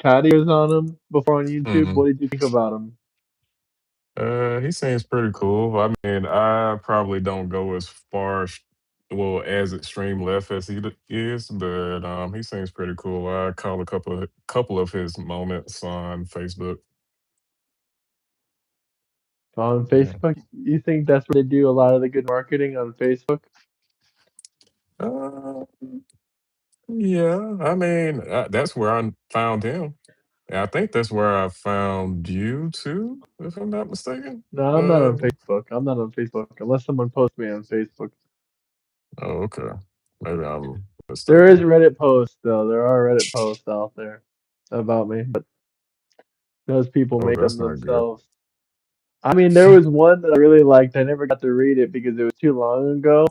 cat ears on him before on YouTube. Hmm. What did you think about him? He seems pretty cool. I mean, I probably don't go as far, well, as extreme left as is, but he seems pretty cool. I call a couple of his moments on Facebook. On Yeah. Facebook? You think that's where they do a lot of the good marketing on Facebook? Uh, yeah. I mean, that's where I found him. And I think that's where I found you too, if I'm not mistaken. No, I'm not on Facebook. I'm not on Facebook unless someone posts me on Facebook. Oh, okay. Maybe I'm There is mistaken. Reddit posts though. There are Reddit posts out there about me, but those people Oh, make them that's not good. themselves. I mean, there was one that I really liked. I never got to read it because it was too long ago,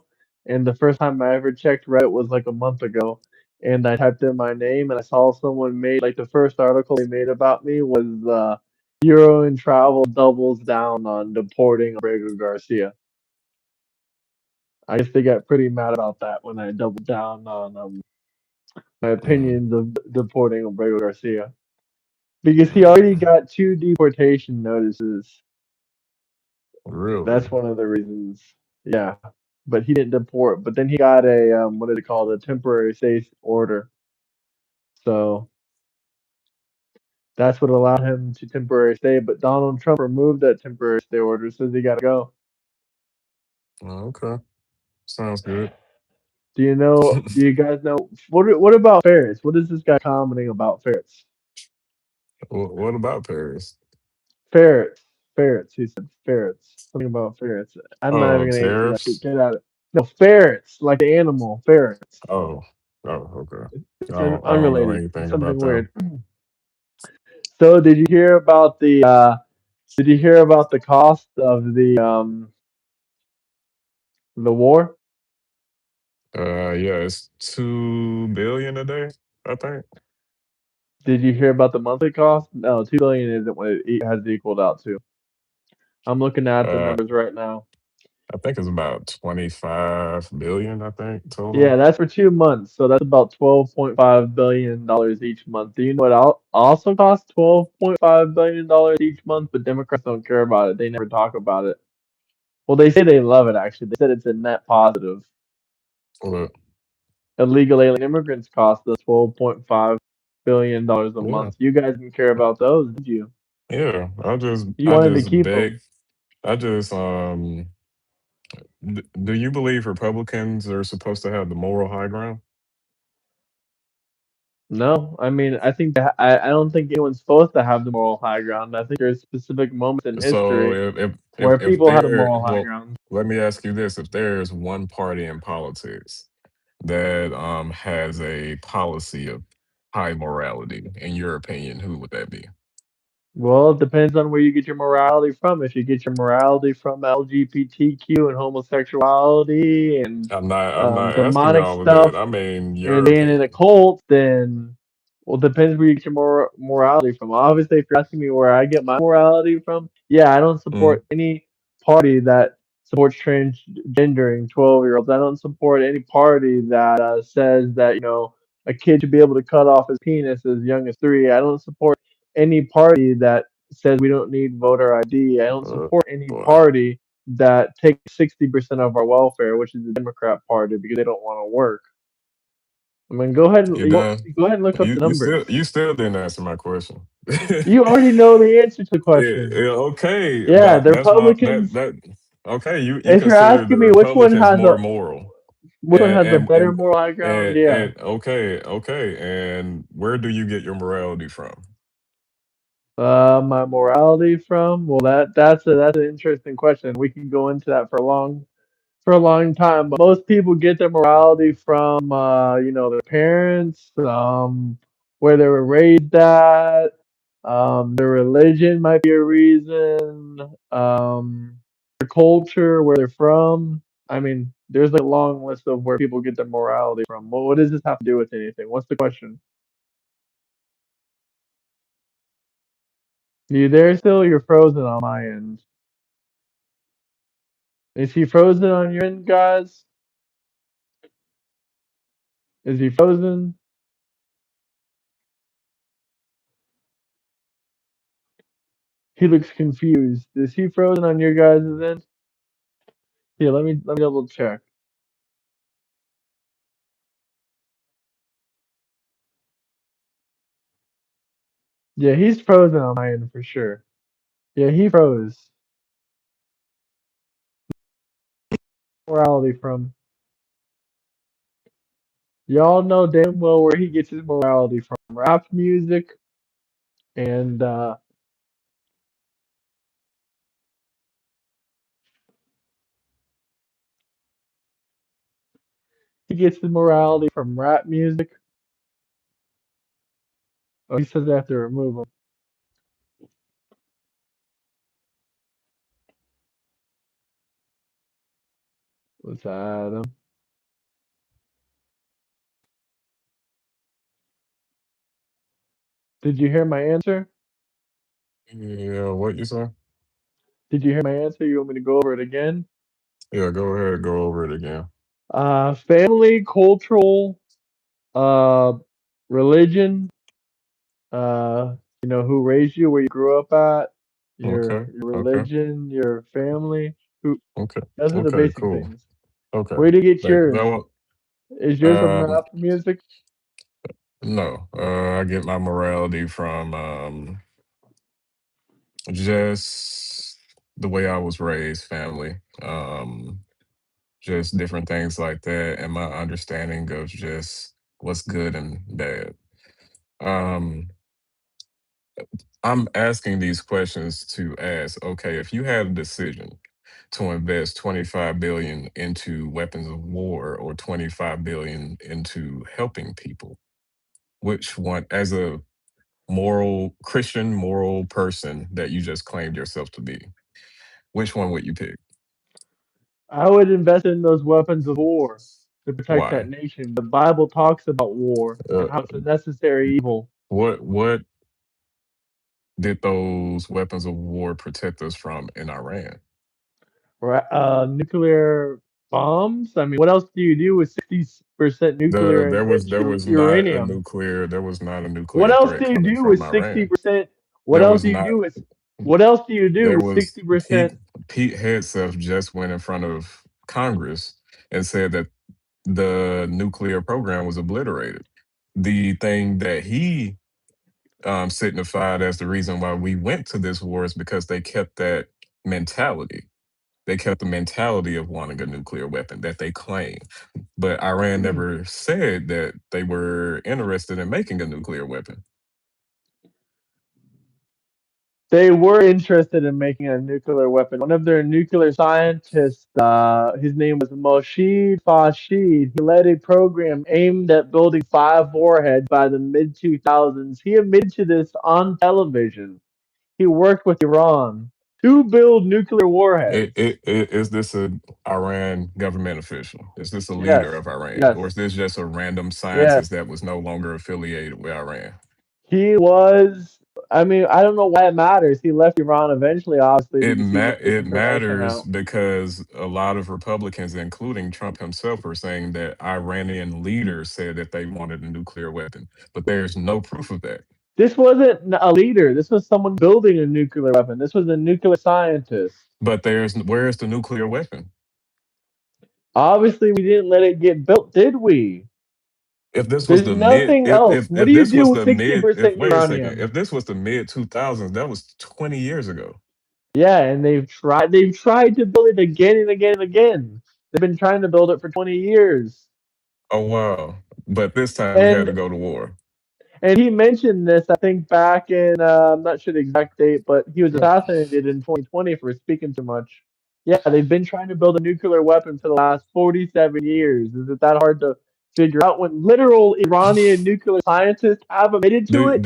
and the first time I ever checked Reddit was like a month ago. And I typed in my name, and I saw someone made like the first article they made about me was Euro and Travel doubles down on deporting Abrego Garcia. I guess they got pretty mad about that when I doubled down on my Mm, opinions of deporting Abrego Garcia because he already mm, got two deportation notices. really? That's one of the reasons. Yeah, but he didn't deport. But then he got a what is it called? A temporary stay order. So that's what allowed him to temporary stay. But Donald Trump removed that temporary stay order. Says he got to go. Oh, okay. Sounds good. Do you know? Do you guys know what about ferrets? What is this guy commenting about ferrets? What about Paris? Ferrets, ferrets. He said ferrets. Something about ferrets. I'm not Oh, even gonna answer that. tariffs? Get out of it. No, ferrets, like the animal, ferrets. Oh, oh, okay. It's I don't know unrelated. It's anything something about them. weird. So, did you hear about the? Did you hear about the cost of the war? Yeah, it's 2 billion a day, I think. Did you hear about the monthly cost? No, 2 billion isn't what it has equaled out to. I'm looking at the Uh, numbers right now. I think it's about 25 billion, I think, Yeah, total. that's for 2 months, so that's about $12.5 billion each month. Do you know what also costs $12.5 billion each month? But Democrats don't care about it. They never talk about it. Well, they say they love it. Actually, they said it's a net positive. But, Illegal alien immigrants cost us $12.5 billion a yeah, month. You guys didn't care about those, did you? yeah. You I wanted to just keep beg. them. I just Do you believe Republicans are supposed to have the moral high ground? No, I mean, I think I don't think anyone's supposed to have the moral high ground. I think there's specific moments in So history where if people had a there, moral high well, ground. let me ask you this: if there's one party in politics that has a policy of high morality, in your opinion, who would that be? Well, it depends on where you get your morality from. If you get your morality from LGBTQ and homosexuality and I'm not asking demonic all of that. stuff I mean and your being in a opinion. cult, then well, it depends where you get your morality from. Obviously, if you're asking me where I get my morality from, yeah, I don't Mm, support any party that supports transgendering 12-year-olds. I don't support any party that says that a kid should be able to cut off his penis as young as 3. I don't support any party that says we don't need voter ID. I don't uh, support any boy, party that takes 60% of our welfare, which is the Democrat Party, because they don't want to work. I mean, you done? go ahead and look up the numbers. You still didn't answer my question. You already know the answer to the question. Okay, Yeah, the that's my Republicans. that. Okay, you If you're consider the asking me Republicans more moral, which one has a better and moral high ground, yeah. okay, and where do you get your morality from? My morality from well, that's an interesting question. We can go into that for a long time. But most people get their morality from their parents, where they were raised at, their religion might be a reason, their culture, where they're from. I mean, there's like a long list of where people get their morality from. Well, what does this have to do with anything? What's the question? You there still? You're frozen on my end. Is he frozen on your end, guys? Is he frozen? He looks confused. Is he frozen on your guys' end? Here, let me double check. Yeah, he's frozen on my end for sure. Yeah, he froze. Morality from. Y'all know damn well where he gets his morality from. Rap music and he gets his morality from rap music. Oh, he says I have to remove him. Let's add him. Did you hear my answer? Yeah, what you say? Did you hear my answer? You want me to go over it again? Yeah, go ahead, go over it again. Family, cultural, uh, religion, who raised you, where you grew up at, your Okay, your okay, religion, your family. Who? okay, Those are the okay, basic cool. things. Okay, Where do you get like that yours? one. Is yours from Um, rap music? no, I get my morality from just the way I was raised, family, just different things like that, and my understanding of just what's good and bad. Um, I'm asking these questions to ask, okay, if you had a decision to invest 25 billion into weapons of war or 25 billion into helping people, which one, as a moral Christian moral person that you just claimed yourself to be, which one would you pick? I would invest in those weapons of war to protect that Why? nation. The Bible talks about war and Uh, how it's a necessary evil. what did those weapons of war protect us from in Iran? Right? Nuclear bombs. I mean, what else do you do with 60% nuclear enriched uranium? There was not a What nuclear else threat do you coming do from with Iran. 60%? What There else was do you not do with what else do you do there with was 60%? Pete Hegseth just went in front of Congress and said that the nuclear program was obliterated. The thing that he signified as the reason why we went to this war is because they kept that mentality. They kept the mentality of wanting a nuclear weapon that they claim. But Iran never said that they were interested in making a nuclear weapon. They were interested in making a nuclear weapon. One of their nuclear scientists, his name was Moshe Fashid, he led a program aimed at building five warheads by the mid 2000s. He admitted to this on television. He worked with Iran to build nuclear warheads. Is this a Iran government official? Is this a leader Yes, of Iran, or is yes, this just a random scientist yes. that was no longer affiliated with Iran? He was. I mean, I don't know why it matters. He left Iran eventually, obviously, because he let this It information matters out. because a lot of Republicans, including Trump himself, are saying that Iranian leaders said that they wanted a nuclear weapon, but there's no proof of that. This wasn't a leader. This was someone building a nuclear weapon. This was a nuclear scientist. But there's where's the nuclear weapon? Obviously, we didn't let it get built, did we? If this was There's the mid, nothing else. What do if you this do was with the mid, if 60% wait a second, uranium? if this was the mid 2000s, that was 20 years ago. Yeah, and they've tried to build it again and again and again. They've been trying to build it for 20 years. Oh wow! But this time we had to And go to war. And he mentioned this, I think, back in, I'm not sure the exact date, but he was Yeah. assassinated in 2020 for speaking too much. Yeah, they've been trying to build a nuclear weapon for the last 47 years. Is it that hard to figure out when literal Iranian nuclear scientists have admitted to it?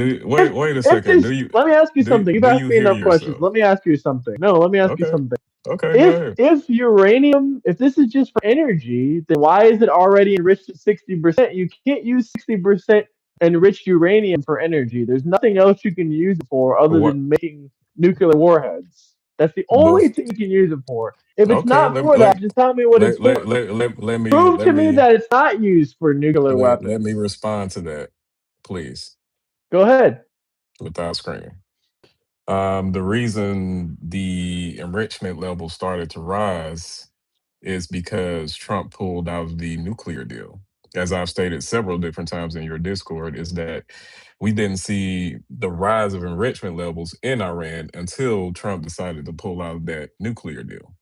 Wait a If second? this, let me ask you something. You've Do asked you me hear enough questions. yourself? Let me ask you something. No, let me ask you Okay, something. okay, go If ahead. if uranium, if this is just for energy, then why is it already enriched at 60%? You can't use 60% enriched uranium for energy. There's nothing else you can use it for other What? than making nuclear warheads. That's the only Bef- thing you can use it for. If it's okay, not for that, just tell me what it's for. Prove let to me me that it's not used for nuclear let me weapons. respond to that, please, Go ahead. without screaming. The reason the enrichment level started to rise is because Trump pulled out of the nuclear deal. As I've stated several different times in your Discord, is that we didn't see the rise of enrichment levels in Iran until Trump decided to pull out of that nuclear deal.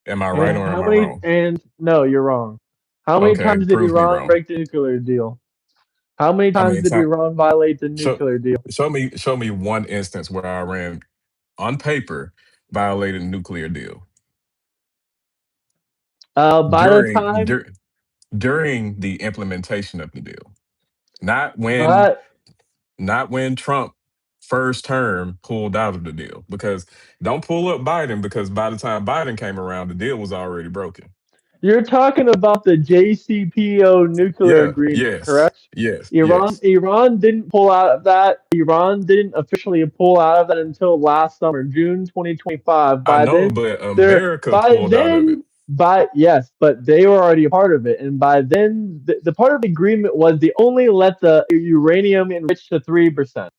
Am I right And or how am I many? wrong? And no, you're wrong. How many Okay, times did prove me Iran wrong. break the nuclear deal? How many How times many did times? Iran violate the Show, nuclear deal? show me one instance where Iran, on paper, violated a nuclear deal By the during time, dur- during the implementation of the deal. Not when but not when Trump first term pulled out of the deal. Because don't pull up Biden, because by the time Biden came around, the deal was already broken. you're talking about the JCPO nuclear Yeah, agreement, yes, correct? yes, Iran yes. Iran didn't pull out of that. Iran didn't officially pull out of that until last summer, June 2025. I By know, then, but they're America by pulled out of it. then by yes, but they were already a part of it. And by then, the part of the agreement was they only let the uranium enrich to 3%.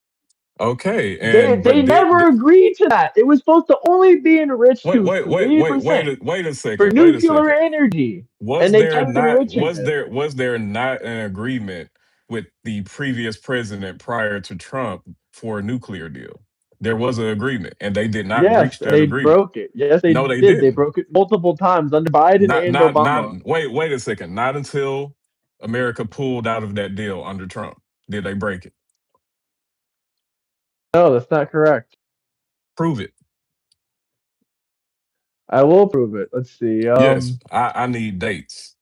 Okay, They and they but never agreed to that. It was supposed to only be enriched wait, to wait, wait, wait, 3% wait a for second. Wait a nuclear second. energy, and Was they there kept not enriching it. was there not an agreement with the previous president prior to Trump for a nuclear deal? There was an agreement, and they did not Yes, breach that they agreement. broke it. Yes, they No, they did. They didn't. broke it multiple times under Biden and Not. Obama. Wait a second. Not until America pulled out of that deal under Trump did they break it. No, that's not correct. Prove it. I will prove it. Let's see. Yes, I need dates.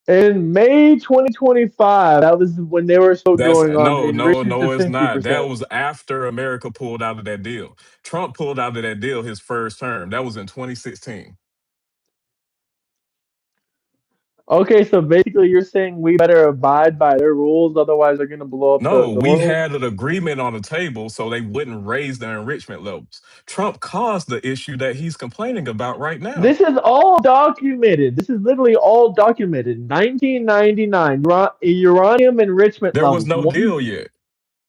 In May 2025, that was when they were still That's going on no, no, enriching to no, it's not. That 50%. was after America pulled out of that deal. Trump pulled out of that deal his first term. That was in 2016. Okay, so basically you're saying we better abide by their rules, otherwise they're gonna blow up No, the we world. had an agreement on the table so they wouldn't raise their enrichment levels. Trump caused the issue that he's complaining about right now. This is all documented. This is literally all documented. 1999, uranium enrichment There was levels. no One, deal yet.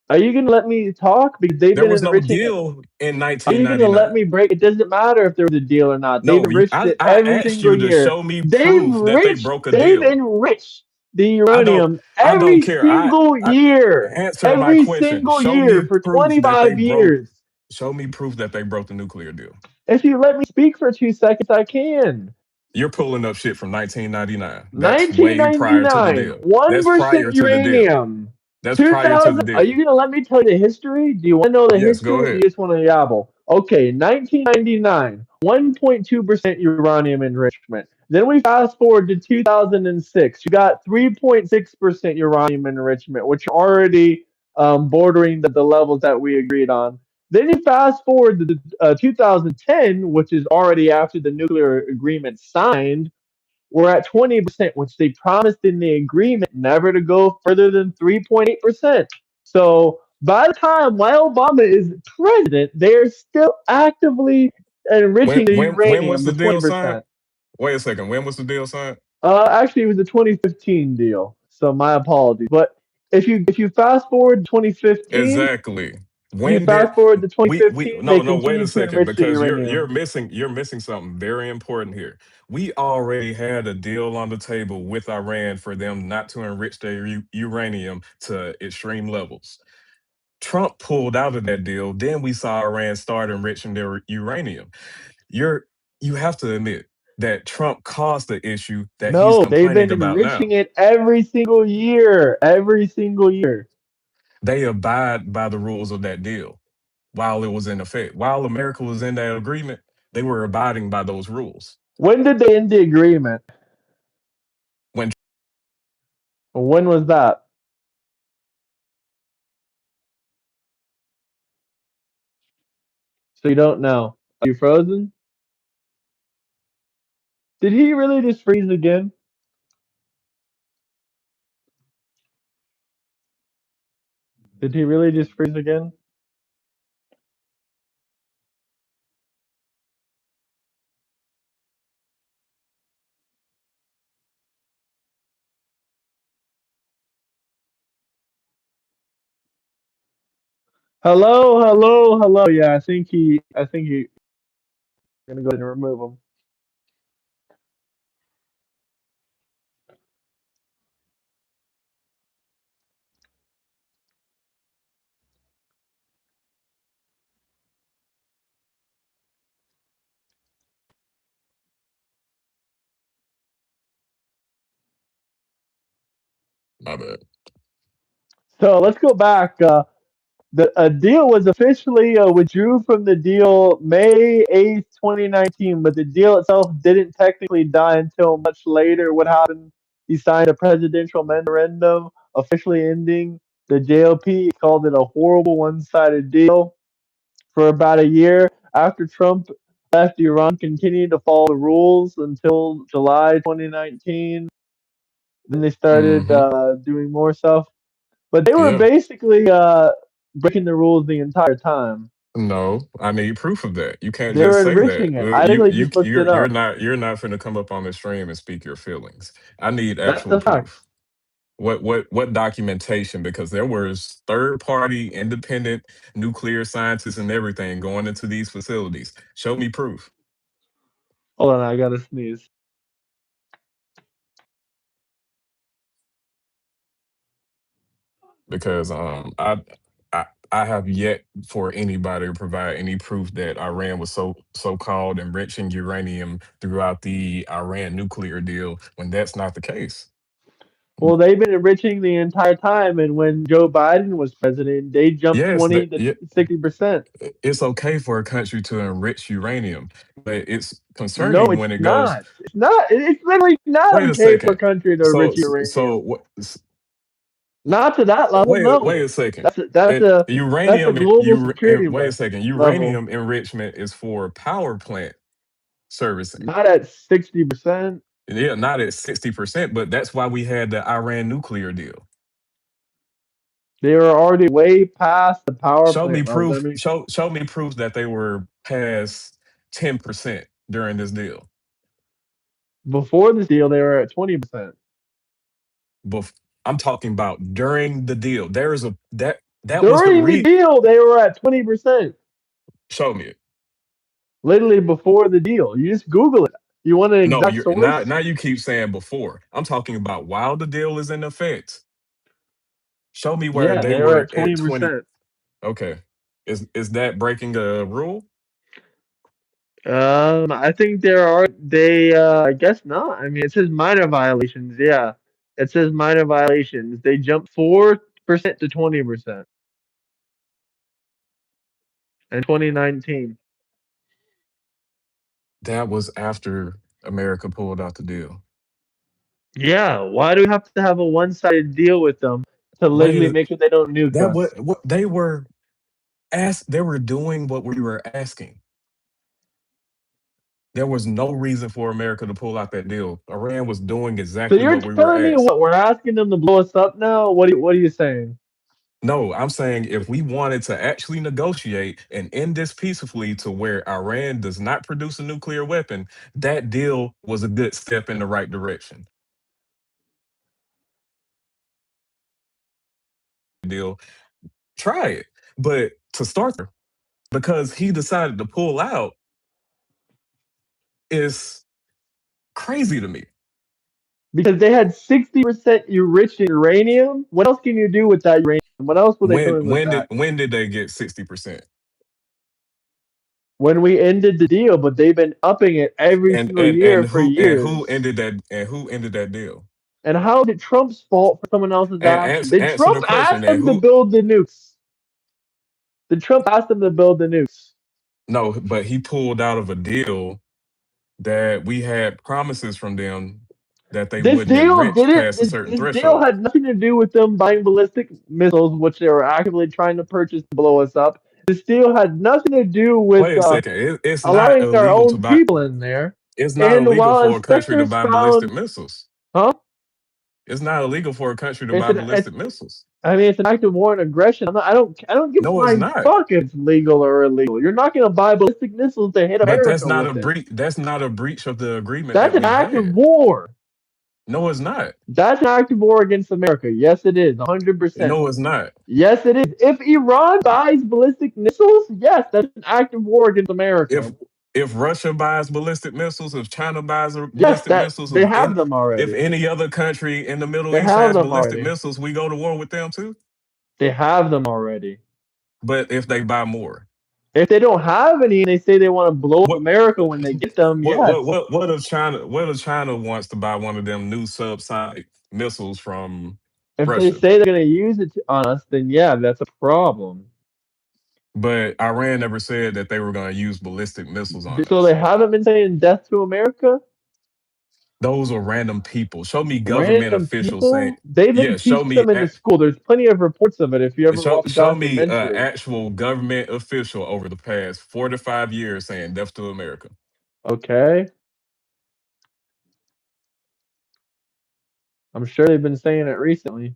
are you gonna let me talk? Because they've There been was no enriching it. deal in Are you gonna let 1999. me break? It doesn't matter if there was a deal or not. They've No, enriched it I every asked single you to year. show me They've proof that they enriched. broke a They've deal. enriched the I don't uranium I don't every care. single I year. answer my Every question. single Show year me for proof that they 25 broke years. show me proof that they broke the nuclear deal. If you let me speak for 2 seconds, I can. You're pulling up shit from 1999. That's way prior to the 1999, deal. That's 1% prior to the deal. uranium. That's prior to 2000, the are you deal. going to let me tell you the history? Do you want to know the Yes, history go or do you ahead. just want to yabble? Okay, 1999, 1.2% uranium enrichment. Then we fast forward to 2006. You got 3.6% uranium enrichment, which are already bordering the levels that we agreed on. Then you fast forward to 2010, which is already after the nuclear agreement signed. We're at 20%, which they promised in the agreement never to go further than 3.8%. So by the time while Obama is president, they're still actively When enriching the when was uranium the to deal signed? 20%. Wait a second. When was the deal signed? Actually, it was a 2015 deal, so my apologies. But if you fast forward to 2015, Exactly. you When did fast forward to we 2015, they no, wait a continued to second, enrich the because uranium. you're missing something very important here. We already had a deal on the table with Iran for them not to enrich their uranium to extreme levels. Trump pulled out of that deal. Then we saw Iran start enriching their uranium. You're you have to admit that Trump caused the issue that he's No, they've been complaining about enriching now. it every single year, every single year. They abide by the rules of that deal while it was in effect. While America was in that agreement, they were abiding by those rules. When did they end the agreement? When When was that? So you don't know. Are you frozen? Did he really just freeze again? Did he really just freeze again? Hello, hello, hello. Yeah, I think he gonna go ahead and remove him. My bad. So let's go back. The a deal was officially withdrew from the deal May 8th, 2019, but the deal itself didn't technically die until much later. What happened? He signed a presidential memorandum officially ending the JLP. He called it a horrible one-sided deal. For about a year after Trump left, Iran continued to follow the rules until July 2019. Then they started Hmm. doing more stuff, but they were Yeah. basically breaking the rules the entire time. No, I need proof of that. You can't They just were say that. enriching it. I literally just looked it You're up. not finna come up on the stream and speak your feelings. I need That's actual the fact. proof. What documentation? Because there was third party independent nuclear scientists and everything going into these facilities. Show me proof. Hold on, I gotta sneeze. Because I I have yet for anybody to provide any proof that Iran was so called enriching uranium throughout the Iran nuclear deal when that's not the case. Well, they've been enriching the entire time, and when Joe Biden was president, they jumped Yes, 20 to yeah, 60%. it's okay for a country to enrich uranium, but it's No, concerning it's when it goes. not. It's not. It's literally not Wait a okay for a second. country to So enrich so uranium. what? Not to that level. Wait a No, second. that's a global security Wait a second. level. Uranium enrichment is for power plant servicing. Not at 60%. Yeah, not at 60%, but that's why we had the Iran nuclear deal. They were already way past the power plant levels. I mean, Show me proof that they were past 10% during this deal. before this deal, they were at 20%. Bef- I'm talking about during the deal. There is a that was the During the deal, they were at 20%. show me it. Literally before the deal. You just Google it. You want an No, exact you're source? now you keep saying before. I'm talking about while the deal is in effect. Show me where Yeah, they they were were at at 20. 20%. Okay. Is that breaking a rule? I think I guess not. I mean, it says minor violations. Yeah, it says minor violations. They jumped 4% to 20% in 2019. That was after America pulled out the deal. Yeah, why do we have to have a one-sided deal with them to Wait, literally make sure they don't nuke that us? what they were doing what we were asking. There was no reason for America to pull out that deal. Iran was doing So exactly you're what we were telling me asked. what we're asking them to blow us up now? What are you saying? No, I'm saying if we wanted to actually negotiate and end this peacefully to where Iran does not produce a nuclear weapon, that deal was a good step in the right direction. Deal, try it. But to start because he decided to pull out is crazy to me. Because they had 60% enriched uranium. What else can you do with that uranium? What else were they doing with that? When did they get 60%? When we ended the deal, but they've been upping it every single year for years. who ended that deal? And how is it Trump's fault for someone else's action? Did Answer Trump the question. ask And them to who? build the nukes? Did Trump ask them to build the nukes? No, but he pulled out of a deal that we had promises from them that they This wouldn't deal enrich didn't. past a This, certain this deal threshold. had nothing to do with them buying ballistic missiles, which they were actively trying to purchase to blow us up. This deal had nothing to do with Wait a second. It's not allowing our illegal to own buy. people in there. It's not And illegal while for a country to inspectors buy ballistic found, missiles. huh? It's not illegal for a country to It's buy an. It's, ballistic missiles. I mean, it's an act of war and aggression. I don't give a No, it's flying not. fuck if it's legal or illegal. You're not going to buy ballistic missiles to hit But America with it. that's not a breach of the agreement That's that an we act of had. war. No, it's not. That's an act of war against America. Yes, it is. 100%. No, it's not. Yes, it is. If Iran buys ballistic missiles, yes, that's an act of war against If America. Russia buys ballistic missiles, if China buys Yes, ballistic that missiles, they have them if already. any other country in the Middle They East have has them ballistic already. missiles, we go to war with them too. They have them already. But if they buy more, If they don't have any and they say they want to blow up what America when they get them, yes. what if China wants to buy one of them new subsonic missiles from If they Russia? say they're going to use it on us, then yeah, that's a problem. But Iran never said that they were going to use ballistic missiles on So they us. haven't been saying death to America? Those are random people. Show me government Random officials saying, people? They even yeah, teach them in the school. There's plenty of reports of it if you ever watch a show me an documentary. actual government official over the past 45 years saying death to America. Okay? I'm sure they've been saying it recently.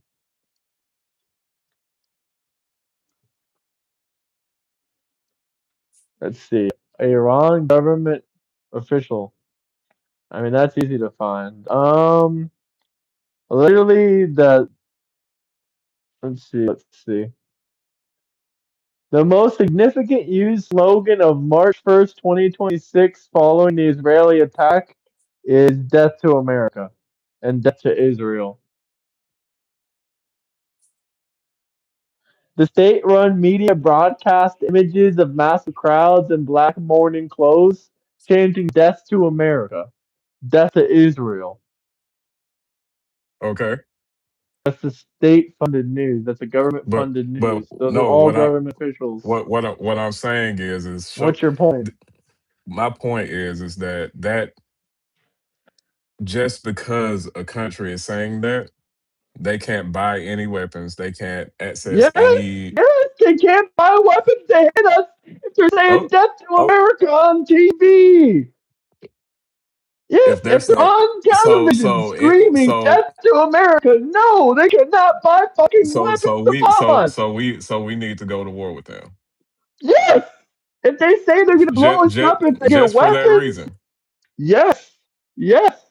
Let's see. Iran government official. I mean, that's easy to find. Literally the let's see. The most significant used slogan of March 1st, 2026, following the Israeli attack, is "Death to America" and "Death to Israel." The state-run media broadcast images of massive crowds in black mourning clothes, chanting "Death to America," "Death to Israel." Okay. That's the state-funded news. That's the But government-funded but news. Those are no, all government officials. what I'm saying is show What's your point? my point is that just because a country is saying that, they can't buy any weapons, they can't access Yes, any. yes, they can't buy weapons to hit us if they're saying Oh, death to oh, America on TV. Yes, if they're if they're saying on television screaming so death to America, no, they cannot buy fucking weapons to bomb us. we need to go to war with them. Yes, if they say they're gonna blow us up if they get Just for that weapons, reason. yes, yes.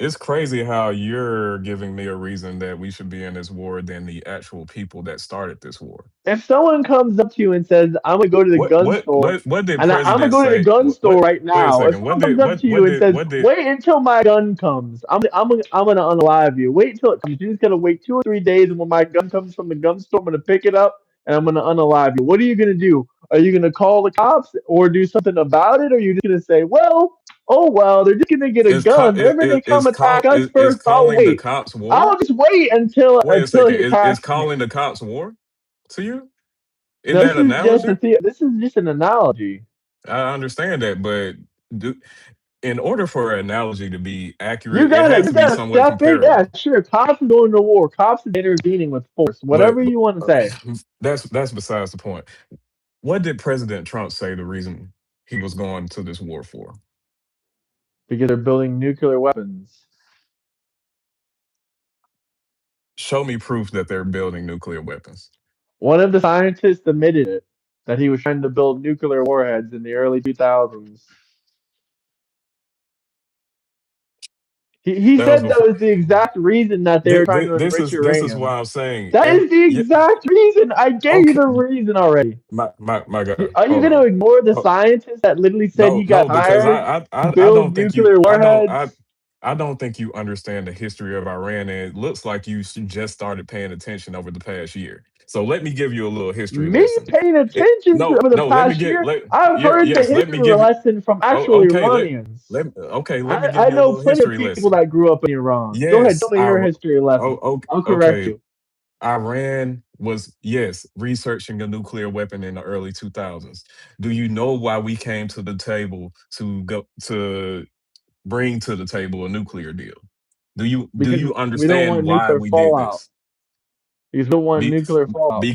It's crazy how you're giving me a reason that we should be in this war than the actual people that started this war. If someone comes up to you and says, "I'm gonna go to the gun store," What did and I'm gonna president go to the say? gun store right Wait a now. If second. someone comes up to you and says, What did "Wait until my gun comes," I'm gonna unalive you. Wait until it comes. You're just gonna wait 2 or 3 days, and when my gun comes from the gun store, I'm gonna pick it up and I'm gonna unalive you. What are you gonna do? Are you gonna call the cops or do something about it, or are you just gonna say, "Well, oh well, they're just gonna get a gun. They're gonna come attack us is first. I'll calling the wait. cops war? I'll just wait Wait a until second. he Is attacks me." calling the cops war to you in No, that analogy? this is just an analogy. I understand that, but do, in order for an analogy to be accurate, You it gotta has you to be gotta somewhat step in. Yeah, comparable. sure. Cops are going to war. Cops are intervening with force. But Whatever you want to say. that's besides the point. What did President Trump say the reason he was going to this war for? Because they're building nuclear weapons. Show me proof that they're building nuclear weapons. One of the scientists admitted it that he was trying to build nuclear warheads in the early 2000s. He That was said that before. was the exact reason that they were trying to enrich This is uranium. why I'm saying. That is the Yeah, exact reason. I gave you okay, the reason already. my God, Are you hold going to on. ignore the Ho- scientist that literally said No, he got no, because hired to build nuclear warheads? I don't think you understand the history of Iran, and it looks like you just started paying attention over the past year. So let me give you a little history Me lesson. paying attention to over the No, let me past get year, I've yeah, heard the yes, let me history give you. lesson from Oh, actual okay, Iranians. let me give I you a know little plenty of history people lesson. that grew up in Iran. Go ahead, tell Yes, me your history lesson. I'll correct okay. you. Iran was, yes, researching a nuclear weapon in the early 2000s. Do you know why we came to the table to go to bring to the table a nuclear deal? Do Because you we don't understand want why nuclear we did fallout. this? Because we don't want Be, nuclear fallout.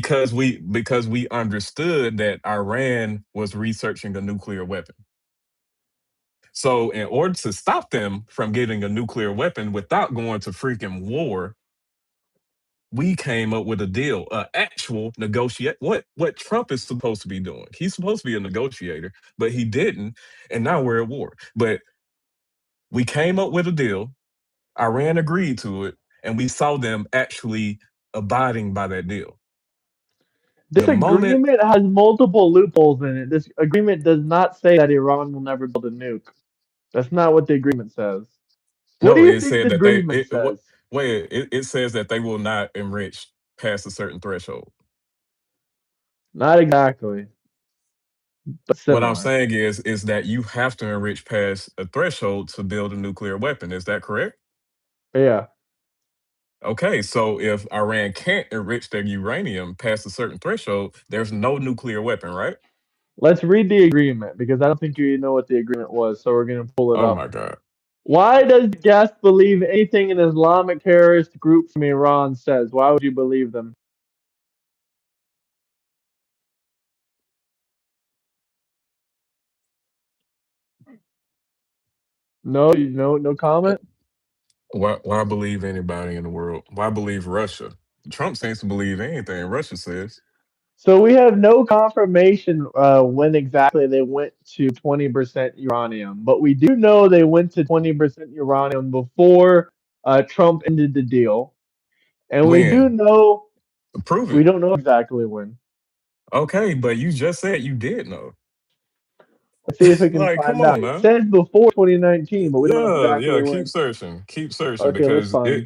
because we understood that Iran was researching a nuclear weapon. So in order to stop them from getting a nuclear weapon without going to freaking war, we came up with a deal, actual negotiate. What Trump is supposed to be doing? He's supposed to be a negotiator, but he didn't, and now we're at war. But we came up with a deal. Iran agreed to it, and we saw them actually abiding by that deal. This The moment, agreement has multiple loopholes in it. This agreement does not say that Iran will never build a nuke. That's not what the agreement says. What do no, you it think the said that agreement what, says? wait, it says that they will not enrich past a certain threshold. Not exactly, but What I'm similar. saying is that you have to enrich past a threshold to build a nuclear weapon. Is that correct? But yeah, Okay, so if Iran can't enrich their uranium past a certain threshold, there's no nuclear weapon, right? let's read the agreement because I don't think you know what the agreement was, so we're going to pull it Oh up. my God. Why does the guest believe anything an Islamic terrorist group from Iran says? Why would you believe them? No, no comment. Why believe anybody in the world? Why believe Russia? Trump seems to believe anything Russia says. So we have no confirmation when exactly they went to 20% uranium, but we do know they went to 20% uranium before Trump ended the deal, and we do When? know Prove we it. don't know exactly when. Okay, but you just said you did know. Let's see if we can Like, come find out. on It now. says before 2019, but we don't know Yeah, exactly yeah. when. Keep searching Okay, that's because fine.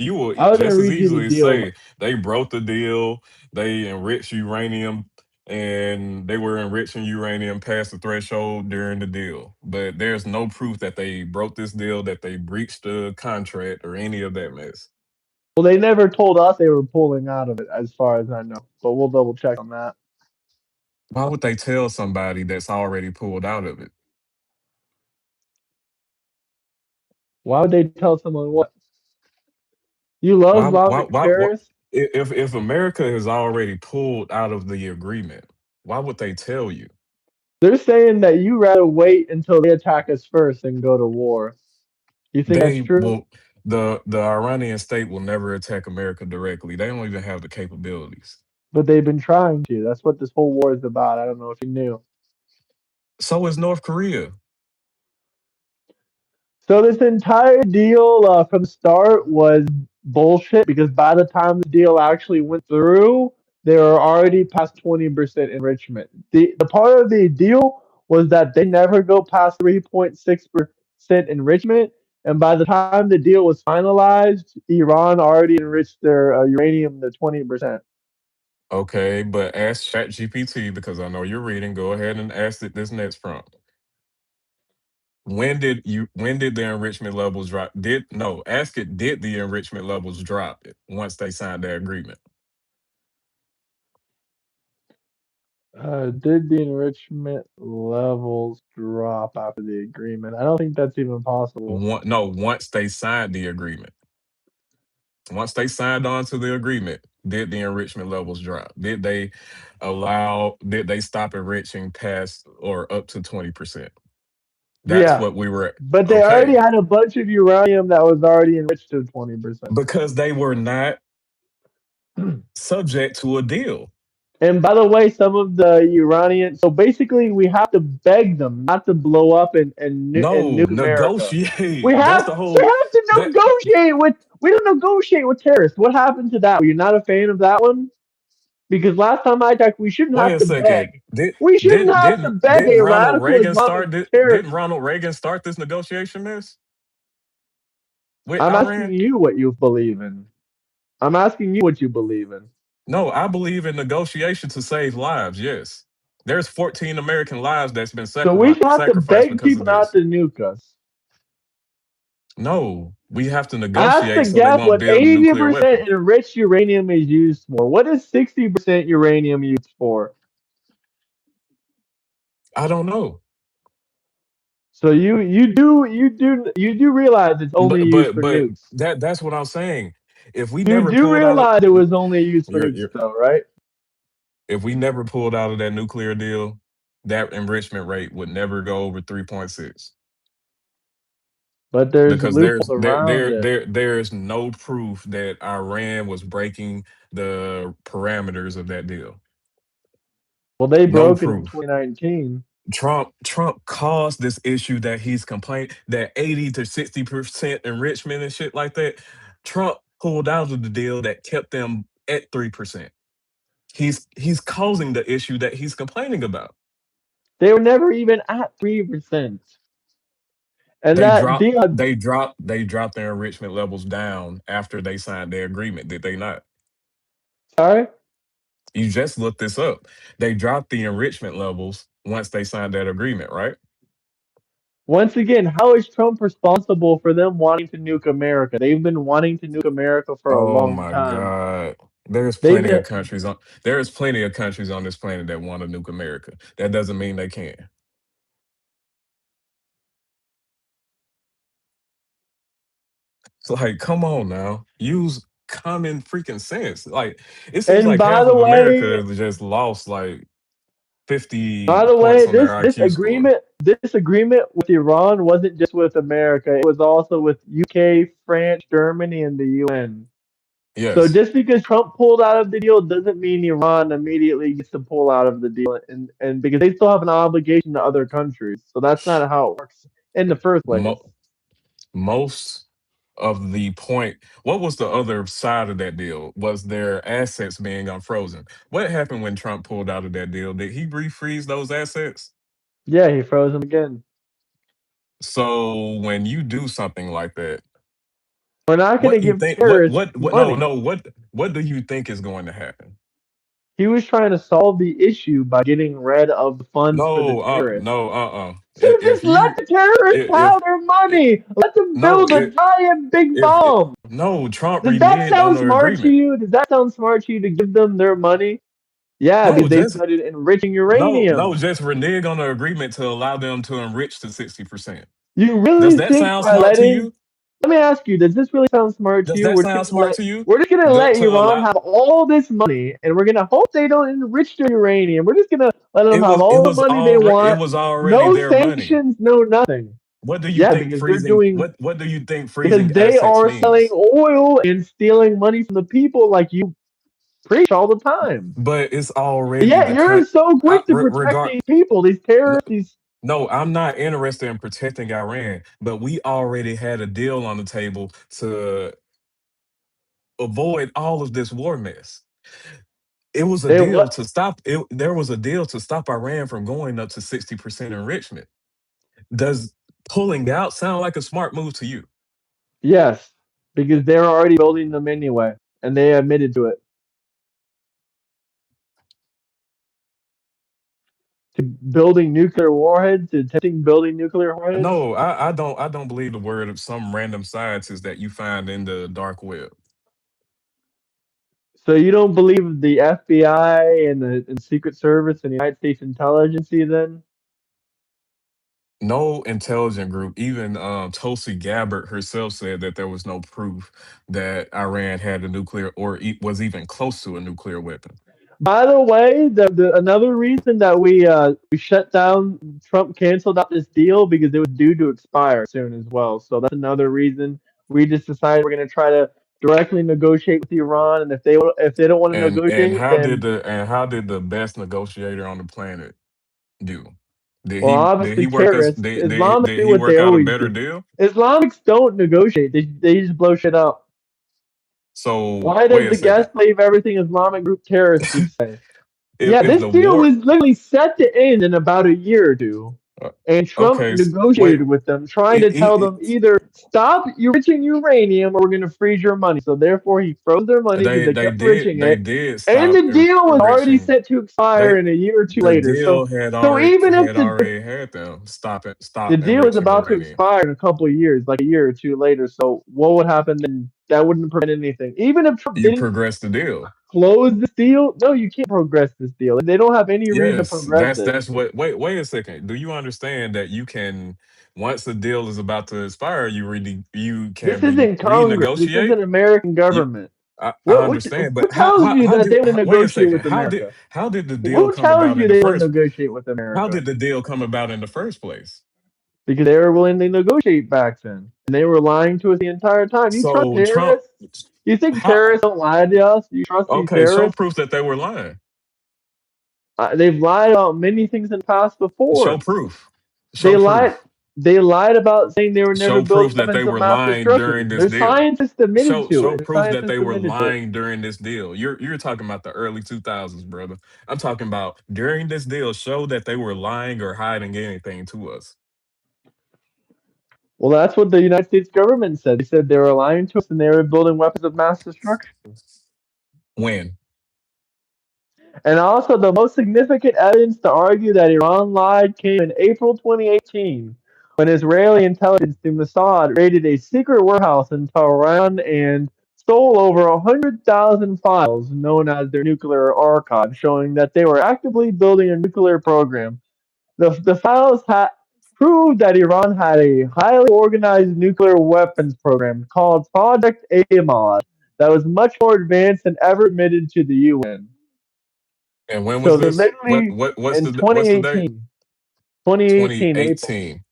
you will I was gonna just as read you the easily deal. say they broke the deal, they enriched uranium, and they were enriching uranium past the threshold during the deal. But there's no proof that they broke this deal, that they breached the contract, or any of that mess. Well, they never told us they were pulling out of it, as far as I know, but we'll double check on that. Why would they tell somebody that's already pulled out of it? Why would they tell someone what? You love Islamic Why terrorists? if America has already pulled out of the agreement, why would they tell you? They're saying that you rather wait until they attack us first than go to war. You think that's They true? will the Iranian state will never attack America directly. They don't even have the capabilities. But they've been trying to. That's what this whole war is about. I don't know if you knew. So is North Korea. So this entire deal from the start was bullshit because by the time the deal actually went through, they were already past 20% enrichment. The part of the deal was that they never go past 3.6% enrichment, and by the time the deal was finalized, Iran already enriched their uranium to 20%. Okay, but ask ChatGPT because I know you're reading. Go ahead and ask it this next prompt. When did the enrichment levels drop? Did no, ask it, did the enrichment levels drop it once they signed their agreement? Did the enrichment levels drop after the agreement? I don't think that's even possible. No, once they signed the agreement. Once they signed on to the agreement, did the enrichment levels drop? Did they stop enriching past or up to 20%? That's Yeah, what we were. but they already Okay. had a bunch of uranium that was already enriched to 20%. Because they were not subject to a deal. And by the way, some of the uranium. So basically, we have to beg them not to blow up and No, nuke America. We negotiate. That's have the we whole have to that negotiate with. We don't negotiate with terrorists. What happened to that? Were you not a fan of that one? Because last time I checked, we shouldn't wait have a to second. beg. We shouldn't have to beg a radical Islamic terrorist. Didn't Ronald Reagan start this negotiation mess with I'm asking Iran? you what you believe in. I'm asking you what you believe in. No, I believe in negotiation to save lives. Yes, there's 14 American lives that's been So we should have to sacrificed beg because of people not this. to nuke us. No, we have to I have negotiate to so they guess won't what build a nuclear 80% weapon. enriched uranium is used for. What is 60% uranium used for? I don't know, So you do realize it's only used for but nukes. that's what I'm saying. If we You never do pulled out of realize it was only used for nukes you're though, right? if we never pulled out of that nuclear deal, that enrichment rate would never go over 3.6 But there's because loopholes around it. there's no proof that Iran was breaking the parameters of that deal. Well, they No broke it in proof. 2019. Trump caused this issue that he's complaining that 80 to 60% enrichment and shit like that. Trump pulled out of the deal that kept them at 3%. He's causing the issue that he's complaining about. They were never even at 3%. And They that dropped deal, they dropped their enrichment levels down after they signed their agreement, did they not? sorry. You just looked this up. They dropped the enrichment levels once they signed that agreement, right? Once again, how is Trump responsible for them wanting to nuke America? They've been wanting to nuke America for a Oh long my time. God. They've been There is plenty of countries on this planet that want to nuke America. That doesn't mean they can. It's like, come on now. Use common freaking sense. Like, it seems and like half of America has just lost like 50 by the points way, on their this IQ score. agreement with Iran wasn't just with America. It was also with UK, France, Germany, and the UN. So Yes. just because Trump pulled out of the deal doesn't mean Iran immediately gets to pull out of the deal, and because they still have an obligation to other countries. So that's not how it works in the first place. Mo- Most of the point, what was the other side of that deal? Was their assets being unfrozen? What happened when Trump pulled out of that deal? Did he refreeze those assets? Yeah, he froze them again. So when you do something like that, We're not going to what you give think? terrorists No, money. no. What do you think is going to happen? He was trying to solve the issue by getting rid of the funds for the terrorists. No, So just If let you, the terrorists if have their money. Let them no, build a giant big if bomb. no, Trump Does that reneged on sound the smart to agreement. you? Does that sound smart to you to give them their money? Yeah, No, because they just started enriching no, uranium. just renege on the agreement to allow them to enrich to 60%. You Does really that think sound by smart to letting? you? Let me ask you, does this really sound smart to Does you? that sound smart to you? We're just gonna let To Iran allow have all this money, and we're gonna hope they don't enrich their uranium. We're just gonna let them have all the money they it want. was already No their money. sanctions, no nothing. What do you Yeah, think because they're freezing doing what do you think because freezing they assets are selling means? oil and stealing money from the people, like you preach all the time. But it's already Yet the you're so quick to protect regard. these people, these terrorists. These No, I'm not interested in protecting Iran, but we already had a deal on the table to avoid all of this war mess. It was a they deal what? to stop it. There was a deal to stop Iran from going up to 60% enrichment. Does pulling out sound like a smart move to you? Yes, because they're already building them anyway, and they admitted to it. To building nuclear warheads, to attempting building nuclear warheads. No, I don't believe the word of some random scientist that you find in the dark web. So you don't believe the FBI and the Secret Service and the United States intelligence then? No intelligent group, even Tulsi Gabbard herself said that there was no proof that Iran had a nuclear or was even close to a nuclear weapon. By the way, the another reason that we shut down Trump canceled out this deal because it was due to expire soon as well. So that's another reason we just decided we're going to try to directly negotiate with Iran, and if they don't want to negotiate, then How did the best negotiator on the planet do? well, Did obviously he work us terrorists. Islamics did do he what they work out a always better do. deal? Islamics don't negotiate. They just blow shit up. So Why does wait a the second. gas slave everything Islamic group terrorist group say? Yeah, If this the deal war was literally set to end in about a year or two. uh, And Trump okay, wait, negotiated with them, trying to tell them either stop enriching uranium or we're going to freeze your money. So therefore, he froze their money because they kept enriching they it. did And stop the deal was already enriching. set to expire They in a year or two the later. deal So even if had already had them the stop deal is enriching about to uranium. expire in a couple of years, like a year or two later, so what would happen then? That wouldn't prevent anything. Even if Trump You didn't progress the deal. close this deal, no, you can't progress this deal. They don't have any reason to Yes, progress it. that's what. Wait a second. Do you understand that you can once the deal is about to expire, you This can isn't Congress. This renegotiate? isn't American You, government. I What understand, who but tells you that they want to wait a negotiate second. with America? How did the deal Who come tells about you in the they want to first? negotiate with How America? did the deal come about in the first place? Because they were willing to negotiate back then, and they were lying to us the entire time. You trust So Trump, terrorists? You think how? terrorists don't lie to us? You trust these Okay, show terrorists? proof that they were lying. They've lied about many things in the past Show before. proof. They Show lied. proof. They lied about saying they were never Show proof building that they weapons of were mass lying during destruction. this Their deal. scientists admitted to Show it. Their proof that scientists they were admitted to it. lying during this deal. You're talking about the early 2000s, brother. I'm talking about during this deal. Show that they were lying or hiding anything to us. Well, that's what the United States government said. They said they were lying to us and they were building weapons of mass destruction. When? And also, the most significant evidence to argue that Iran lied came in April 2018, when Israeli intelligence through Mossad raided a secret warehouse in Tehran and stole over 100,000 files known as their nuclear archive, showing that they were actively building a nuclear program. The files proved that Iran had a highly organized nuclear weapons program called Project Ahmad that was much more advanced than ever admitted to the UN. And when was So they this? literally in What's the date? 2018, 2018 April, 2018.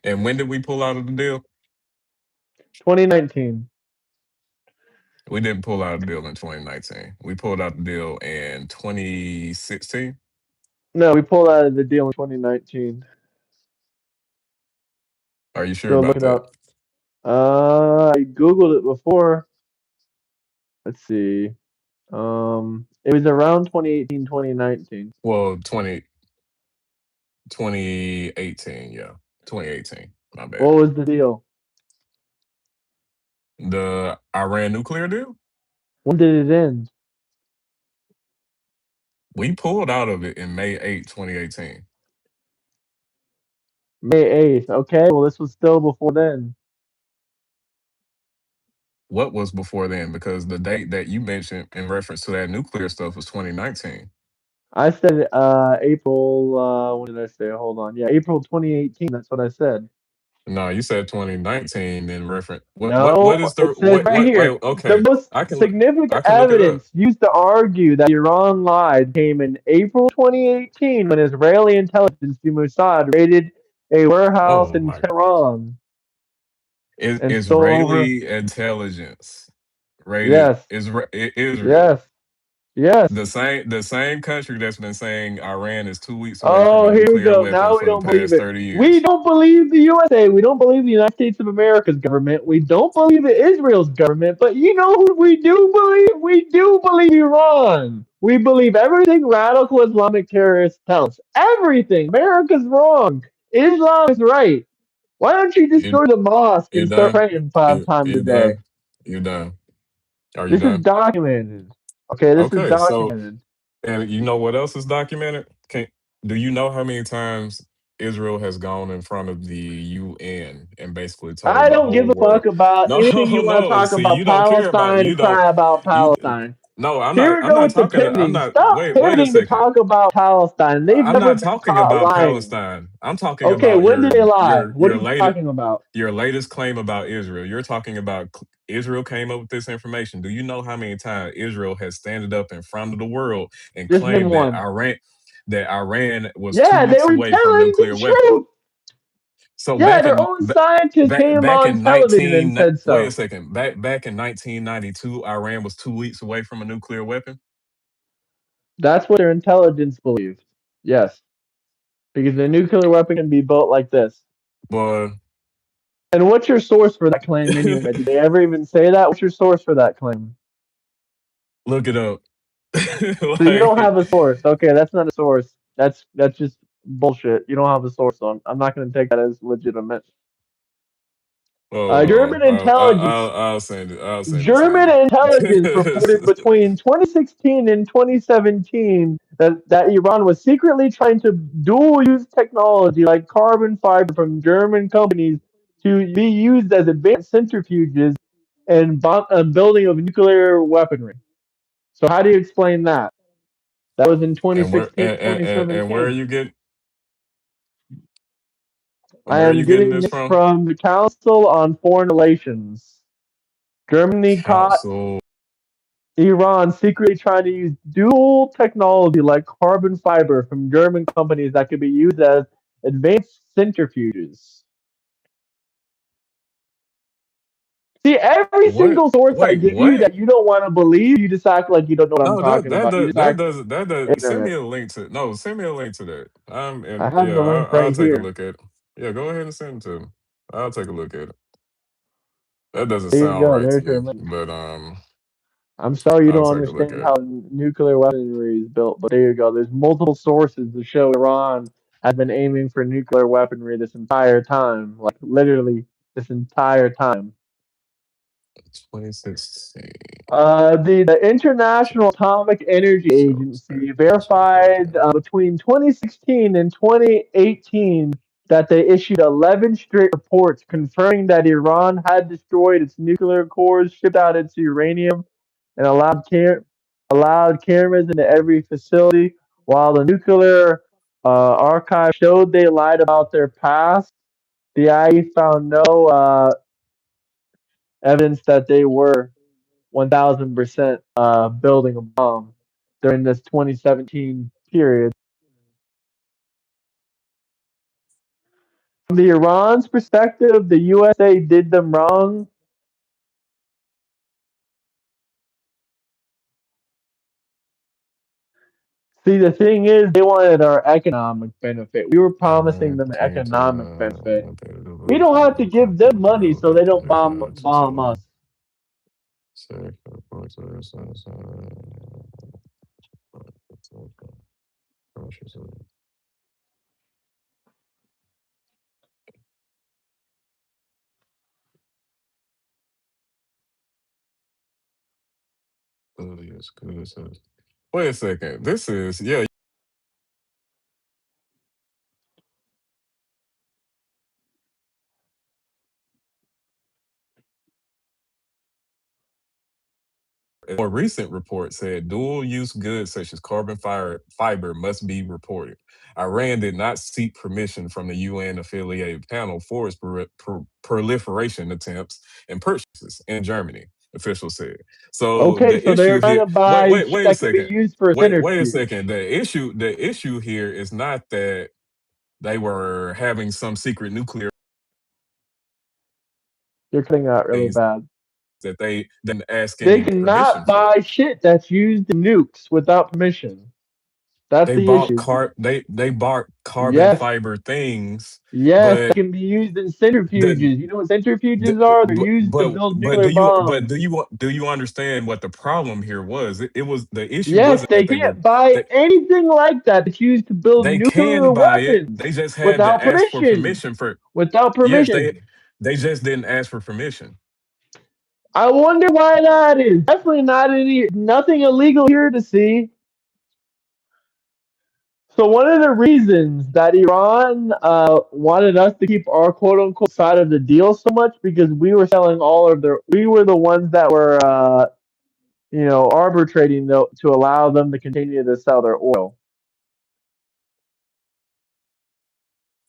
And when did we pull out of the deal? 2019. We didn't pull out a deal in 2019. We pulled out the deal in 2016. No, we pulled out of the deal in 2019. Are you sure Go look about it that? up. I googled it before. Let's see. It was around 2018, 2019. Well, 2018, yeah. 2018. My What bad. was the deal? The Iran nuclear deal? When did it end? We pulled out of it in May 8th, 2018. May 8th. Okay, well this was still before then. What was before then? Because the date that you mentioned in reference to that nuclear stuff was 2019. I said April. When did I say? Hold on. Yeah, April 2018. That's what I said. No, you said 2019 in reference. What No, is it the says right wait, here. The okay. most I can look significant I can look it up. evidence used to argue that Iran lied came in April 2018 when Israeli intelligence through Mossad raided a warehouse Oh in my. Tehran and stole over. Israeli intelligence rated Yes, Israel. yes, yes. The same country that's been saying Iran is 2 weeks away from a Oh, here we nuclear go. weapon Now we for the don't believe past it. 30 We years. don't believe the USA. We don't believe the United States of America's government. We don't believe Israel's government. But you know who we do believe? We do believe Iran. We believe everything radical Islamic terrorists tell us. Everything. America's wrong. Islam is right. Why don't you just You go to the mosque you and start done? praying 5 times a You day? done? You done? Are you This is done? documented. Okay, this is Okay, so documented. and you know what else is documented? Do you know how many times Israel has gone in front of the UN and basically told I the don't give whole a fuck world? about No, anything you want to no. talk See, about you don't care about Palestine you and don't cry about you. Palestine. No, I'm Here not. we I'm go not with the talking. I'm pivoting. not. Stop Wait a pivoting to second. talk about Palestine. They've I'm never not been talking caught about lying. Palestine. I'm talking Okay, about when did they lie? What are you latest talking about? claim about Israel. You're talking about Israel came up with this information. Do you know how many times Israel has standed up in front of the world and Just name claimed one. that Iran was two Yeah, they weeks were away from telling nuclear the weapon? truth. So Yeah, their own scientists came back on in television and said wait a so. second. Back in 1992, Iran was 2 weeks away from a nuclear weapon. That's what their intelligence believed. Yes, because the nuclear weapon can be built like this. But And what's your source for that claim anyway? Did they ever even say that? What's your source for that claim? look it up. So you don't Like, have a source. Okay, that's not a source. That's just bullshit. You don't have a source on. I'm not going to take that as legitimate. oh, hold German on. intelligence. I'll send it. I'll send it to German intelligence reported you. between 2016 and 2017 that Iran was secretly trying to dual use technology like carbon fiber from German companies to be used as advanced centrifuges and building of nuclear weaponry. So how do you explain that? That was in and where 2016, and where are 2017. you get I where are am you getting getting this this from? from the Council on Foreign Relations. Germany caught Council. Iran secretly trying to use dual technology like carbon fiber from German companies that could be used as advanced centrifuges. See, every What? single source I Wait, give you what? that you don't want to believe, you just act like you don't know what I'm No, that talking that about. You does just that act does that does. Send me ignorant. a link to no. Send me a link to that. I And have yeah, the link I'll right take a here. look at it. Yeah, go ahead and send it to me. I'll take a look at it. That doesn't There you sound go. right to There's your me, link. but I'm sorry you I'll don't take a look understand at how it. nuclear weaponry is built, but there you go. There's multiple sources to show Iran has been aiming for nuclear weaponry this entire time, like literally this entire time. 2016. The International Atomic Energy So Agency verified between 2016 and 2018 that they issued 11 straight reports confirming that Iran had destroyed its nuclear cores, shipped out its uranium, and allowed cameras into every facility. While the nuclear archive showed they lied about their past, the IE found no evidence that they were 1000% building a bomb during this 2017 period. From the Iran's perspective, the USA did them wrong. See, the thing is, they wanted our economic benefit. We were promising them continue to economic benefit. update We develop don't have to give them money so they don't bomb us. say Wait a second. This is yeah. A more recent report said dual use goods such as fiber must be reported. Iran did not seek permission from the UN affiliated panel for its proliferation attempts and purchases in Germany, officials said. So Okay, the so they're issue trying here, to buy shit wait a that can be second. used for a Wait a centrifuge. second. The issue here is not that they were having some secret nuclear You're cutting out really things bad. that they didn't ask They any permission cannot for. buy shit that's used in nukes without permission. That's the issue. They bought carbon Yes, fiber things, yes, that but can be used in the, centrifuges. You know what centrifuges are? They're used to build nuclear bombs. do you understand what the problem here was? It was the issue Yes, wasn't they that they were can't buy that anything like that that's used to build they nuclear can buy it. They weapons just had without to ask for permission. permission for Without yes, permission. they just didn't ask for permission. I wonder why that is. Definitely not nothing illegal here to see. So one of the reasons that Iran wanted us to keep our quote unquote side of the deal so much because we were selling all of their, we were the ones that were, arbitrating to allow them to continue to sell their oil.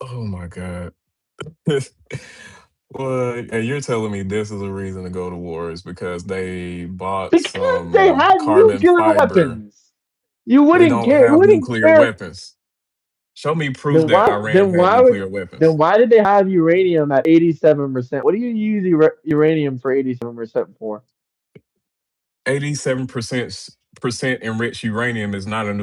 Oh my God. Well, and you're telling me this is a reason to go to war is because they bought Because they some had carbon nuclear fiber. weapons. You They wouldn't don't care. You have wouldn't nuclear care. weapons. Show me proof Then that why? Iran Then had why would? nuclear weapons. Then why did they have uranium at 87%? What do you use uranium for 87% for? 87% enriched uranium is not a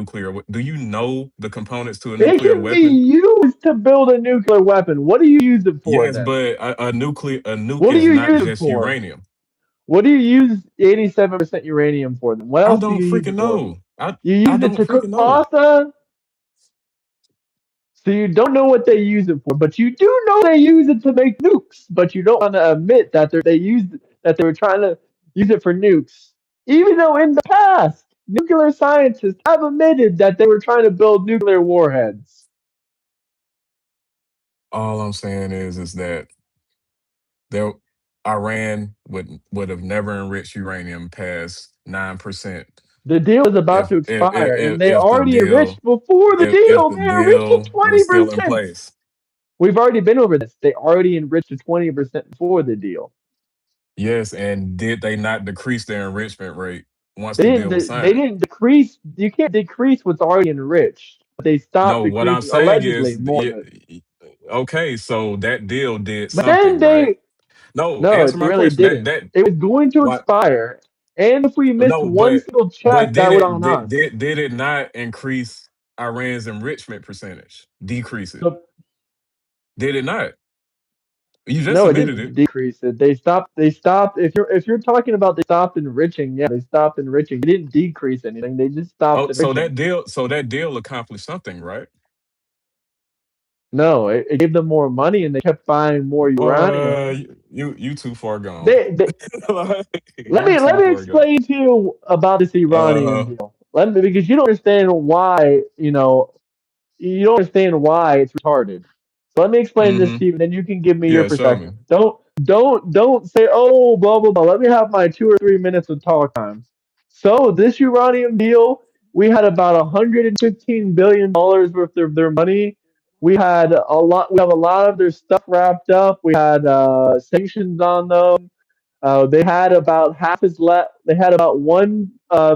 Do you know the components to a It nuclear can be weapon? used to build a nuclear weapon. What do you use it for Yes, then? but a nuke What do is you not use it just for? uranium. What do you use 87% uranium for then? What I else do don't you use freaking it for? know. You I use it don't to freaking cook know. pasta? So you don't know what they use it for, but you do know they use it to make nukes. But you don't want to admit that they were trying to use it for nukes, even though in the past nuclear scientists have admitted that they were trying to build nuclear warheads. All I'm saying is that there Iran would have never enriched uranium past 9% The deal is about to expire, and they already enriched before the if deal. the They enriched to deal was twenty still in percent. place. We've already been over this. They already enriched to 20% before the deal. Yes, and did they not decrease their enrichment rate once They the didn't. deal was They signed? didn't decrease. You can't decrease what's already enriched. They stopped No, what I'm decreasing saying allegedly is, more of it. okay, so that deal did But then something, right? No, No, answer it my really question. That didn't. that It was going to what expire, and if we missed no, one single check, that was on us. did it not increase Iran's enrichment percentage? Decrease it. So Did it not? You just no, it admitted didn't it. decrease it. They stopped. They stopped. If you're talking about they stopped enriching, yeah, they stopped enriching. They didn't decrease anything. They just stopped Oh, enriching. so that deal accomplished something, right? No, it gave them more money, and they kept buying more uranium. You too far gone. They Like, let you me too far gone. explain to you about this Iranian Uh, deal. Let me because you don't understand why you don't understand why it's retarded. So let me explain this mm-hmm. to you, and then you can give me your Yeah, show me. perspective. Don't say, oh, blah blah blah. Let me have my 2 or 3 minutes of talk time. So this uranium deal, we had about $115 billion worth of their money. We had a lot. We have a lot of their stuff wrapped up. We had sanctions on them. They had about half as They had about 1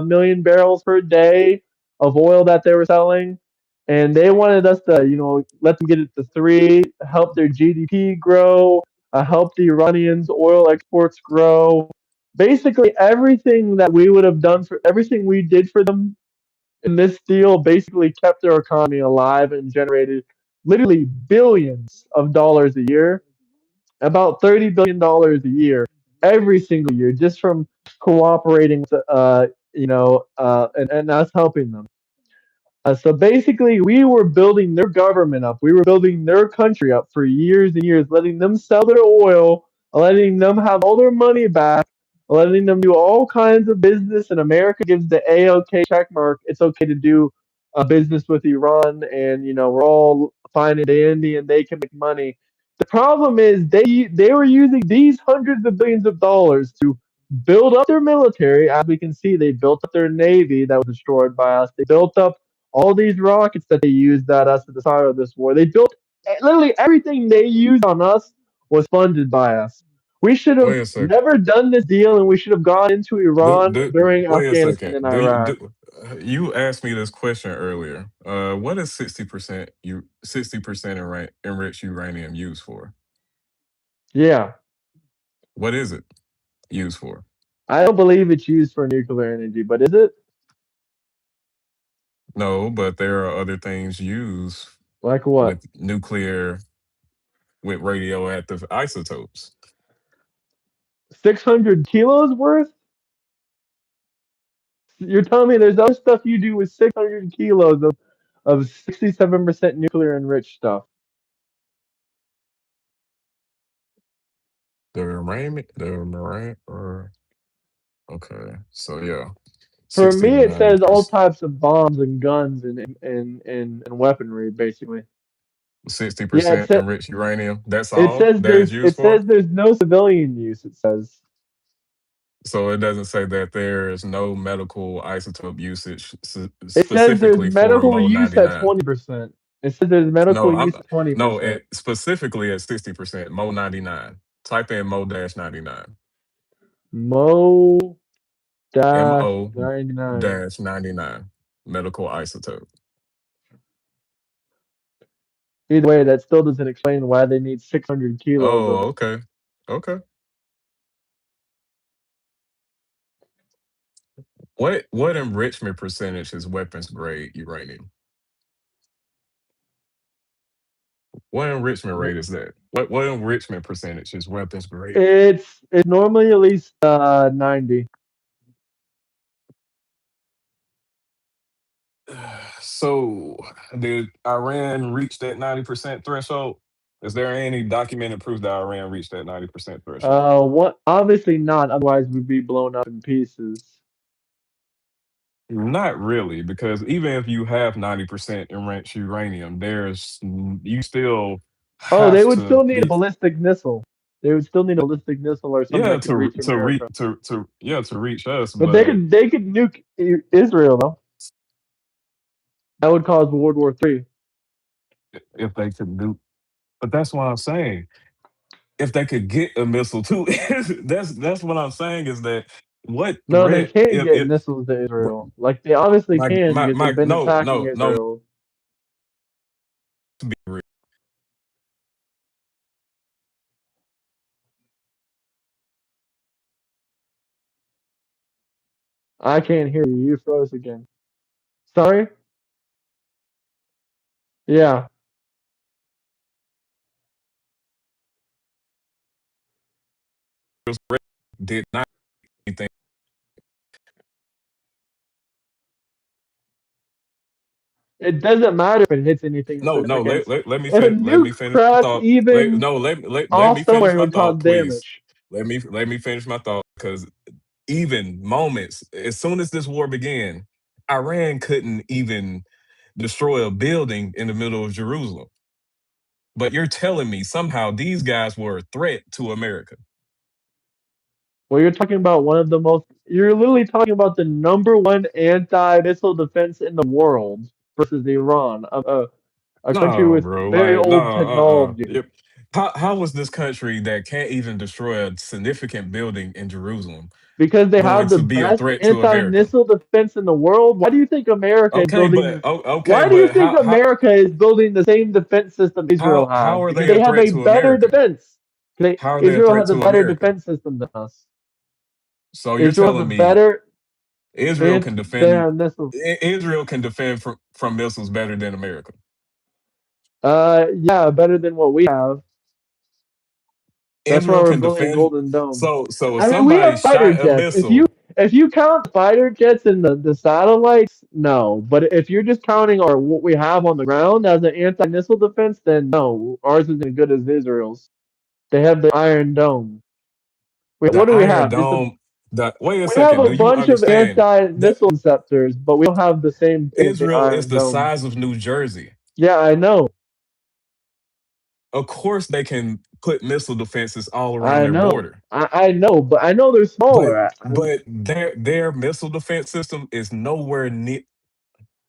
million barrels per day of oil that they were selling, and they wanted us to, let them get it to three, help their GDP grow, help the Iranians' oil exports grow. Basically, everything that we would have done for everything we did for them in this deal basically kept their economy alive and generated literally billions of dollars a year, about $30 billion a year, every single year, just from cooperating with, and us helping them. So basically, we were building their government up. We were building their country up for years and years, letting them sell their oil, letting them have all their money back, letting them do all kinds of business. And America gives the A-OK check mark. It's okay to do a business with Iran, and we're all fine and dandy, and they can make money. The problem is they were using these hundreds of billions of dollars to build up their military. As we can see, they built up their navy that was destroyed by us. They built up all these rockets that they used at us at the start of this war. They built literally everything they used on us was funded by us. We should have Wait a second. never done this deal, and we should have gone into Iran during Wait a Afghanistan second. and Do you Iraq. do? You asked me this question earlier. What is 60% enriched uranium used for? Yeah, What is it used for? I don't believe it's used for nuclear energy, but is it? No, but there are other things used Like what? with nuclear with radioactive isotopes. 600 kilos worth? You're telling me there's other stuff you do with 600 kilos of 67% nuclear enriched stuff? Or okay. So yeah, For sixty me, to it ninety says all percent, types of bombs and guns and weaponry, basically. sixty Yeah, percent enriched uranium. That's it all says that is used for. there's no civilian use. It says So it doesn't say that there is no medical isotope usage there's specifically for medical Mo use ninety at nine. 20%. It says there's No, medical I'm use at twenty no percent. at specifically at 60%. Mo 99. Type in Mo dash 99. Mo dash Mo 99. dash 99 medical isotope. Either way, that still doesn't explain why they need 600 kilos of Oh, it. okay. Okay. What enrichment percentage is weapons grade uranium? What enrichment rate is that? What enrichment percentage is weapons grade? It's normally at least 90. So did Iran reach that 90% threshold? Is there any documented proof that Iran reached that 90% threshold? What? Obviously not. Otherwise, we'd be blown up in pieces. Not really, because even if you have 90% enriched uranium, you still Oh, they have would to still need a be ballistic missile. They would still need a ballistic missile or something yeah that could reach America. to reach us, But but they could nuke Israel though. That would cause World War III. if they could do, but that's what I'm saying. If they could get a missile too, that's what I'm saying is that what No, they threat can't get if missiles to Israel. Like they obviously can because they've my been no attacking no no Israel. I can't hear you. You froze again. Sorry? Yeah. Did not anything. It doesn't matter if it hits anything No, no. significant. Let If a me nuke finish my crashed thought. Let even no let off me finish somewhere, it my would cause thought, please. damage. Let me finish my thought because even moments as soon as this war began, Iran couldn't even destroy a building in the middle of Jerusalem. But you're telling me somehow these guys were a threat to America. Well, you're talking about one of the most. You're literally talking about the number one anti-missile defense in the world versus Iran, a country No, with bro. very Like, no, old technology. Yep. How was this country that can't even destroy a significant building in Jerusalem Because they going have the to be a best threat to America? anti-missile defense in the world. Why do you think America is Okay, building but this? okay, Why do you but think America is building the same defense system Israel has? how are Because they a they have threat a to better America? defense. How are they a Israel threat has a to better America? defense system than us. So you're Israel has a telling me better Israel can defend anti-missile. Israel can defend from missiles better than America. Yeah, better than what we have. That's why Israel we're can building defend. Golden Dome. So if I mean, we somebody have fighter shot a jets. missile, If you count the fighter jets and the satellites, no. But if you're just counting our what we have on the ground as an anti-missile defense, then no, ours isn't as good as Israel's. They have the Iron Dome. What the do we Iron have? Just a Dome, the wait a we have second, a do you bunch of understand that anti-missile interceptors, but we don't have the same thing as the Israel is Iron the Dome. size of New Jersey? Yeah, I know. Of course they can put missile defenses all around I their know. border. I know, but I know they're But smaller. their missile defense system is nowhere near.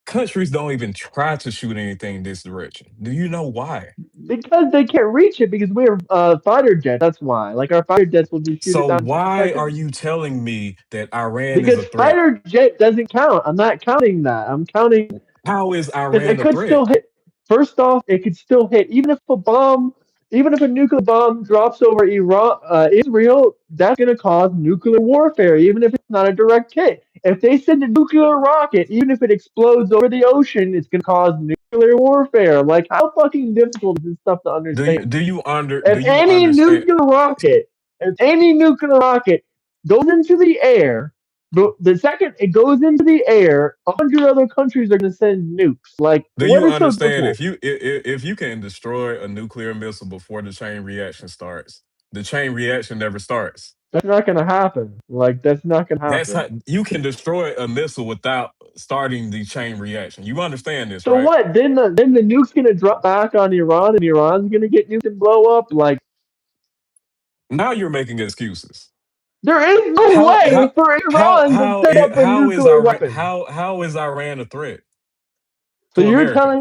Countries don't even try to shoot anything this direction. Do you know why? Because they can't reach it because we're fighter jets. That's why. Like our fighter jets will just shoot it So down in why are seconds. you telling me that Iran is Because a threat? fighter jet doesn't count. I'm not counting that. I'm counting How is because it Iran a could threat? still hit. First off, it could still hit. Even if a nuclear bomb drops over Iran, Israel, that's going to cause nuclear warfare, even if it's not a direct hit. If they send a nuclear rocket, even if it explodes over the ocean, it's going to cause nuclear warfare. Like, how fucking difficult is this stuff to understand? Do you understand? If any nuclear rocket goes into the air, the second it goes into the air, 100 other countries are going to send nukes. Like, Do what you is so understand difficult? if you can destroy a nuclear missile before the chain reaction starts, the chain reaction never starts. That's not going to happen. Like, that's not going to That's happen. how you can destroy a missile without starting the chain reaction. You understand this, So right? what? Then the nuke's going to drop back on Iran, and Iran's going to get nuked and blow up. Like, Now you're making excuses. there is no How way how for Iran to set up a nuclear weapon. how is Iran a threat So to America?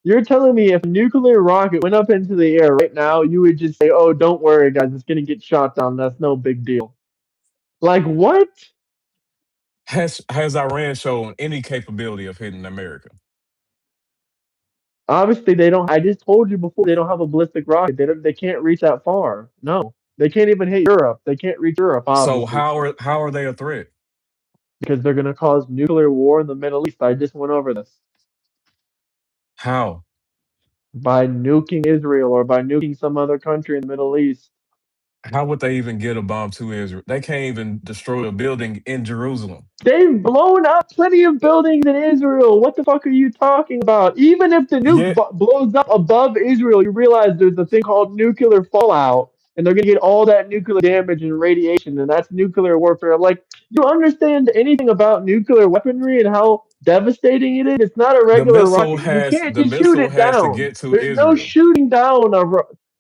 you're telling me if a nuclear rocket went up into the air right now, you would just say, "Oh, don't worry, guys, it's gonna get shot down. That's no big deal." Like what? Has Iran shown any capability of hitting America? Obviously, they don't. I just told you before they don't have a ballistic rocket. They can't reach that far. No, they can't even hit Europe. They can't reach Europe, So obviously, how are they a threat? because they're gonna cause nuclear war in the Middle East. I just went over this How? by nuking Israel or by nuking some other country in the Middle East. How would they even get a bomb to Israel? They can't even destroy a building in Jerusalem. They've blown up plenty of buildings in Israel. What the fuck are you talking about? Even if the nuke Yeah, blows up above Israel, you realize there's a thing called nuclear fallout, and they're going to get all that nuclear damage and radiation, and that's nuclear warfare. Like, you understand anything about nuclear weaponry and how devastating it is? It's not a regular rocket. You can't the just shoot missile it has to down. get to Israel.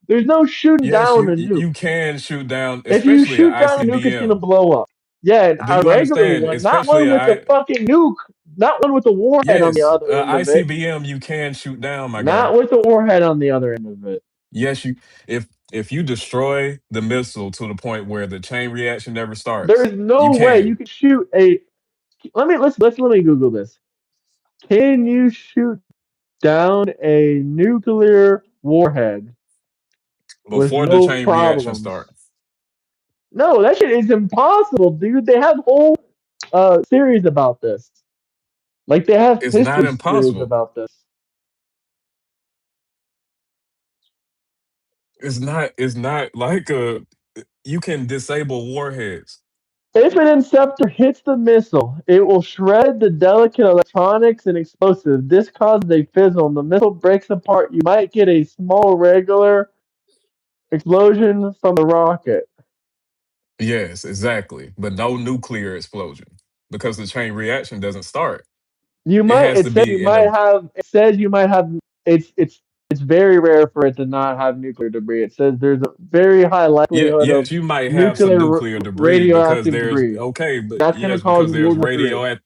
There's no shooting Yes, down a nuke. you can shoot down, If you especially an shoot down a nuke, it's gonna ICBM. blow up. Yeah, Do a you regular understand? one, not Especially one with the fucking nuke, not one with the warhead on the yes, other end of it, ICBM you can shoot down, my guy. not with the warhead on the other end of it. Yes, you if you destroy the missile to the point where the chain reaction never There starts, is you no way can you could shoot a. Let me Google this. Can you shoot down a nuclear warhead with before the no chain reaction problems? starts. No, that shit is impossible, dude. They have whole series about this. Like they have It's not history series impossible. about this. It's not like a you can disable warheads. If an interceptor hits the missile, it will shred the delicate electronics and explosives. This causes a fizzle, and the missile breaks apart. You might get a small regular explosion from the rocket. Yes, exactly. But no nuclear explosion because the chain reaction doesn't start. You It might. has It to says you be in might a have. It says you might have. It's very rare for it to not have nuclear debris. It says there's a very high yeah, likelihood of yes, you might have some nuclear nuclear debris because radioactive there's debris. okay, but That's gonna yes, cause because World there's War Three. radioactive.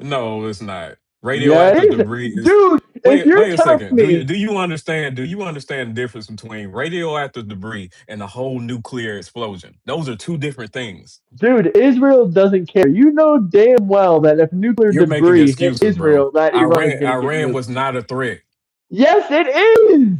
No, it's not. Yeah, Radioactive it debris is, is. dude. If Wait, you're wait a telling second. me, Do you understand? Do you understand the difference between radioactive debris and a whole nuclear explosion? Those are two different things. dude, Israel doesn't care. You know damn well that if nuclear You're making debris hit excuses, bro. Israel, that Iran is gonna get Iran nuked. was not a threat. Yes, it is.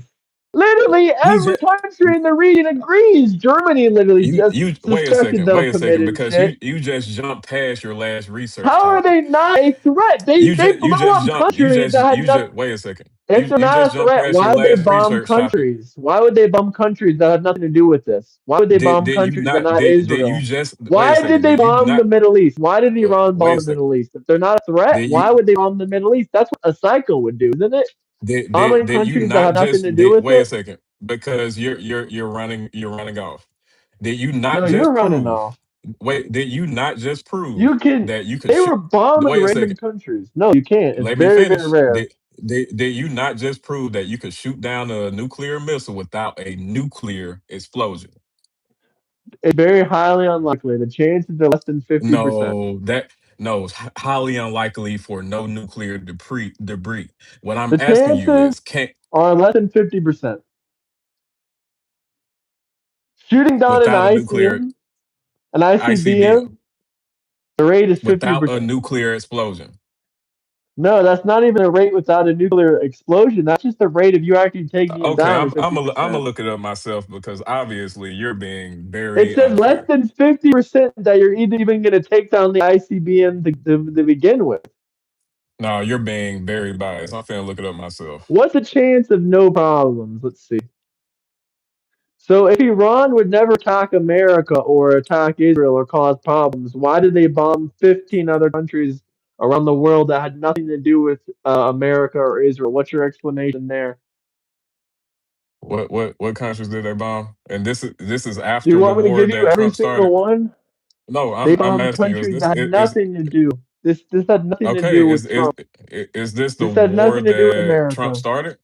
Literally He every just country in the region agrees. Germany literally just you suspected them wait of a second committing because shit. you just jumped past your last research How are they topic. not a threat? They blow up countries that had You nothing. just wait a second. If they're You not just a jumped threat, past your why would they last bomb research topic. countries? Why would they bomb countries that have nothing to do with this? Why would they bomb Did you countries that not not did you Israel? just wait a Why did second? they Did you bomb the not Middle East? Why did Iran wait bomb a the second? Middle East? If they're not a threat, Did you why would they bomb the Middle East? That's what a psycho would do, isn't it? Bombing did you countries that not have nothing to just do with wait a it? second because you're running off. Did you not No, you're just running prove off. did you not just prove You can. that you could They shoot were bombing wait a random second. countries. No, you can't. It's Let me very, very finish. rare. Did you not just prove that you could shoot down a nuclear missile without a nuclear explosion? It's very highly unlikely. The chances are less than 50%. No, no, it's highly unlikely for no nuclear debris. What I'm The asking you chances is, can are less than 50%. Shooting down without a nuclear an ICBM, ICBM, the rate is without a 50%. nuclear explosion? No, that's not even a rate without a nuclear explosion. That's just the rate of you actually taking it Okay, down is I'm gonna 50%. look it up myself because obviously you're being It very says less unfair. than 50% that you're either even going to take down the ICBM to begin with. No, you're being very biased. I'm finna look it up myself. What's the chance of no problems? Let's see. So if Iran would never attack America or attack Israel or cause problems, why did they bomb 15 other countries around the world that had nothing to do with America or Israel? What's your explanation there? What countries did they bomb? And this is Do you after the want me to war give you that every Trump single started. one? No, They I'm bombed asking you, countries that had is nothing to do. This had nothing to okay, do with Trump. is this the This had war nothing to do with that Trump America. started?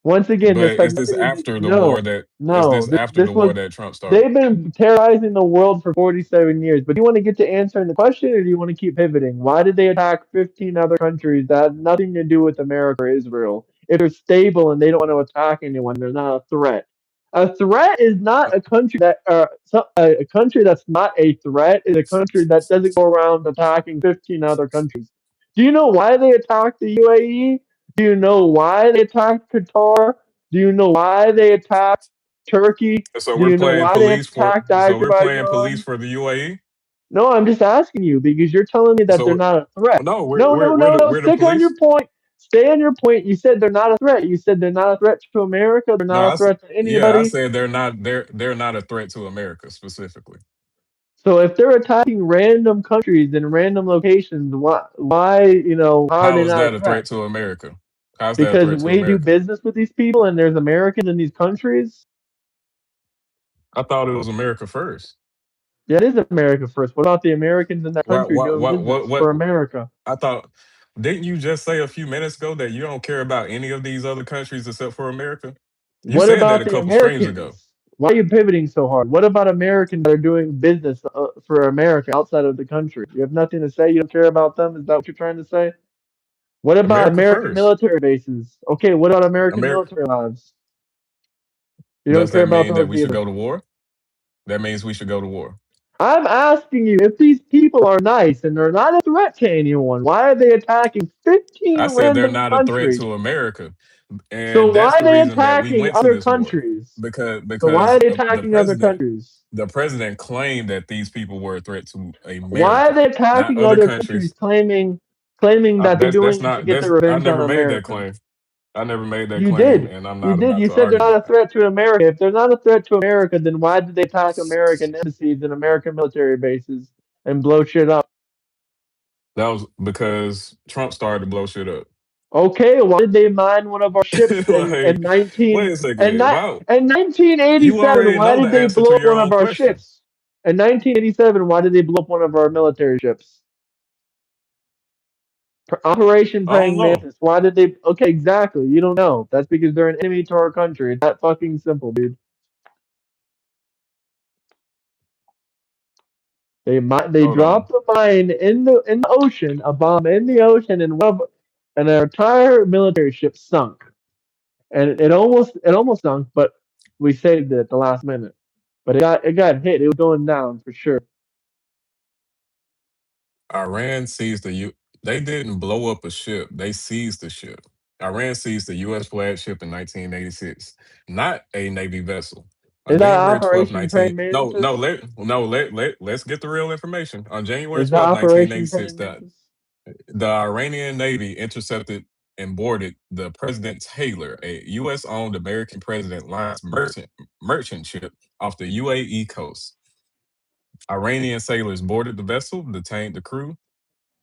Once again, this But had is this nothing to do. after the No, war that is no. this after the This war was. that Trump started? They've been terrorizing the world for 47 years. But do you want to get to answering the question, or do you want to keep pivoting? Why did they attack 15 other countries that had nothing to do with America or Israel? If they're stable and they don't want to attack anyone, they're not a threat. A threat is not a country that, a country that's not a threat is a country that doesn't go around attacking 15 other countries. Do you know why they attacked the UAE? Do you know why they attacked Qatar? Do you know why they attacked Turkey? So Do you know why they attacked we're playing police Azerbaijan? for the UAE. No, I'm just asking you because you're telling me that they're So not a threat. no, No, no, no, no. we're the Stick on police. your point. Stay on your point. You said they're not a threat. You said they're not a threat to America. They're No, not a threat to yeah, I anybody. said they're not a threat to America specifically. So if they're attacking random countries in random locations, how are they How is not a that a threat? threat to America? How's that a Because threat to we do America? business with these people and there's Americans in these countries. I thought it was America first. Yeah, it is America first. What about the Americans in that country doing business What? for America? I thought, didn't you just say a few minutes ago that you don't care about any of these other countries except for America? You What said that about a the couple streams ago. Americans? Why are you pivoting so hard? What about Americans that are doing business for America outside of the country? You have nothing to say. You don't care about them. Is that what you're trying to say? What about America American first. military bases? Okay, what about American America. military lives? You don't Does care that about mean that those we should either. go to war? That means we should go to war. I'm asking you if these people are nice and they're not a threat to anyone, why are they attacking 15 I said they're random not a threat countries? to America So and why that's are the they reason that we attacking went to other this war countries? because So why are they the attacking other president countries? claimed that these people were a threat to Why are America, they not attacking other other countries, countries. claiming that they're That's doing it to not get their that's I revenge on never made that America? claim. I never made that You claim, did. and I'm You not did. about You to said they're argue not that. a threat to America. If they're not a threat to America, then why did they attack American embassies and American military bases and blow shit up? That was because Trump started to blow shit up. Okay, why did they mine one of our ships in Like, wait 19 a and second. not Wow, in you 1987? already Why know the did they answer blow to up your one of own our question. ships? In 1987, why did they blow up one of our military ships? Operation I don't Praying know. Mantis. Why did they? Okay, exactly. You don't know. That's because they're an enemy to our country. It's that fucking simple, dude. They Hold on. dropped a mine in the ocean, a bomb in the ocean, and our entire military ship sunk. And it almost sunk, but we saved it at the last minute. But it got hit. It was going down for sure. Iran seized the U. They didn't blow up a ship. They seized the ship. Iran seized the U.S. flagship in 1986, not a Navy vessel. On Is that January 12th, Operation 19 Praying no no Mantis? let's get the real information. On Is that January 12th, Operation 1986, Praying Mantis? the Iranian Navy intercepted and boarded the President Taylor, a U.S.-owned American President Lines merchant ship off the UAE coast. Iranian sailors boarded the vessel, detained the crew,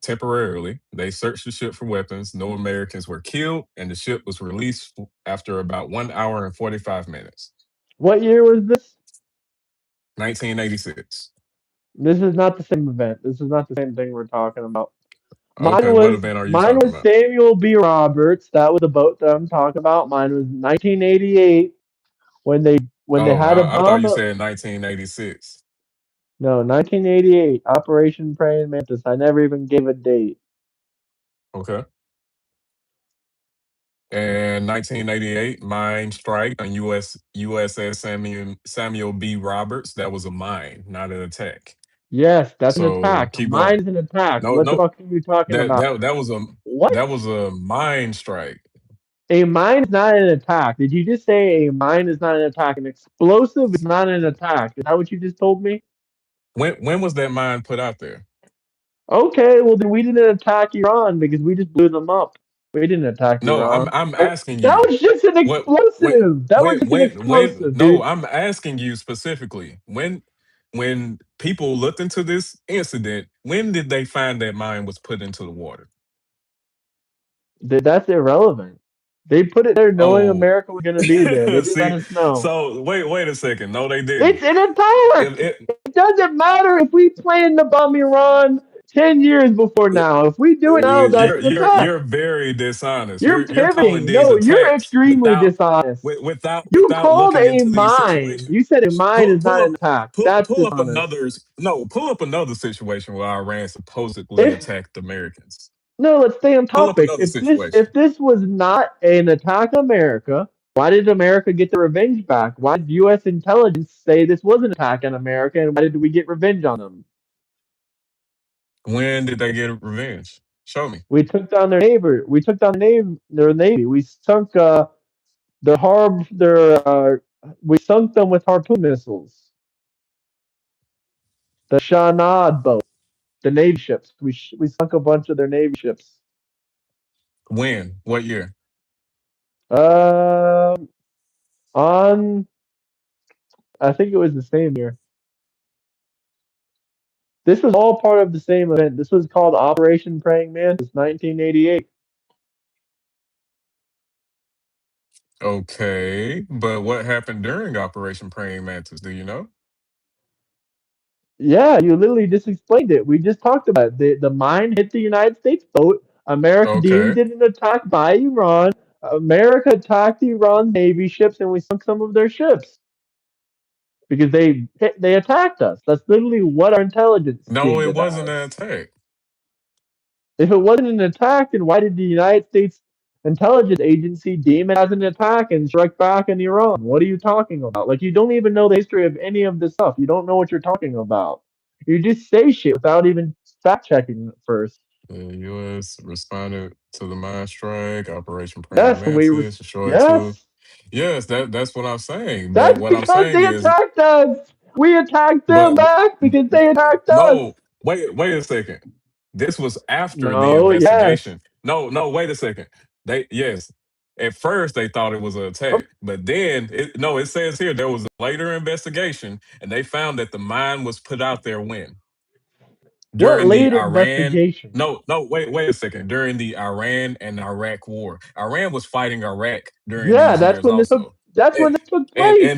temporarily. They searched the ship for weapons. No Americans were killed, and the ship was released after about 1 hour and 45 minutes. What year was this? 1986. This is not the same event. This is not the same thing we're talking about. Mine Okay, what was event are you mine talking was about? Samuel B. Roberts. That was the boat that I'm talking about. Mine was 1988 when they Oh, had a I thought bomb. you said 1986. No, 1988 Operation Praying Mantis. I never even gave a date. Okay. And 1988, mine strike on USS Samuel B. Roberts. That was a mine, not an attack. Yes, that's an So attack. A keep going. mine is an attack. No, What the no, fuck are you talking that about? that What? that was a mine strike. A mine is not an attack. Did you just say a mine is not an attack? An explosive is not an attack. Is that what you just told me? When was that mine put out there? Okay, well then we didn't attack Iran because we just blew them up. We didn't attack No, Iran. I'm asking That you. was just an What when explosive. That was just an explosive, no, dude. I'm asking you specifically. When people looked into this incident, when did they find that mine was put into the water? That's irrelevant. They put it there knowing Oh, America was gonna be there. They didn't let see, us know. so wait a second. No, they It's didn't. an If attack. it, It doesn't matter if we plan to bomb Iran 10 years before now. If we do it now, that's an attack. you're very dishonest. You're You're calling pivoting. these No, you're attacks extremely dishonest. You without called looking a into these mine. situations. You said a mine is Pull not an up attack. That's pull up dishonest. another no pull up another situation where Iran supposedly If attacked Americans. No, let's stay on Pull up topic. another If situation. this was not an attack on America, why did America get the revenge back? Why did U.S. intelligence say this was an attack on America, and why did we get revenge on them? When did they get revenge? Show me. We took down their neighbor. We took down their navy. We sunk we sunk them with harpoon missiles. The Shanad boat, the navy ships. We sunk a bunch of their navy ships. When? What year? Um, on I think it was the same year. This was all part of the same event. This was called Operation Praying Mantis, 1988. Okay, but what happened during Operation Praying Mantis? Do you know? Yeah, you literally just explained it. We just talked about it. The mine hit the United States boat. America deemed Okay. it an attack by Iran. America attacked Iran's navy ships, and we sunk some of their ships because they attacked us. That's literally what our intelligence No, deemed it it wasn't an as. attack. If it wasn't an attack, then why did the United States intelligence agency deem it as an attack and strike back in Iran? What are you talking about? Like, you don't even know the history of any of this stuff. You don't know what you're talking about. You just say shit without even fact checking it first. The U.S. responded to the mine strike, Operation Praying Yes, Mantis, destroyed two. yes. Yes, that's what I'm saying. But That's what I'm because saying they is, attacked us. We attacked them but back because they attacked no, us. wait a second. This was after the No, yes. investigation. No, wait a second. They yes. At first they thought it was an Oh, attack, but then it says here there was a later investigation and they found that the mine was put out there when what during the later Iran. investigation? No, wait a second. During the Iran and Iraq war, Iran was fighting Iraq during Yeah, these that's years when this took. also. That's And when this took place.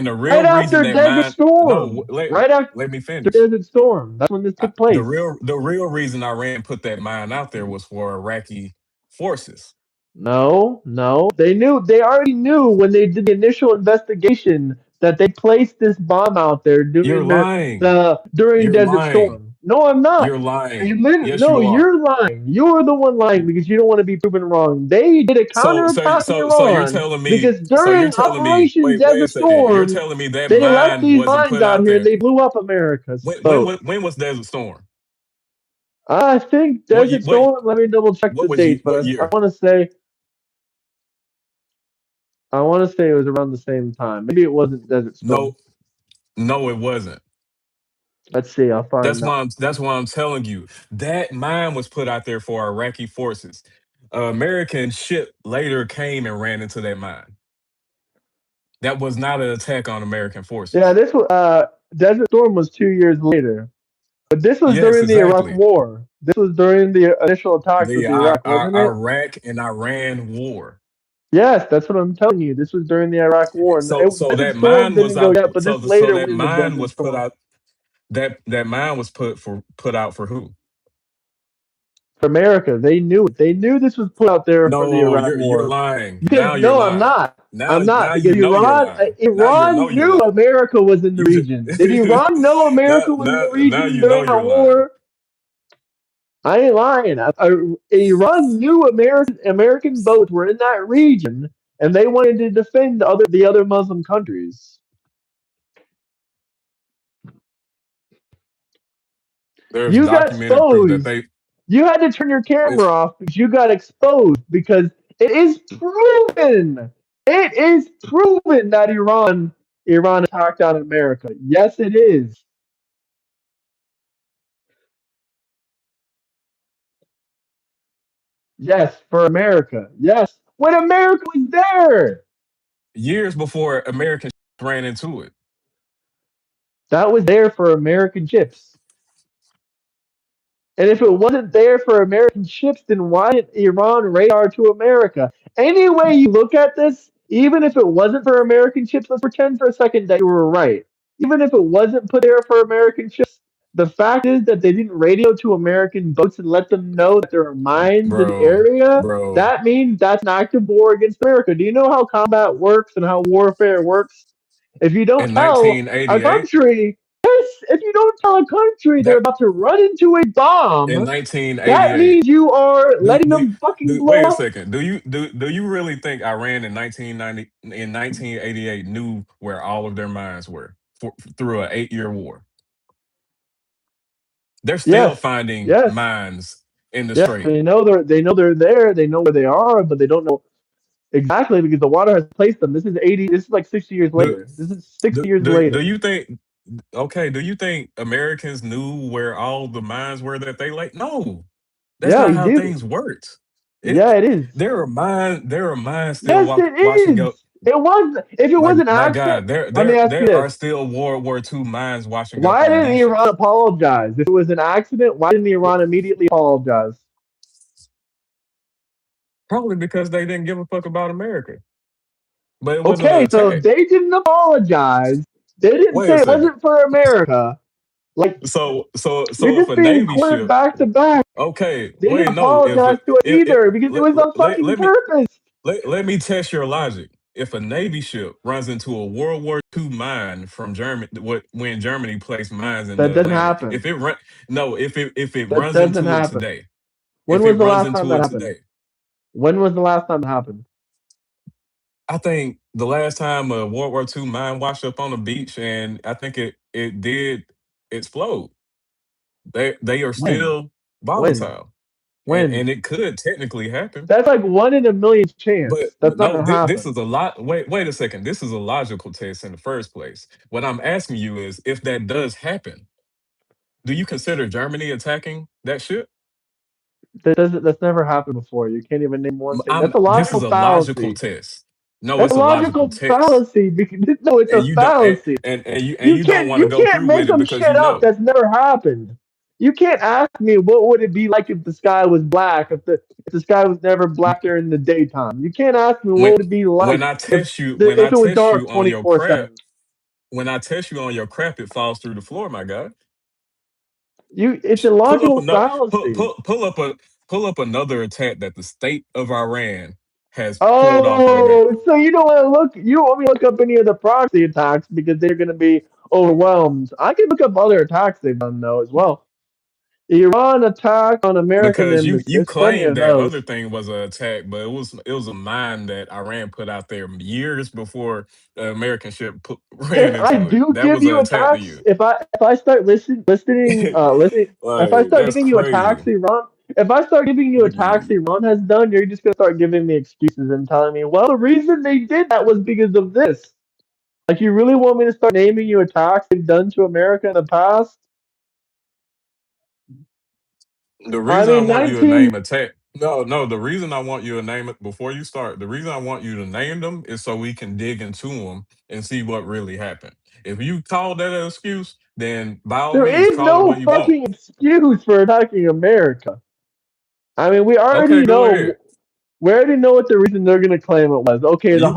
the Right real reason after that Desert mine no Storm. let Right after let me finish. Desert Storm. That's when this took place. The real reason Iran put that mine out there was for Iraqi forces. No, no. They knew. They already knew when they did the initial investigation that they placed this bomb out there You're during lying. during You're Desert lying. Storm. No, I'm not. You're lying. Yes, No, you are. you're lying. You're the one lying because you don't want to be proven wrong. They did a counterattack in So you're Iran telling me. because during Operation Wait a Desert second. You're Storm, telling me that they left mine these wasn't mines put out out here and there. they blew up America's boat. When was Desert Storm? I think What ye- Desert Storm. Let me double check the what was you? dates, What but year? I want to say it was around the same time. Maybe it wasn't Desert No, Storm. no, it wasn't. Let's see. I'll find out. That's why I'm telling you that mine was put out there for Iraqi forces. American ship later came and ran into that mine. That was not an attack on American Yeah, forces. this was Desert Storm was 2 years later, but this was Yes, during the Iraq exactly. War. This was during the initial attacks with The Iraq, wasn't it? Iraq and Iran war. Yes, that's what I'm telling you. This was during the Iraq War, and So Desert that Storm mine was didn't go out. yet. But this So later that went into mine Desert was put Storm out. That mine was put out for who? for America. They knew it. They knew this was put out there for the No, Iraq you're War. lying. Because Now you're no, I'm lying. not. I'm not Now because you know you're Iran lying. Now you know Iran you're knew lying. America was in the You just region. Did Iran know America was in the now region you know during you're that lying. war? I ain't lying. Iran knew American boats were in that region, and they wanted to defend the other Muslim countries. There's You got documented proof that exposed. they You had to turn your it's camera off because you got exposed because it is proven. It is proven that Iran attacked on America. Yes, it is. Yes, for America. Yes, when America was there. years before Americans ran into it. That was there for American ships. And if it wasn't there for American ships, then why didn't Iran radar to America? Any way you look at this, even if it wasn't for American ships, let's pretend for a second that you were right. Even if it wasn't put there for American ships, the fact is that they didn't radio to American boats and let them know that there are mines in the Bro, area. bro. That means that's an active war against America. Do you know how combat works and how warfare works? If you don't In tell a 1988, country, yes, if you don't tell a country they're that about to run into a in bomb, that 1988. means you are letting them fucking blow Wait a up. second. Do you really think Iran in 1990 in 1988 knew where all of their mines were through an 8-year war? They're still Yes, finding yes, mines in the yes. strait. They know they're there. They know where they are, but they don't know exactly because the water has placed them. This is 80. This is like 60 years Do, later. This is 60 years do later. you think okay, do you think Americans knew where all the mines were that they like? No. That's Yeah, not we how do. things worked. Yeah, it is. There are mines still Yes, it washing up. is. It was. If it was an My accident, God, let me ask you there are this: still World War II mines washing up why on didn't Iran beaches. apologize? If it was an accident, why didn't Iran immediately apologize? Probably because they didn't give a fuck about America. But it wasn't an Okay, so if attack. they didn't apologize, they didn't Wait say a it second. wasn't for America. Like you're So if just a being Navy clipped ship, back to back. okay, They wait, didn't no, if apologize to it it either because it was on fucking let me purpose. let me test your logic. If a Navy ship runs into a World War II mine from Germany, when Germany placed mines in That the doesn't Atlantic, happen. if it run, no, if it That runs doesn't into it happen. today, When if it was the runs last time into that it happened? today, When was the last time that happened? I think the last time a World War II mine washed up on the beach, and I think it did explode. They are When? still. When? volatile, When? and it could technically happen. That's like 1 in a million But chance. That's not no, gonna this happen. is a lot. Wait a second. This is a logical test in the first place. What I'm asking you is, if that does happen, do you consider Germany attacking that ship? That's never happened before. You can't even name one thing. That's I'm. a This is logical a logical fallacy. test. No, That's it's a a logical logical test, fallacy. Because, no, it's a and you don't. fallacy. And you don't want to You go can't through make with it some because shit you up know. that's never happened. You can't ask me what would it be like if the sky was black, if the sky was never black during the daytime. You can't ask me what When would it be like when I if it was test you dark on twenty your four crap, seven. when I test you on your crap, it falls through the floor, my guy. It's a Pull up logical another fallacy. pull up another attack that the state of Iran has pulled off on America. Oh, so you don't want to look? You don't want me to look up any of the proxy attacks because they're going to be overwhelmed. I can look up other attacks they've done though as well. Iran attack on American Because embassy. you There's plenty claimed of that other those. thing was an attack, but it was a mine that Iran put out there years before the American ship ran If I into it. do That give was an you attack to attacks, you. if I start listening, if I Like start that's giving you crazy. attacks Iran, if I start giving you Look at attacks you. Iran has done, you're just gonna start giving me excuses and telling me, well, the reason they did that was because of this. Like, you really want me to start naming you attacks they've done to America in the past? The I reason I mean, want you to 19. name attack. No. The reason I want you to name it before you start. The reason I want you to name them is so we can dig into them and see what really happened. If you call that an excuse, then by all There means, is call it no what you want. fucking excuse for attacking America. I mean, Okay, go ahead. we already know what the reason they're gonna claim it was. Okay, You the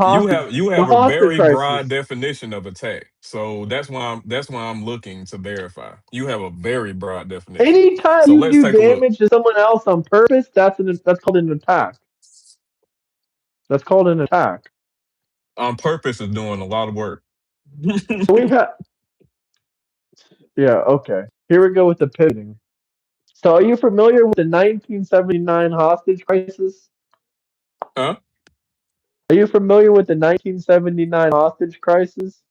have a hostage very broad crisis. definition of attack. So that's why I'm looking to verify. You have a very broad definition. Anytime So you let's do take a look. damage to someone else on purpose, that's called an attack. That's called an attack. On purpose is doing a lot of work. So we have, yeah, okay. Here we go with the pivoting. So are you familiar with the 1979 hostage crisis? Huh? Are you familiar with the 1979 hostage crisis?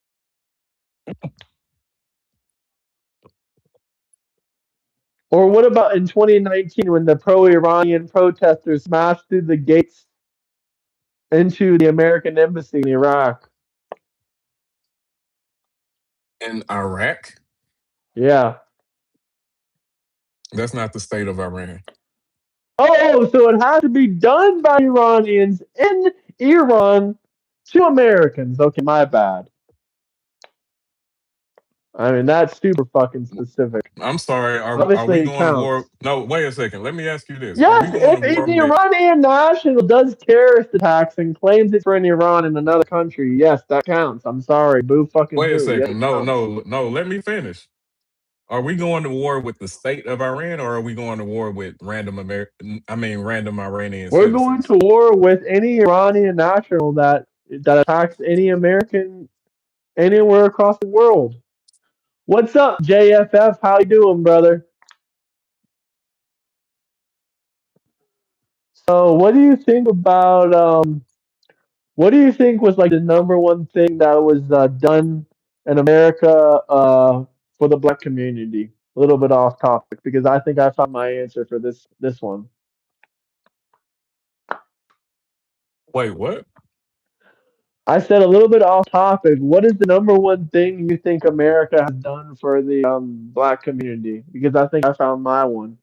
Or what about in 2019 when the pro-Iranian protesters smashed through the gates into the American embassy in Iraq? In Iraq, Yeah. that's not the state of Iran. Oh, so it has to be done by Iranians in Iran to Americans. Okay, my bad. I mean, that's super fucking specific. I'm sorry. Are we Obviously, it going to war? counts. No, wait a second. Let me ask you this: Are we Yes, going to if war the with? Iranian national does terrorist attacks and claims it's for in Iran in another country, yes, that counts. I'm sorry. Boo fucking Wait a who. Yes, second. it counts. No. Let me finish. Are we going to war with the state of Iran, or are we going to war with random Iranian We're going citizens? to war with any Iranian national that attacks any American anywhere across the world. What's up, JFF? How you doing, brother? So, what do you think about what do you think was like the number one thing that was done in America for the black community? A little bit off topic because I think I found my answer for this one. Wait, what? I said a little bit off topic. What is the number one thing you think America has done for the black community? Because I think I found my one.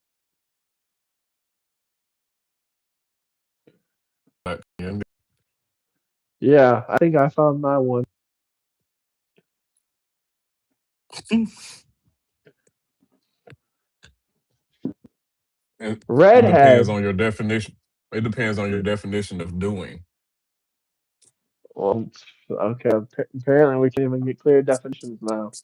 And Yeah, I think I found my one. it depends Redhead. on your definition. It depends on your definition of doing. Well, okay. Apparently, we can't even get clear definitions now.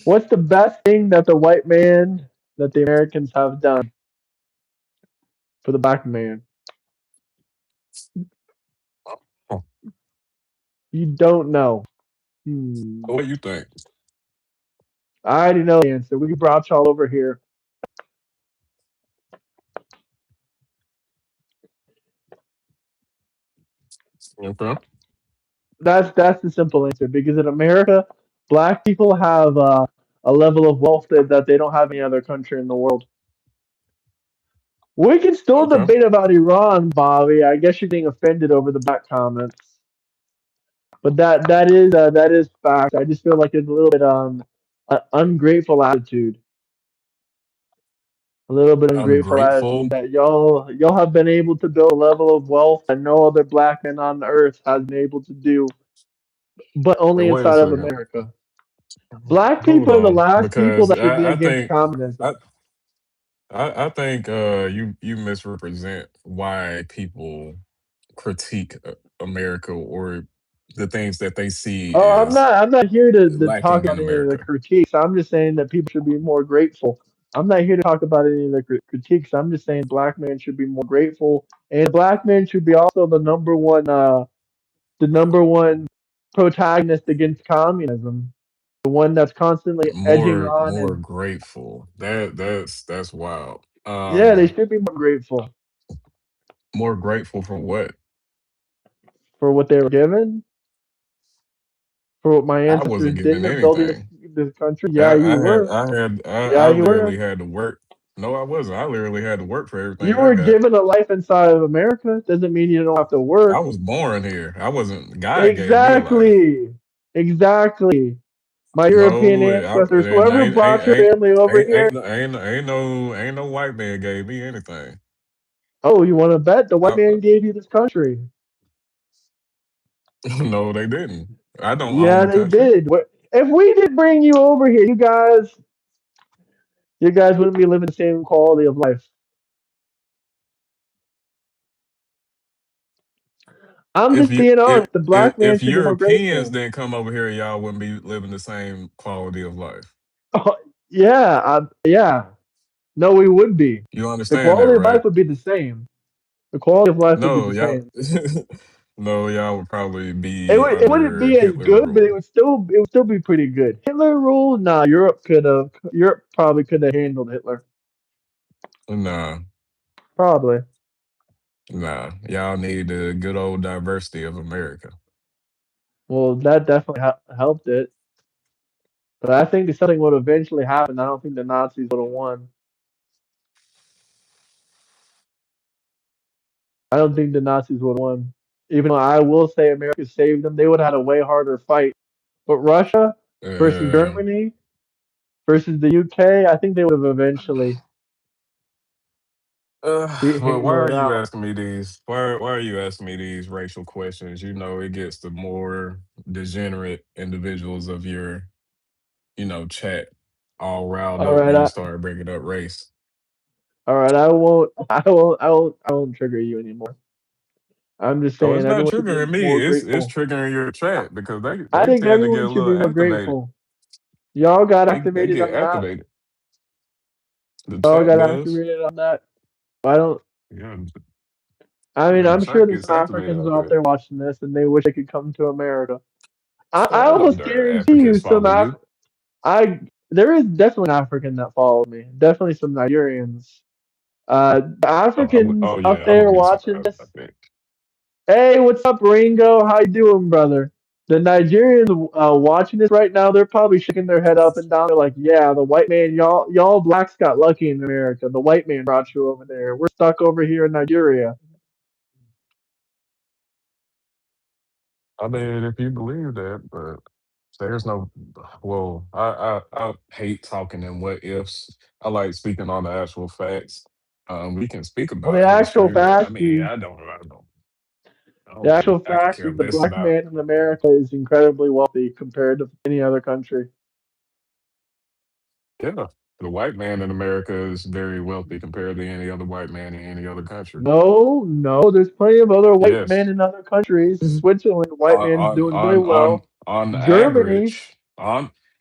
What's the best thing that the Americans have done for the black man? Oh, You don't know. Hmm. what you think? I already know the answer. We brought y'all over here. Okay. That's the simple answer. Because in America, black people have a level of wealth that they don't have any other country in the world. We can still Okay. debate about Iran, Bobby. I guess you're getting offended over the black comments, but that is fact. I just feel like it's a little bit ungrateful attitude, a little bit ungrateful attitude Ungrateful. that y'all have been able to build a level of wealth that no other black man on earth has been able to do, but Hey, only wait a inside of second. America. Black Hold people are the on, last people because that should be I against think I communism. I think you misrepresent why people critique America or the things that they see Oh, is I'm not here to talk lacking about in any of the America. critiques. I'm just saying that people should be more grateful. I'm not here to talk about any of the critiques. I'm just saying black men should be more grateful, and black men should be also the number one protagonist against communism, the one that's constantly edging on More and grateful. That's wild. yeah, they should be more grateful More grateful for what? for what they were given, for what my I wasn't ancestors did given in building anything. this country. Yeah, you were. I Yeah, you literally were. had to work. No, I wasn't. I literally had to work for You everything I were got. given a life inside of America. Doesn't mean you don't have to I work. was born here. I wasn't. God gave me a life. Exactly. Exactly. My European No, ancestors, and whoever brought your family over here. ain't no white man gave me anything. Oh, you want to bet the white I, man gave you this country? no, they didn't. I don't own Yeah, the they country. did. If we did bring you over here, you guys wouldn't be living the same quality of life. I'm just being honest. The black man If should be more Europeans grateful. didn't come over here, y'all wouldn't be living the same quality of life. Oh, yeah, yeah. No, we would be. You The understand that, quality of right? life would be the same. The quality of life would be No, the y'all. same. No, y'all would probably be It wouldn't under be as Hitler good, but rule. it would still be pretty good. Hitler rule? Nah, Europe probably could have handled Hitler. Nah, Probably. nah. Y'all need the good old diversity of America. Well, that definitely helped it. But I think if something would eventually happen, I don't think the Nazis would have won. I don't think the Nazis would have won. Even though I will say America saved them, they would have had a way harder fight. But Russia versus Uh, Germany versus the UK, I think they would have eventually beat but why Hitler are in you that one. asking me these? Why are you asking me these racial questions? You know, it gets the more degenerate individuals of your, chat all riled All up right, when you start bringing up race. all right. I won't trigger you anymore. I'm just Oh, it's saying not everyone should be triggering me. more It's grateful. triggering your chat because I they think tend to get everyone a should little be more activated. grateful. Y'all got They activated get on that. activated. The Y'all chat got does. activated on that. I don't. Yeah, I mean, yeah. The I'm sure chat there's gets some activated Africans out out there. there watching this, and they wish they could come to America. I I know almost there are guarantee you Africans some follow you. I there is definitely an African that follows me. Definitely some Nigerians. The Africans Oh out yeah, I there wouldn't be watching surprised. I this. think. Hey, what's up, Ringo? How you doing, brother? The Nigerians watching this right now, they're probably shaking their head up and down. They're like, "Yeah, the white man, y'all blacks got lucky in America. The white man brought you over there. We're stuck over here in Nigeria." I mean, if you believe that, but there's no. Well, I hate talking in what ifs. I like speaking on the actual facts. We can speak Well, about history, but I mean, I the don't actual really, I could fact care is the less black about. man in America is incredibly wealthy compared to any other country. Yeah, the white man in America is very wealthy compared to any other white man in any other country. No, no, there's plenty of other white men Yes, in other countries. Switzerland, the white man's doing really well. on Germany, average,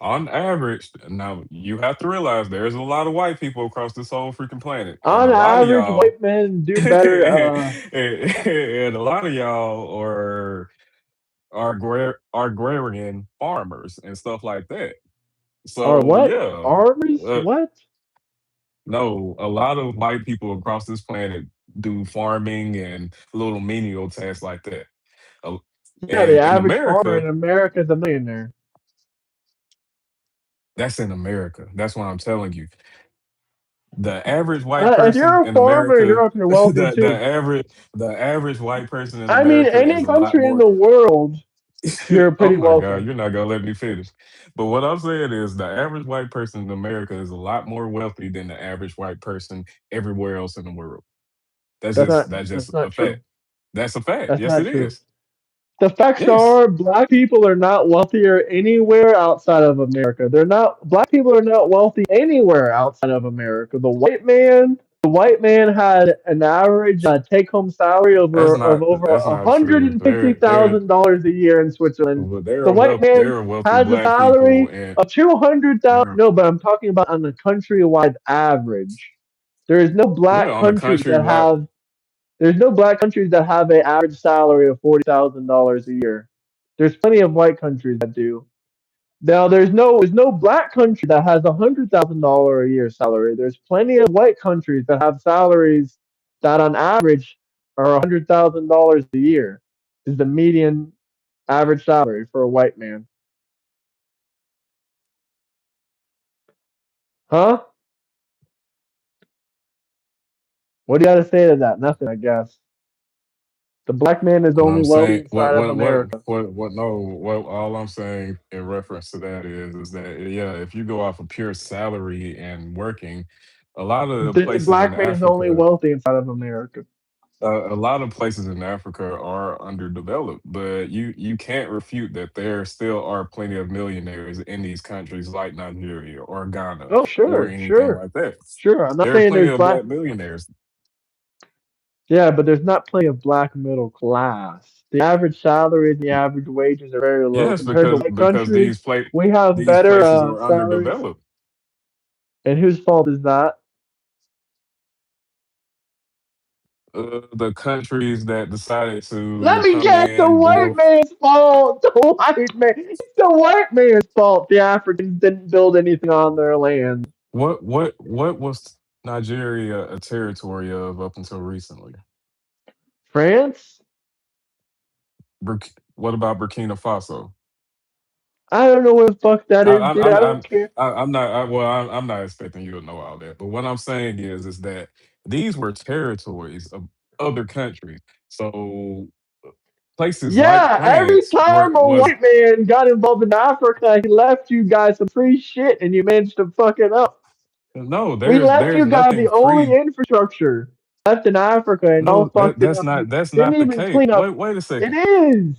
on average. Now you have to realize there's a lot of white people across this whole freaking planet, and on a lot of average, y'all, white men do better. and a lot of y'all are agrarian farmers and stuff like that. Or So what? yeah, Armies? uh, What? no, a lot of white people across this planet do farming and little menial tasks like that. Uh, Yeah, the And in average farmer America, in America is a millionaire. That's in America. That's what I'm telling you. The average white If person you're a in farmer in America, Europe, you're wealthy the too. average white person in I mean, America is any a lot country in more. the world, you're Oh pretty my God, wealthy. you're not gonna let me finish. But what I'm saying is the average white person in America is a lot more wealthy than the average white person everywhere else in the world. That's just That's not a fact. true. That's a fact. That's Yes, not it true. is. The facts Yes. are black people are not wealthier anywhere outside of America. They're not black people are not wealthy anywhere outside of America. The white man had an average take home salary of over That's a not hundred true. and fifty thousand dollars a year in Switzerland. The white man There are wealthy has a black people salary and of 200,000. there No, but I'm talking about on a countrywide average. There is no yeah, black on the countries country that wide. have there's no black countries that have an average salary of $40,000 a year. There's plenty of white countries that do. Now there's no black country that has $100,000 a year salary. There's plenty of white countries that have salaries that on average are $100,000 a year. Is the median average salary for a white man? Huh? What do you got to say to that? Nothing, I guess. The black man is What only I'm wealthy saying, inside of America. no, what all I'm saying in reference to that is that yeah, if you go off of pure salary and working, a lot of the The places in black man is only Africa, wealthy inside of America. a lot of places in Africa are underdeveloped, but you can't refute that there still are plenty of millionaires in these countries like Nigeria or Ghana Oh, or sure, anything sure, like that. sure. I'm not There are saying plenty there's of black. black millionaires. Yeah, but there's not plenty of black middle class. The average salaries and the average wages are very low Yes, compared to white because countries. We have these better places are salaries. underdeveloped. And whose fault is that? The countries that decided Let to me come guess, the in, white build man's fault. The white man. It's the white man's fault. The Africans didn't build anything on their land. what was Nigeria a territory of up until recently? France? What about Burkina Faso? I don't know what the fuck that I, is, I'm dude. I'm I don't I'm care. I'm not I'm not expecting you to know all that, but what I'm saying is that these were territories of other countries. So places like Yeah, every France were time a was white man got involved in Africa, he left you guys some free shit and you managed to fuck it up. no, We left there's you guys the nothing only free. infrastructure left in Africa and y'all No, fucked it up. You that's didn't not the even case. clean up. Wait a It second. is.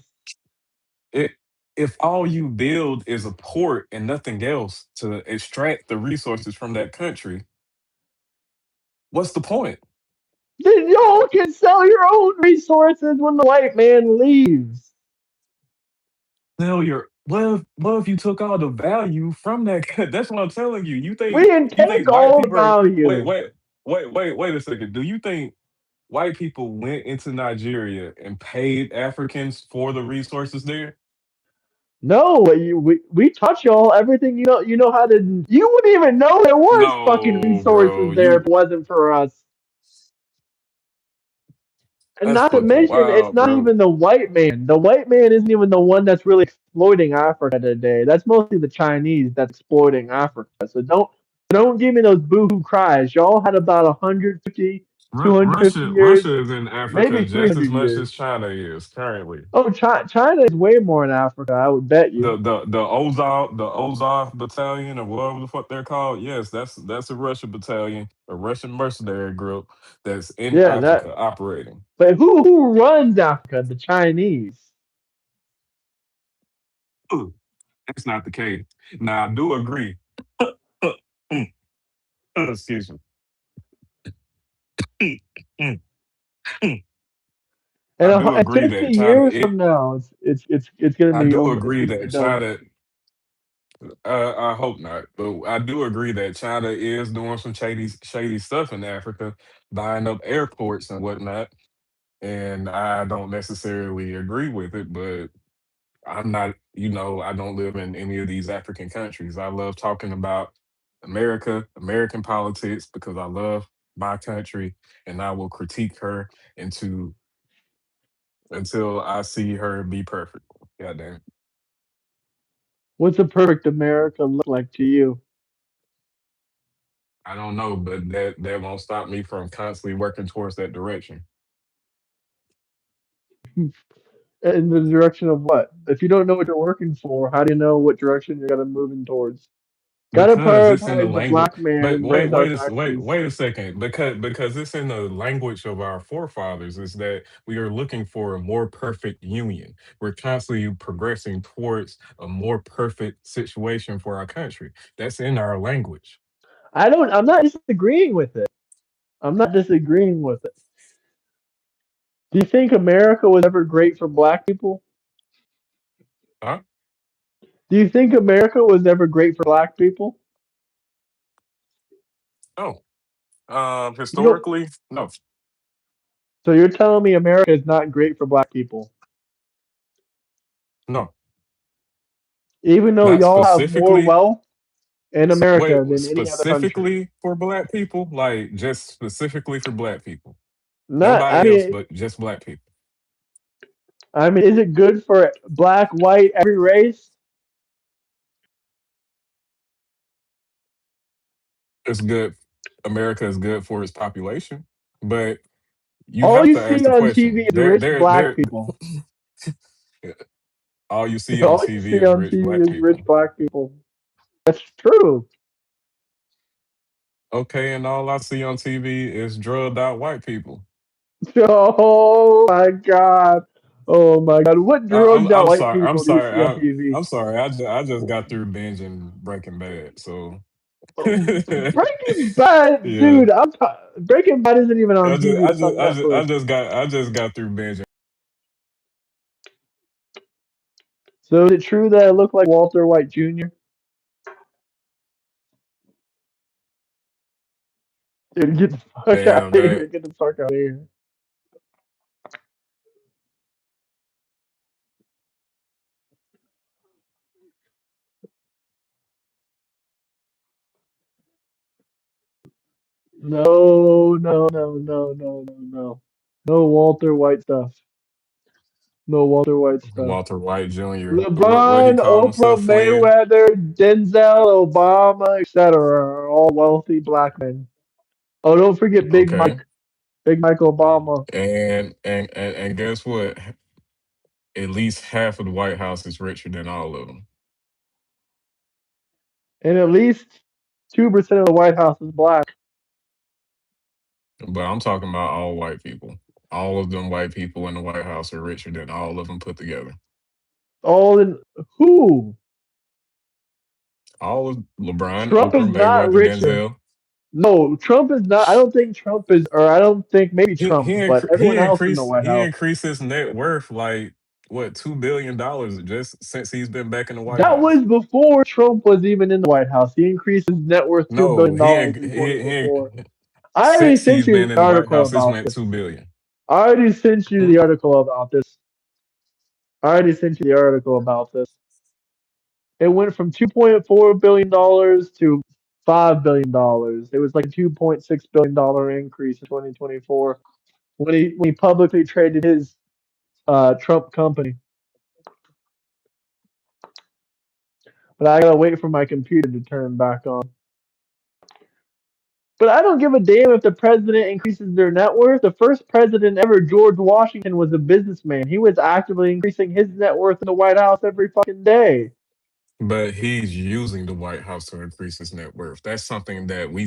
It if all you build is a port and nothing else to extract the resources from that country, what's the point? Then y'all can sell your own resources when the white man leaves. Failure. What if you took all the value from that? That's what I'm telling you. We didn't You take think white all the people are value. wait a second. Do you think white people went into Nigeria and paid Africans for the resources there? No, we touch y'all everything you know how to. You wouldn't even know there was fucking No, resources bro. there if it wasn't for us. And That's not to fucking mention, it's wild, not bro. even the white man. The white man isn't even the one that's really exploiting Africa today. That's mostly the Chinese that's exploiting Africa. So don't give me those boohoo cries. Y'all had about 150, 250 years, Russia is in Africa maybe just as 300 much years. as China is currently. Oh, China is way more in Africa, I would bet you. The Ozark battalion or whatever the fuck they're called. Yes, that's a Russian battalion, a Russian mercenary group that's in Yeah, that. Africa operating. But who runs Africa? The Chinese. Ugh, that's not the case. Now I do agree. Excuse me. And I do agree 50 that China. years from now, it's gonna I be do almost, it's agree gonna be that done. China. I hope not, but I do agree that China is doing some shady stuff in Africa, buying up airports and whatnot. And I don't necessarily agree with it, but I'm not, I don't live in any of these African countries. I love talking about America, American politics, because I love my country and I will critique her into until I see her be perfect. Goddamn. What's a perfect America look like to you? I don't know, but that won't stop me from constantly working towards that direction. In the direction of what? If you don't know what you're working for, how do you know what direction you're gonna moving towards? Gotta Because it's in the prioritize the language. black man But and raise our wait taxes. a second. Because it's in the language of our forefathers is that we are looking for a more perfect union. We're constantly progressing towards a more perfect situation for our country. That's in our language. I'm not disagreeing with it. I'm not disagreeing with it. Do you think America was ever great for black people? Huh? Do you think America was ever great for black people? No. You don't, Historically, no. so you're telling me America is not great for black people, No. even though Not y'all have more specifically. wealth in Wait, America than any other country. specifically for black people? Like just specifically for black people? Not, I Nobody else mean, but just black people. is it good for black, white, every race? It's good. America is good for its population, but you All have you to ask see the on TV question. is rich black There. people. All you see on All you TV see is on rich TV black is rich people. black people. That's true. Okay, and all I see on TV is drugged out white people. Oh my god. Oh my god. What drugged out I'm white sorry. people do you see on TV? I'm sorry. I just got through binging Breaking Bad, so Breaking Bad, yeah. dude. Breaking Bad isn't even on TV. It's on Netflix. I just got through binging. So is it true that I look like Walter White Jr.? Dude, get the fuck out of Damn here. that. Get the fuck out of here. No, no, no, no, no, no, no. No Walter White stuff. No Walter White stuff. Walter White Jr. What he LeBron, called Oprah, himself, Flynn. Mayweather, Denzel, Obama, etc. are all wealthy black men. Oh, don't forget Big Okay. Mike. Big Mike Obama. And guess what? At least half of the White House is richer than all of them. And at least 2% of the White House is black. But I'm talking about all white people. All of them white people in the White House are richer than all of them put together. All in who? All of LeBron, Trump is Oprah, not Mayweather, richer. Denzel. No, Trump is not. I don't think Trump is, or I don't think maybe Trump, but everyone else in the White He House. increased his net worth like what $2 billion just since he's been back in the White That House. was before Trump was even in the White House. He increased his net worth $2 No, billion dollars in he 2024. I already since sent he's you been the in the White article House, it's about went this. 2 billion. I already sent you Hmm? the article about this. I already sent you the article about this. It went from $2.4 billion to $5 billion. It was like a $2.6 billion increase in 2024 when he publicly traded his Trump company. But I gotta wait for my computer to turn back on. But I don't give a damn if the president increases their net worth. The first president ever, George Washington, was a businessman. He was actively increasing his net worth in the White House every fucking day. But he's using the White House to increase his net worth. That's something that we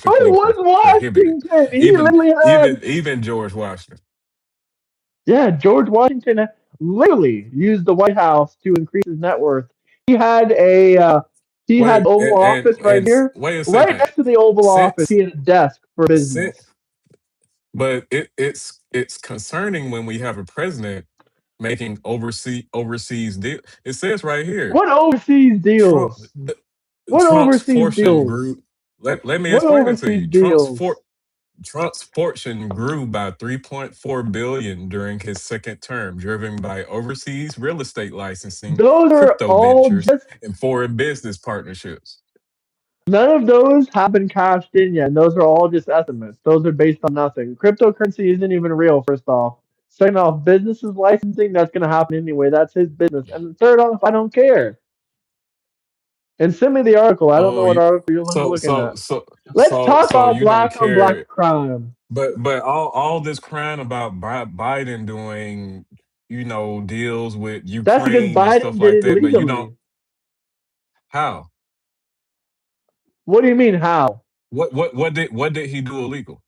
So specifically was prohibited. Washington. He literally had, Even George Washington. yeah, George Washington literally used the White House to increase his net worth. He had he had Wait, the Oval Office right here. wait a Right second. next to the Oval Office, Since he had a desk for since business. but it's concerning when we have a president making overseas deal. It says right here, What overseas Trump deals? What Trump's overseas fortune deals? grew. Let me What explain it to overseas you. deals? Trump's fortune grew by 3.4 billion during his second term, driven by overseas real estate licensing, Those are crypto all ventures, just and foreign business partnerships. none of those have been cashed in yet. And those are all just estimates. Those are based on nothing. Cryptocurrency isn't even real, first off. Second off, businesses licensing, that's gonna happen anyway. That's his business. And third off, I don't care. And send me the article. I don't know Oh, what you, article you're so looking so at. so Let's talk so about you don't black on black care, crime. but all this crying about Biden doing, deals with That's because Ukraine and stuff Biden did like it that, but you don't. legally. How? What do you mean how? What did he do illegal?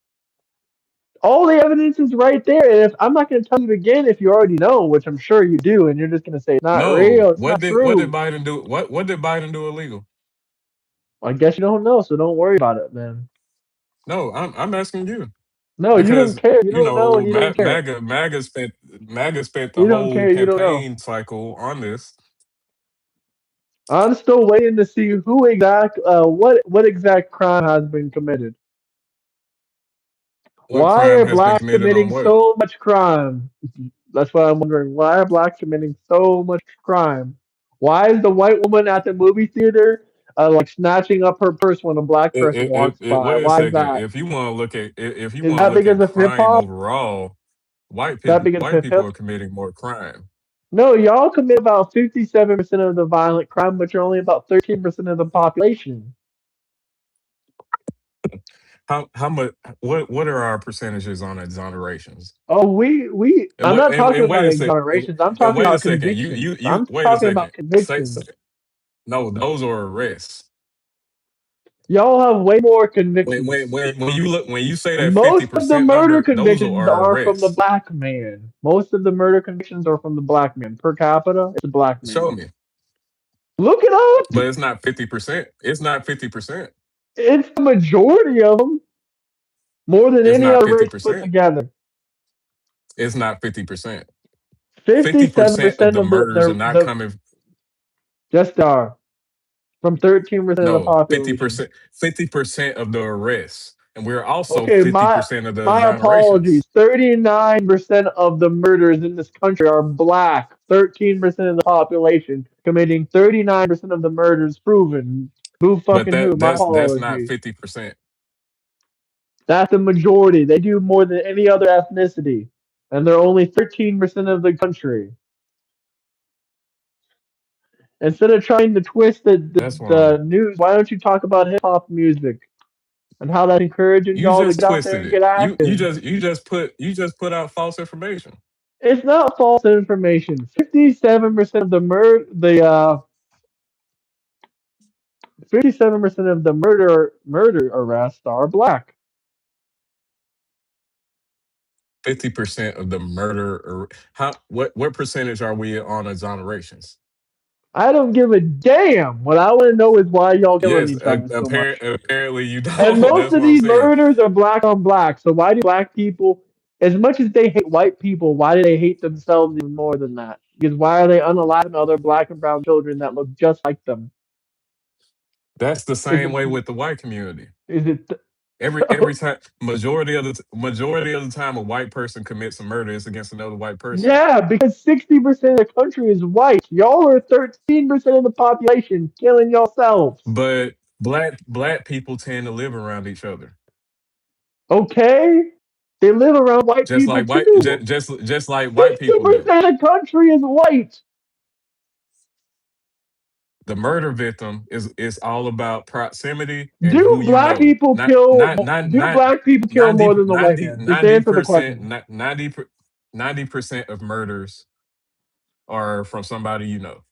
All the evidence is right there. And if I'm not going to tell you again if you already know, which I'm sure you do, and you're just going to say it's not No. real, it's not What did true. Biden do? What did Biden do illegal? I guess you don't know, so don't worry about it, man. No, I'm asking you No, you don't because care. You don't know, and you don't care. MAGA spent the You don't whole care. You don't know. campaign cycle on this. I'm still waiting to see what exact crime has been committed. What Why crime are has been blacks committed on committing what? so much crime? That's what I'm wondering. Why are blacks committing so much crime? Why is the white woman at the movie theater like snatching up her purse when a black person walks by? Wait a Why is second. that? If you Is want to that look because at of hip crime hop? overall, That because of white hip people hop? are committing more crime. No, y'all commit about 57% of the violent crime, but you're only about 13% of the population. How much? What are our percentages on exonerations? Oh, we. I'm not talking And about wait a second. exonerations. I'm And talking wait a about second. convictions. You I'm wait a talking about second. convictions. No, those are arrests. Y'all have way more convictions. When you say that fifty Most of the percent murder number, those convictions are are from the arrests. black man. Most of the murder convictions are from the black man. Per capita, it's a black Show man. me. Look it up. But it's not 50%. It's not 50%. It's the majority of them, more than It's any not other race put 50%. together. It's not 50%. 50% of 57% the of murders are not the coming. just are from 13% of the No, population. 50% of the arrests. And we're also Okay, 50% of the my apologies. exonerations. 39% of the murders in this country are black. 13% of the population committing 39% of the murders proven. Who But fucking who? My that's not apologies. 50%. That's the majority. They do more than any other ethnicity. And they're only 13% of the country. Instead of trying to twist That's the wrong. news, why don't you talk about hip hop music and how that's encouraging You y'all to just get out there twisted and it. get active? You just put out false information. It's not false information. 57% of the 57% of the murder arrests are black. 50% of the murder or how what percentage are we on exonerations? I don't give a damn. What I want to know is why y'all killing Yes, each other so much. apparently you And don't. most That's of what I'm these saying. murders are black on black. So why do black people, as much as they hate white people, why do they hate themselves even more than that? Because why are they unaliving other black and brown children that look just like them? That's the Is same it way with the white community. is it Every time, majority of the time, a white person commits a murder, it's against another white person. Yeah, because 60% of the country is white. Y'all are 13% of the population killing yourselves. But black people tend to live around each other, Okay? They live around white people too. just like white people do. 60% of the country is white. The murder victim is all about proximity and Do who you black know. people kill do black people kill more 90 than the white 90 man? Just ninety answer the percent question. 90% of murders are from somebody you know.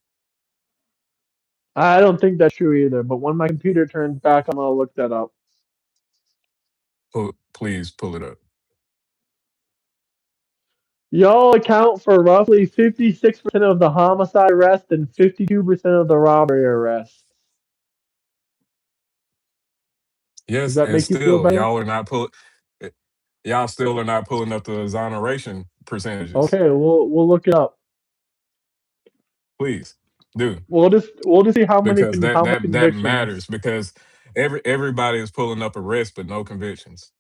I don't think that's true either, but when my computer turns back, I'm gonna look that up. Please pull it up. Y'all account for roughly 56% of the homicide arrests and 52% of the robbery arrests. Does Yes, that and make you feel still better? y'all still are not pulling up the exoneration percentages. Okay, we'll look it up. Please do, We'll just see because how much that matters, convictions. because everybody is pulling up arrests but no convictions.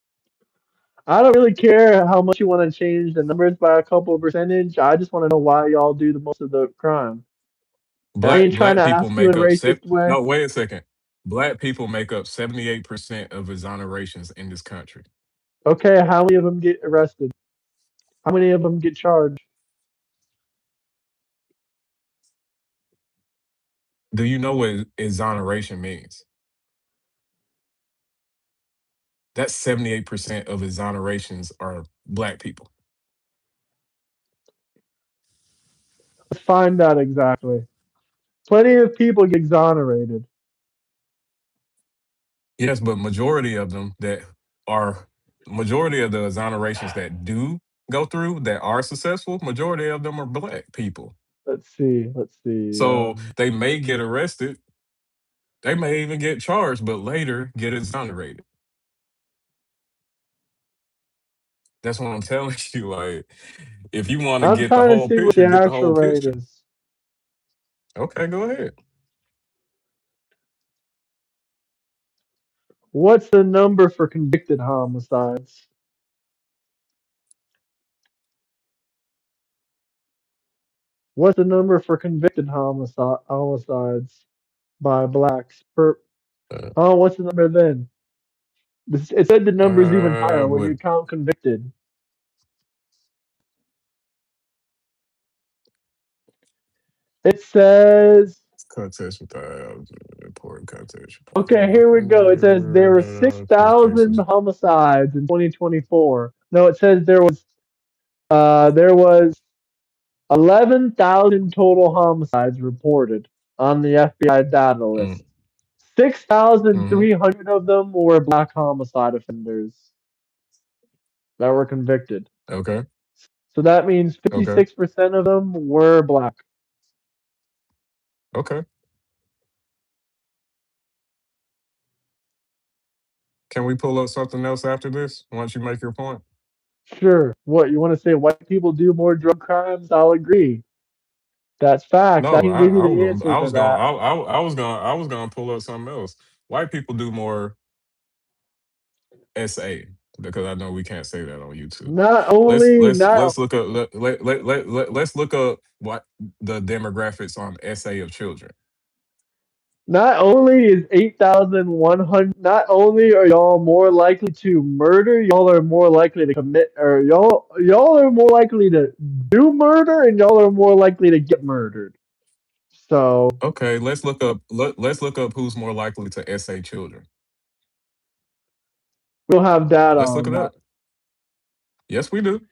I don't really care how much you want to change the numbers by a couple of percentage. I just want to know why y'all do the most of the crime. And I ain't trying Black to people ask you in make a up racist way. no, wait a second. Black people make up 78% of exonerations in this country. Okay, how many of them get arrested? How many of them get charged? Do you know what exoneration means? That's 78% of exonerations are black people. Let's find out exactly. Plenty of people get exonerated. Yes, but majority of the exonerations that do go through that are successful, majority of them are black people. Let's see. Let's see. So they may get arrested, they may even get charged, but later get exonerated. That's what I'm telling you. Like, if you want to I'm get the trying to whole see what picture, the get the actual whole rate picture. is. Okay, go ahead. What's the number for convicted homicides? What's the number for convicted homicides by blacks per? Uh, Oh, what's the number then? It said the number's even higher when what you count convicted. It says, context with important context. okay, here we go. It says there were 6,000 Cases. homicides in 2024. No, it says there was 11,000 total homicides reported on the FBI data Mm, list. mm-hmm. 6,300 of them were black homicide offenders that were convicted. Okay. So that means Okay. 56% of them were black. Okay. Can we pull up something else after this once you make your point? Sure. What, you want to say white people do more drug crimes? I'll agree. That's facts. I No, can give you I was the gonna answer to that. I was gonna pull up something else. White people do more SA because I know we can't say that on YouTube. Not only not Let's look up let's look up what the demographics on SA of children. not only is 8,100, not only are y'all more likely to murder, y'all are more likely to commit, or y'all are more likely to do murder, and y'all are more likely to get murdered. So Okay, let's look up who's more likely to SA children. we don't have data Let's look on it that. up. Yes, we do.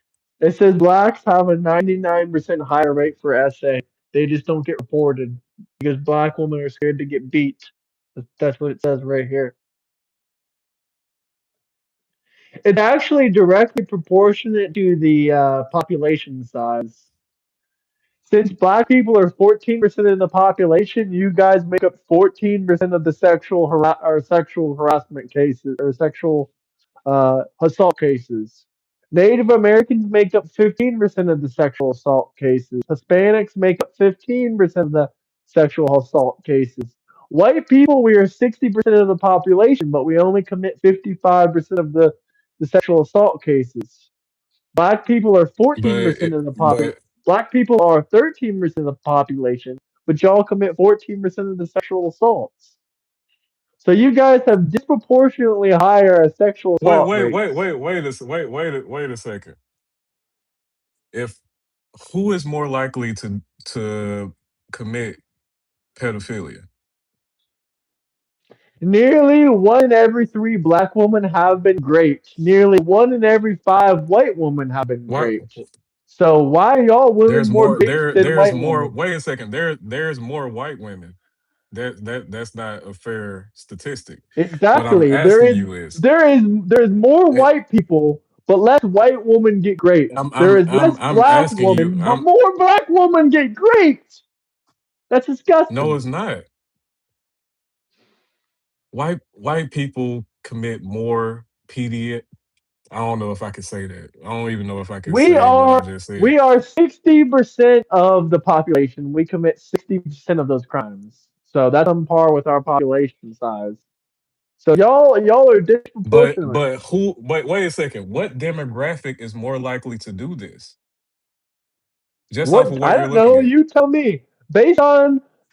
It says blacks have a 99% higher rate for SA. They just don't get reported because black women are scared to get beat. That's what it says right here. It's actually directly proportionate to the population size. Since black people are 14% of the population, you guys make up 14% of the sexual harassment cases or sexual assault cases. Native Americans make up 15% of the sexual assault cases. Hispanics make up 15% of the sexual assault cases. White people, we are 60% of the population, but we only commit 55% of the sexual assault cases. Black people are 14% of the population. But Black people are 13% of the population, but y'all commit 14% of the sexual assaults. So you guys have disproportionately higher sexual assault rates. wait a second. If who is more likely to commit pedophilia? Nearly one in every three black women have been raped. Nearly one in every five white women have been Why raped. So why are y'all winning more rapes than there's white more women? wait a second. There's more white women. That's not a fair statistic. What I'm Exactly. There asking is you is there's more eh, white people, but less white women get raped. There is less I'm black asking you, women, but I'm more black women get raped. That's no, disgusting. it's not. White people commit more PD. I don't know if I could say that. I don't even know if I could We say what I are just said. we are 60% of the population. We commit 60% of those crimes. So that's on par with our population size. So y'all are disproportionate. But wait a second. What demographic is more likely to do this? Just off of What, what I you're don't know. looking at. You tell me.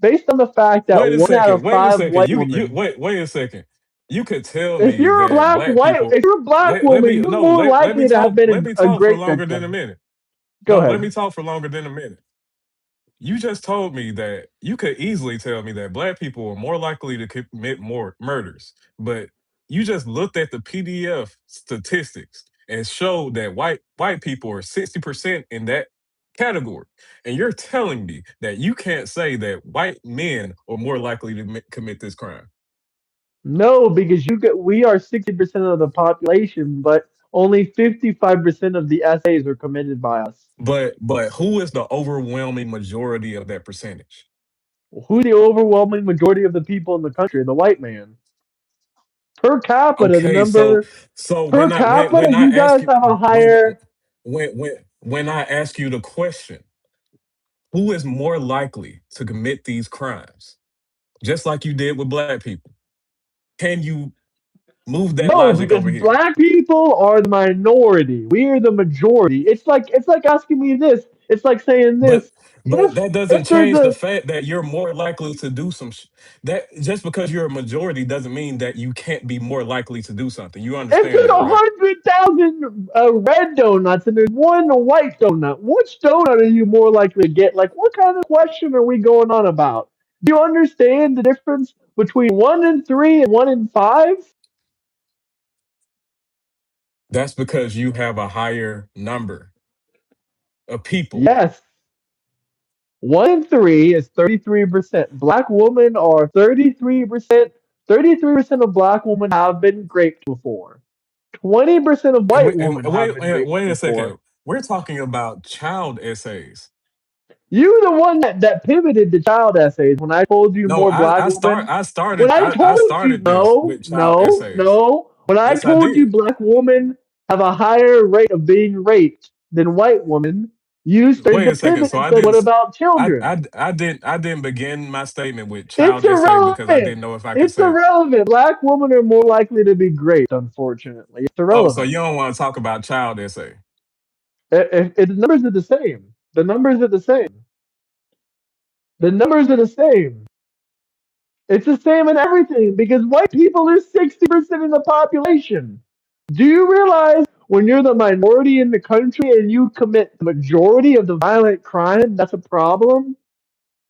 Based on the fact that one out of Wait a five second. white women, Wait a second. You could tell if me you're a that black black white, people if you're a black let me woman, you're no more likely to have let been me a talk for great longer than a victim. minute. Go No, let ahead. me talk for longer than a minute. you just told me that you could easily tell me that black people are more likely to commit more murders, but you just looked at the PDF statistics and showed that white people are 60% in that category. And you're telling me that you can't say that white men are more likely to commit this crime. No, because we are 60% of the population, but only 55% of the essays are committed by us. But who is the overwhelming majority of that percentage? Who the overwhelming majority of the people in the country? The white man. Per capita, the Okay, so number so per capita, when I you ask guys you have a higher. when I ask you the question, who is more likely to commit these crimes, just like you did with black people? Can you move that No, logic because over here? black people are the minority. We are the majority. It's like asking me this. It's like saying But this. that doesn't If there's change the a fact that you're more likely to do that just because you're a majority doesn't mean that you can't be more likely to do something. You if understand there's that, right? 100,000 red donuts and there's one white donut, which donut are you more likely to get? Like, what kind of question are we going on about? Do you understand the difference between 1 in 3 and 1 in 5? That's because you have a higher number of people. Yes. 1 in 3 is 33%. Black women are 33%. 33% of black women have been raped before. 20% of white women have been raped Wait a before. second. We're talking about child essays. You the one that pivoted to child essays when I told you No, more black women. When I I told you started this no, with child no, essays. no. When I Yes, I told you did. black women have a higher rate of being raped than white women, you started Wait to a second. pivot So and I said, "What didn't about children?" I didn't begin my statement with It's child essay because I irrelevant. didn't know if I could It's say. irrelevant. Black women are more likely to be raped, unfortunately. It's Oh, so irrelevant. you don't want to talk about child essay. The numbers are the same. The numbers are the same. The numbers are the same. It's the same in everything because white people are 60% of the population. Do you realize when you're the minority in the country and you commit the majority of the violent crime, that's a problem?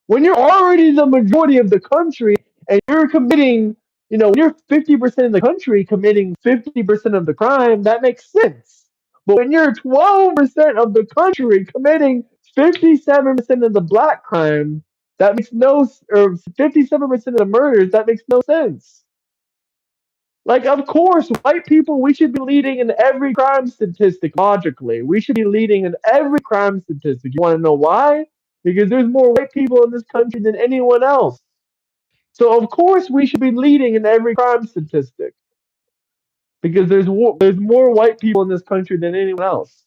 When you're already the majority of the country and you're committing, when you're 50% of the country committing 50% of the crime, that makes sense. But when you're 12% of the country committing 57% of the black crime, that makes no, or 57% of the murders, that makes no sense. Like, of course, white people, we should be leading in every crime statistic logically. We should be leading in every crime statistic. You want to know why? Because there's more white people in this country than anyone else. So, of course, we should be leading in every crime statistic because there's more white people in this country than anyone else.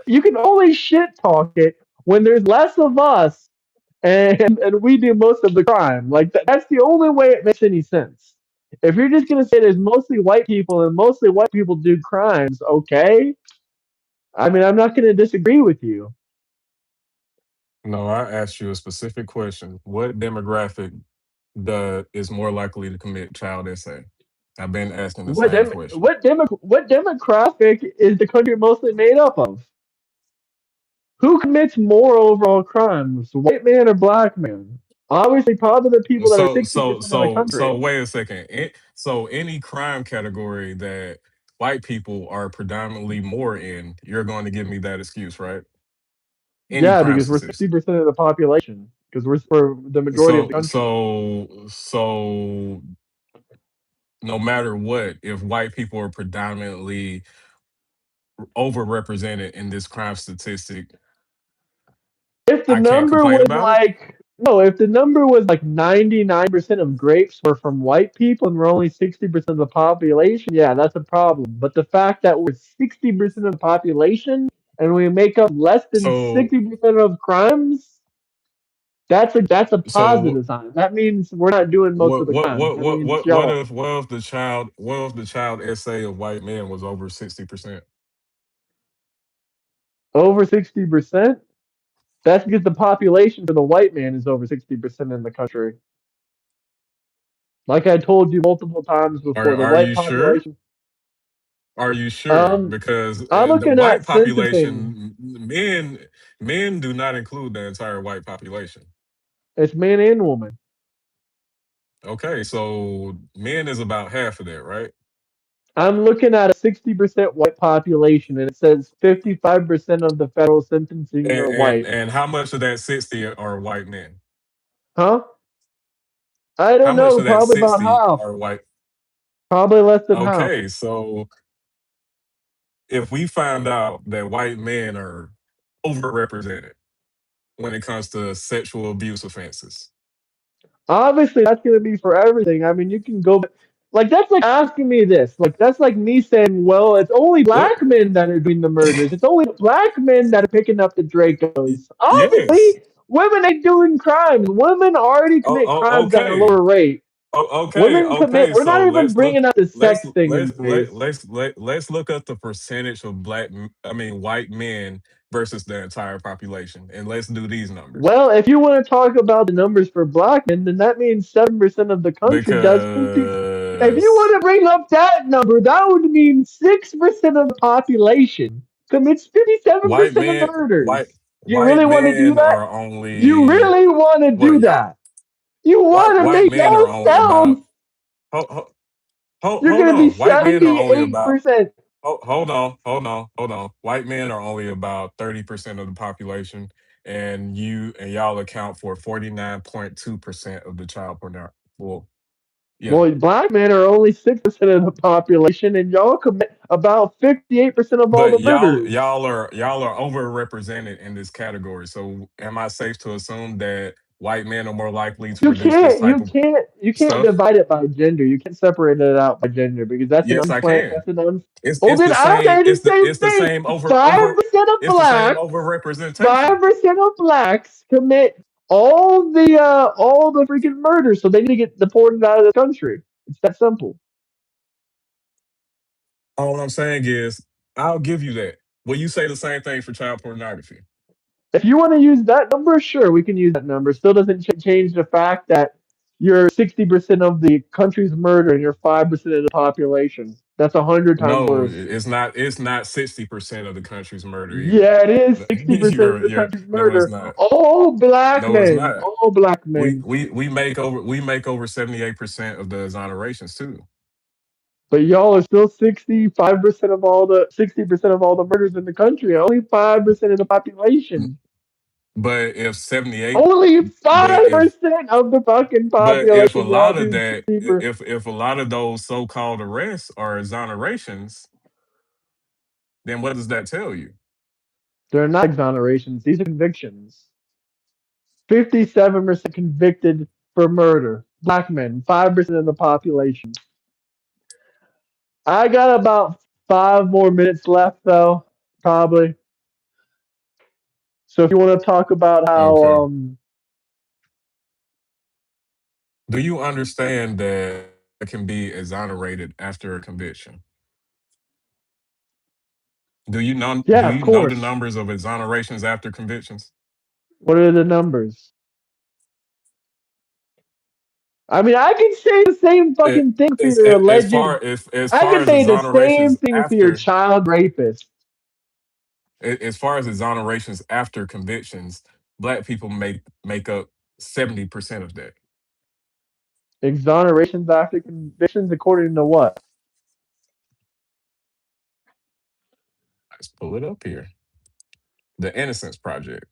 You can only shit talk it when there's less of us and we do most of the crime. Like that's the only way it makes any sense. If you're just gonna say there's mostly white people and mostly white people do crimes, okay. I mean, I'm not gonna disagree with you. No, I asked you a specific question. What demographic is more likely to commit child essay? I've been asking the What same dem- question. what demographic is the country mostly made up of? Who commits more overall crimes, white man or black man? Obviously, probably the people that are 60% of the So country. wait a second. So any crime category that white people are predominantly more in, you're going to give me that excuse, right? Any Yeah, crime because we're statistic. 60% of the population. Because we're the majority of the country. So no matter what, if white people are predominantly overrepresented in this crime statistic, If the I can't number complain was about it. like no, if the number was like 99% of grapes were from white people and we're only 60% of the population, yeah, that's a problem. But the fact that we're 60% of the population and we make up less than So 60% of crimes, that's a so positive sign. That means we're not doing most of the crimes. That means y'all what if the child essay of white men was over 60%? over 60%. That's because the population for the white man is over 60% in the country. Like I told you multiple times before, the Are white you sure? population. Are you sure? Um, Because I'm the looking white at sentencing. population, men do not include the entire white population. It's man and woman. Okay, so men is about half of that, right? I'm looking at a 60% white population, and it says 55% of the federal sentencing And are and, white. and how much of that 60 are white men? Huh? I How don't much know. of that Probably about 60 half. are white? Probably less than half. Okay, so if we find out that white men are overrepresented when it comes to sexual abuse offenses, Obviously, that's going to be for everything. I mean, you can go, like, that's like asking me this. Like, that's like me saying, well, it's only look, black men that are doing the murders. It's only black men that are picking up the Dracos. yes. Obviously, women ain't doing crimes. Women already commit crimes at a Okay. lower rate. Okay, Women commit, okay. we're not So even bringing up the let's sex thing in place. let's look at the percentage of I mean white men versus the entire population, and let's do these numbers Well, if you want to talk about the numbers for black men, then that means 7% of the country does 50. If you want because to bring up that number, that would mean 6% of the population commits white 57% of the men white murders. You white really want to do men that? are You only really want to what do y'all that? You want to white make men are that only about sound? hold, You're hold going to be on. White men are only about 78%. hold on. White men are only about 30% of the population, and y'all account for 49.2% of the child pornography. Well, yeah. Well, black men are only 6% of the population, and y'all commit about 58% of all the But murders. y'all are overrepresented in this category. So am I safe to assume that white men are more likely to You produce this can't, type you of can't, you can't stuff? divide it by gender. You can't separate it out by gender because that's an Yes, I unplanned. can. That's an un. It's Well, it's then the I same say the same it's the thing. same Five percent of it's the same blacks, over representation. 5% of blacks commit all the freaking murders, so they need to get deported out of the country. It's that simple. All I'm saying is, I'll give you that. Will you say the same thing for child pornography? If you want to use that number, sure, we can use that number. Still doesn't change the fact that you're 60% of the country's murder and you're 5% of the population. That's 100 times No, worse. it's not 60% of the country's murder either. Yeah, it is 60% of the You're country's no, it's murder. not. All black No, it's men. not. All black men. We make over 78% of the exonerations too. But y'all are still 65% of all the 60% of all the murders in the country. Only 5% of the population. But if 78 Only but if 5% of the fucking but if a population. Y'all lot of do that cheaper. if a lot of those so-called arrests are exonerations, then what does that tell you? They're not exonerations. These are convictions. 57% convicted for murder. Black men. 5% of the population. I got about 5 more minutes left, though. Probably. So if you want to talk about how Okay. Do you understand that it can be exonerated after a conviction? Do yeah, of you know the course. numbers of exonerations after convictions? What are the numbers? I mean, I can say the same It, fucking thing for it's, your as I far can as say the same exonerations thing for your after child rapist. as far as exonerations after convictions, black people make up 70% of that. Exonerations after convictions, according to what? Let's pull it up here. The Innocence Project.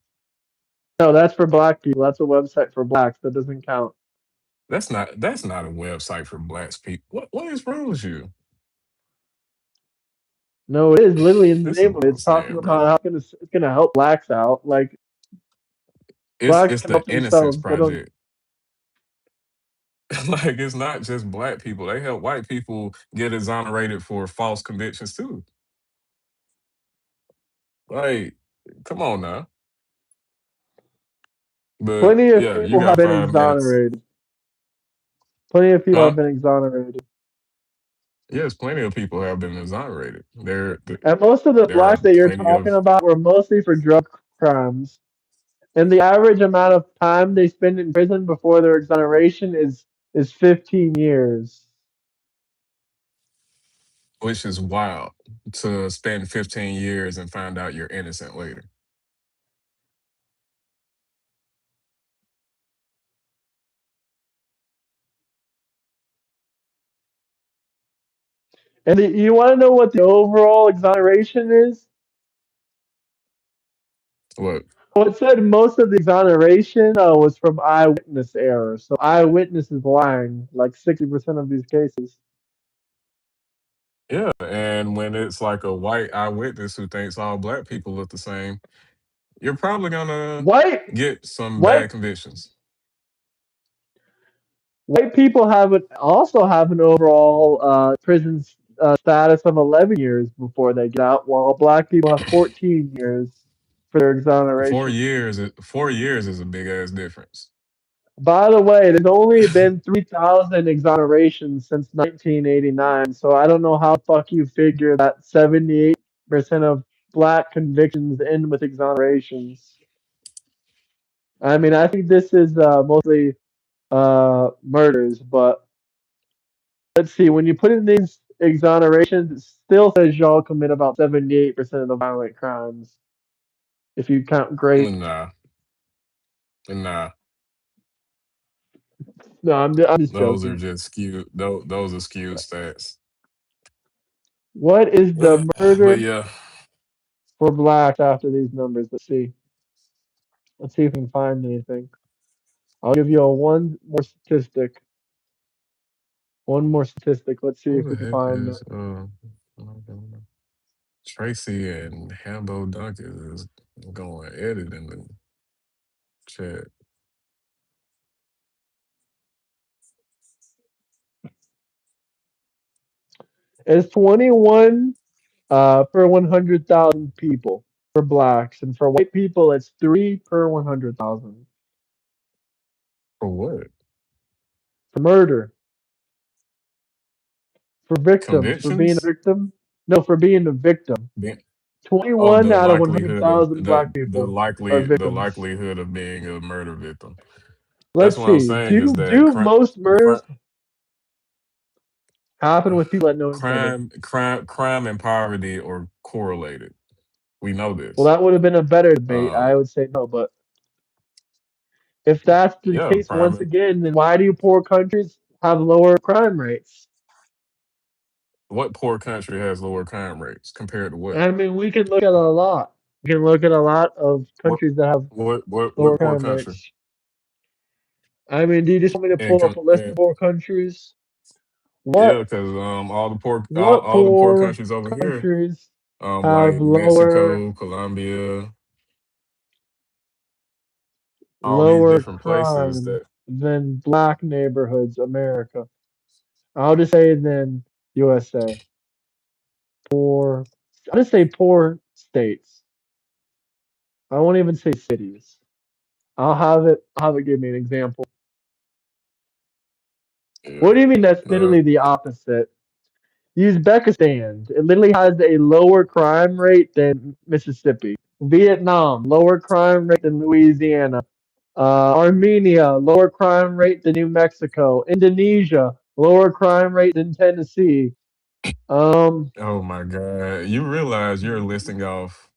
No, that's for black people. That's a website for blacks. That doesn't count. That's not a website for black people. What is wrong with you? No, it is literally in the This is name of what it. I'm It's talking saying, about bro. how it's gonna help blacks out. Like blacks It's can the help Innocence themselves. They don't. Project. Like it's not just black people. They help white people get exonerated for false convictions too. Like, come on now. But Plenty of yeah, you people have got been 5 minutes. exonerated. Plenty of people have Huh? been exonerated. Yes, plenty of people have been exonerated. And most of the There are blacks that you're plenty talking of about were mostly for drug crimes. And the average amount of time they spend in prison before their exoneration is 15 years. which is wild to spend 15 years and find out you're innocent later. And you want to know what the overall exoneration is? What? Well, it said most of the exoneration was from eyewitness error. So eyewitness is lying, like 60% of these cases. Yeah, and when it's like a white eyewitness who thinks all black people look the same, you're probably gonna White, get some white, bad convictions. white people also have an overall prison status of 11 years before they get out, while black people have 14 years for their 4 exoneration. years, 4 years is a big ass difference. By the way, there's only been 3,000 exonerations since 1989, so I don't know how fuck you figure that 78% of black convictions end with exonerations. I mean, I think this is mostly murders, but let's see. When you put in these exonerations, it still says y'all commit about 78% of the violent crimes if you count grape. Nah, nah, No, I'm just those are joking. just skewed. Those are skewed stats. What is the But murder yeah, for blacks after these numbers? Let's see. Let's see if we can find anything. I'll give you a one more statistic. One more statistic. Let's see who if the we can heck find it. is Tracy and Hambo Duncan is going edit in the chat. It's 21 per 100,000 people for blacks, and for white people, it's 3 per 100,000 For what? for murder, for victims, for being a Convictions? victim. No, for being a victim. Being, oh, 21 the out of likelihood of 100,000 black people are the victims. likelihood of being a murder victim. That's Let's what I'm see. saying is that Do most crime, murders happen with people that know each other? crime and poverty are correlated. We know Well, this. that would have been a better debate. Uh, I would say no, but if that's the yeah, case, once again, then why do poor countries have lower crime rates? what poor country has lower crime rates compared to what? I mean, we can look at a lot. We can look at a lot of What countries that have lower what poor crime country? rates. I mean, do you just want me to And pull up a list of and poor countries? yeah, What because what all the poor poor countries over here, countries have like lower Mexico, Colombia, all these lower different places crime that than black neighborhoods? America. I'll just say then USA. Poor. I'll just say poor states. I won't even say cities. I'll have it give me an example. yeah. What do you mean that's Uh, literally the opposite? Uzbekistan. It literally has a lower crime rate than Mississippi. Vietnam, lower crime rate than Louisiana. Armenia, lower crime rate than New Mexico. Indonesia, lower crime rate than Tennessee. Um, oh my God. You realize you're listing off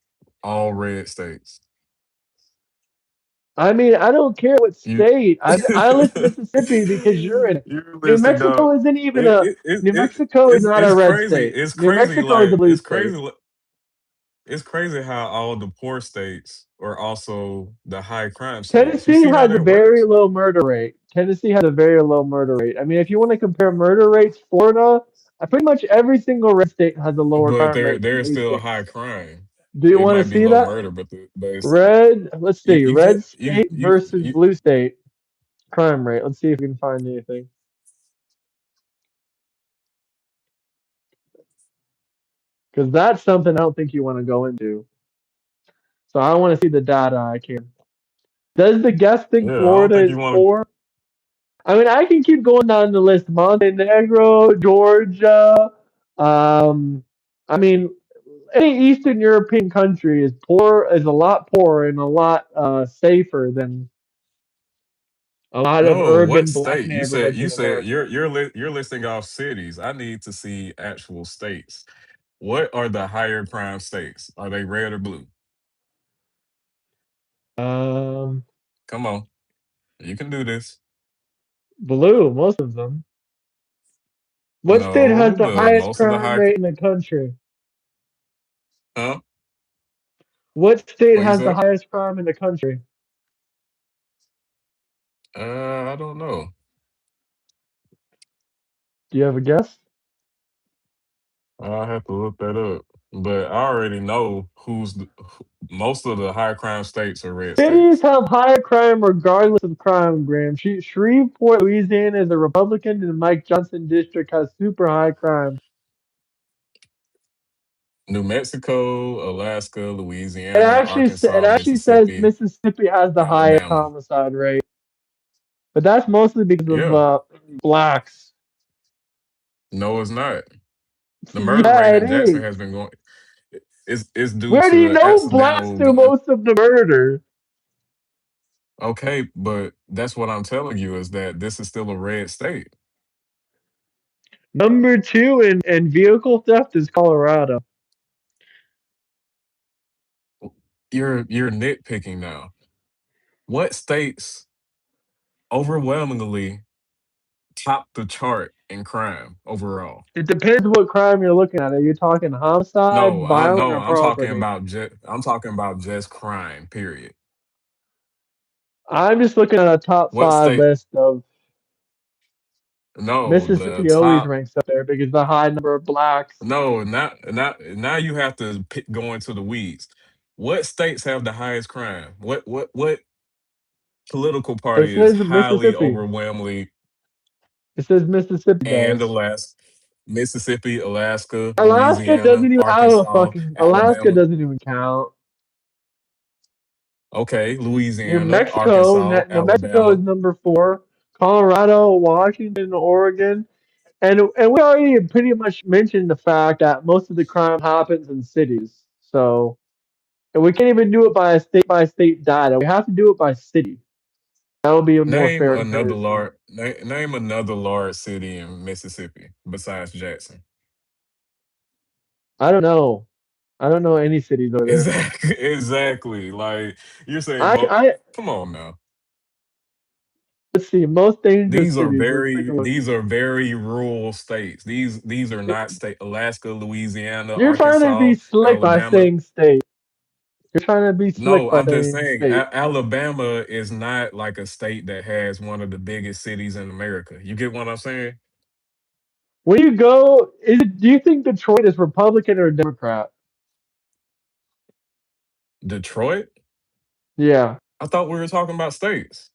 all red states. I mean, I don't care what You state. I list Mississippi because you're in it. you're New listing off Mexico isn't even a. New Mexico is not a it's red crazy. state. New Mexico is a blue state. It's crazy how all the poor states are also the high crime states. You Tennessee see how has a that very works? low murder rate. Tennessee has a very low murder rate. I mean, if you want to compare murder rates, Florida, pretty much every single red state has a lower But crime rate than there's blue still states. high crime. Do you It want to might be see low that? murder, but it's Let's see, you can't red state versus blue state crime rate. Let's see if we can find anything. Because that's something I don't think you want to go into. So I want to see the data I can. Does the guest think yeah, I don't Florida think is you want poor? I mean, I can keep going down the list. Montenegro, Georgia. Um, I mean, any Eastern European country is a lot poorer and a lot safer than A lot of No, what urban black state? neighborhoods You in said America. you're listing off cities. I need to see actual states. What are the higher crime states? Are they red or blue? Um, Come on, you can do this. Blue, most of them. What state has No, the the highest most of the crime high, rate in the country? huh? What state What you has the said? highest crime in the country? I don't know. Do you have a guess? I have to look that up. But I already know most of the high crime states are red Cities states. have higher crime regardless of crime, Graham. Shreveport, Louisiana is a Republican, and the Mike Johnson district has super high crime. New Mexico, Alaska, It Louisiana, actually it Arkansas, actually says Mississippi, Mississippi has the highest Alabama. homicide rate, but that's mostly because of Yeah. blacks. No, it's not. The murder Yeah, rate it in Jackson is. has been going. It's due Where do you to know blacks accidental do gun. most of the murder? Okay, but that's what I'm telling you is that this is still a red state. Number two in vehicle theft is Colorado. You're nitpicking now. What states overwhelmingly top the chart in crime overall? It depends what crime you're looking at. Are you talking homicide, violent, No. or property? I'm talking about just crime. Period. I'm just looking at a top What five state? list of No, the Mississippi always top. ranks up there because the high number of blacks. No, not now. You have to go into the weeds. What states have the highest crime? What political It party is says highly Mississippi. overwhelmingly It says Mississippi and does. Alaska, Mississippi, Alaska, Alaska Louisiana, doesn't even have a Arkansas, fucking Alaska Alabama. doesn't even count. Okay, New Louisiana, Mexico, Arkansas, New Mexico is Alabama. number four. Colorado, Washington, Oregon, and we already pretty much mentioned the fact that most of the crime happens in cities. So and we can't even do it by state data. We have to do it by city. That would be a more fair comparison. Name another large city in Mississippi besides Jackson. I don't know. I don't know any cities over there. Exactly. Like you're saying, I come on now. let's see. Most dangerous cities. Let's take a look. These are very rural states. These are not state. Alaska, Louisiana, You're trying to Arkansas, be slick by Alabama. saying state. You're trying to be slick No, by I'm just saying saying state. Alabama is not like a state that has one of the biggest cities in America. You get what I'm saying? When you go, do you think Detroit is Republican or Democrat? Detroit? Yeah. I thought we were talking about states.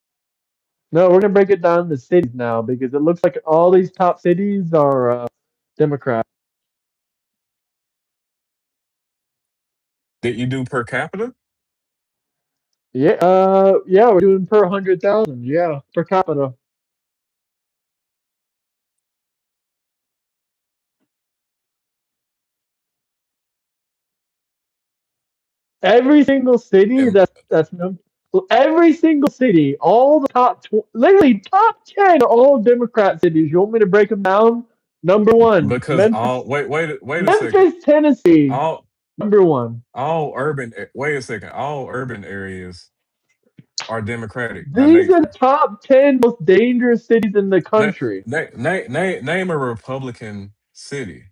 No, we're gonna break it down to cities now because it looks like all these top cities are Democrat. Did you do per capita? Yeah. Yeah, we're doing per 100,000. Yeah, per capita. Every single city And every single city, all the literally top 10 are all Democrat cities. You want me to break them down? Number one, because all wait a second. Memphis, Tennessee. All Number one. wait a second. All urban areas are democratic by These are nature. the top 10 most dangerous cities in the country. Name a Republican city.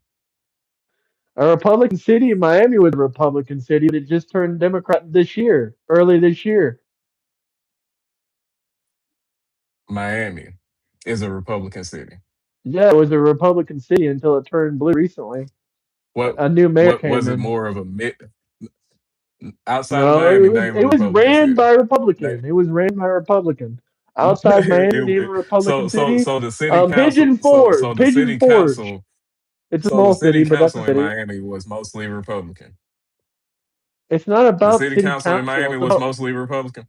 A Republican city, Miami was a Republican city that just turned Democrat this year, early this year. Miami is a Republican city. Yeah, it was a Republican city until it turned blue recently. What A new mayor what came was it in. more of a mid outside of No, Miami? Name a it was Republican ran city. by a Na- Republican. It was ran by a Republican. Outside Miami, name a Republican city. So the city council Pigeon Forge. the Pigeon city Forge. council It's a so the small city city, but that's a council in city. Miami was mostly Republican. It's not The about city city council in council. Miami It's was about mostly Republican.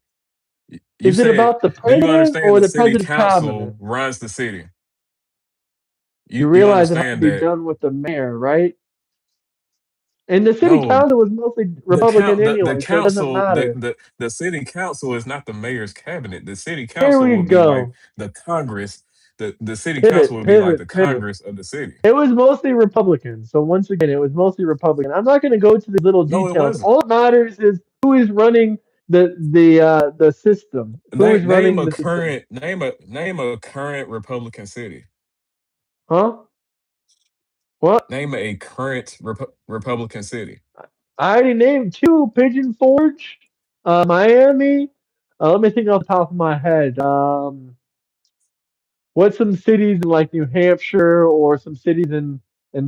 You is it said, about the do you president understand or the the city president's cabinet? council runs the city? You You realize it has to understand be that done with the mayor, right? And the city No, council was mostly Republican the anyway, so it doesn't council, matter. the city council is not the mayor's cabinet. The city Here council we would be like go. the Congress. The city council Pivot, would be like the pivot, pivot. Congress of the city. It was mostly Republican. So once again, it was mostly Republican. I'm not going to go to these little No, it details. wasn't. All that matters is who is running the system. Who is Name running a the system? current name a current Republican city. Huh? What? Name a current Republican city. I already named two: Pigeon Forge, Miami. Let me think off the top of my head. What's some cities in like New Hampshire or some cities in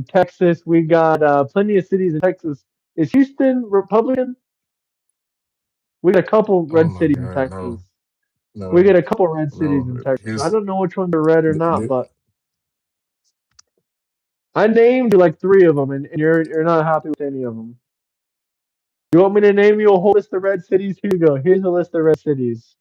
Texas? We got plenty of cities in Texas. Is Houston Republican? We got a couple Oh red my cities in God, Texas. no, We no, got a couple red cities in no. Texas. I His don't know which ones are red or th- not, th- but I named you like three of them, and you're not happy with any of them. You want me to name you a whole list of red cities? Here you go. Here's a list of red cities.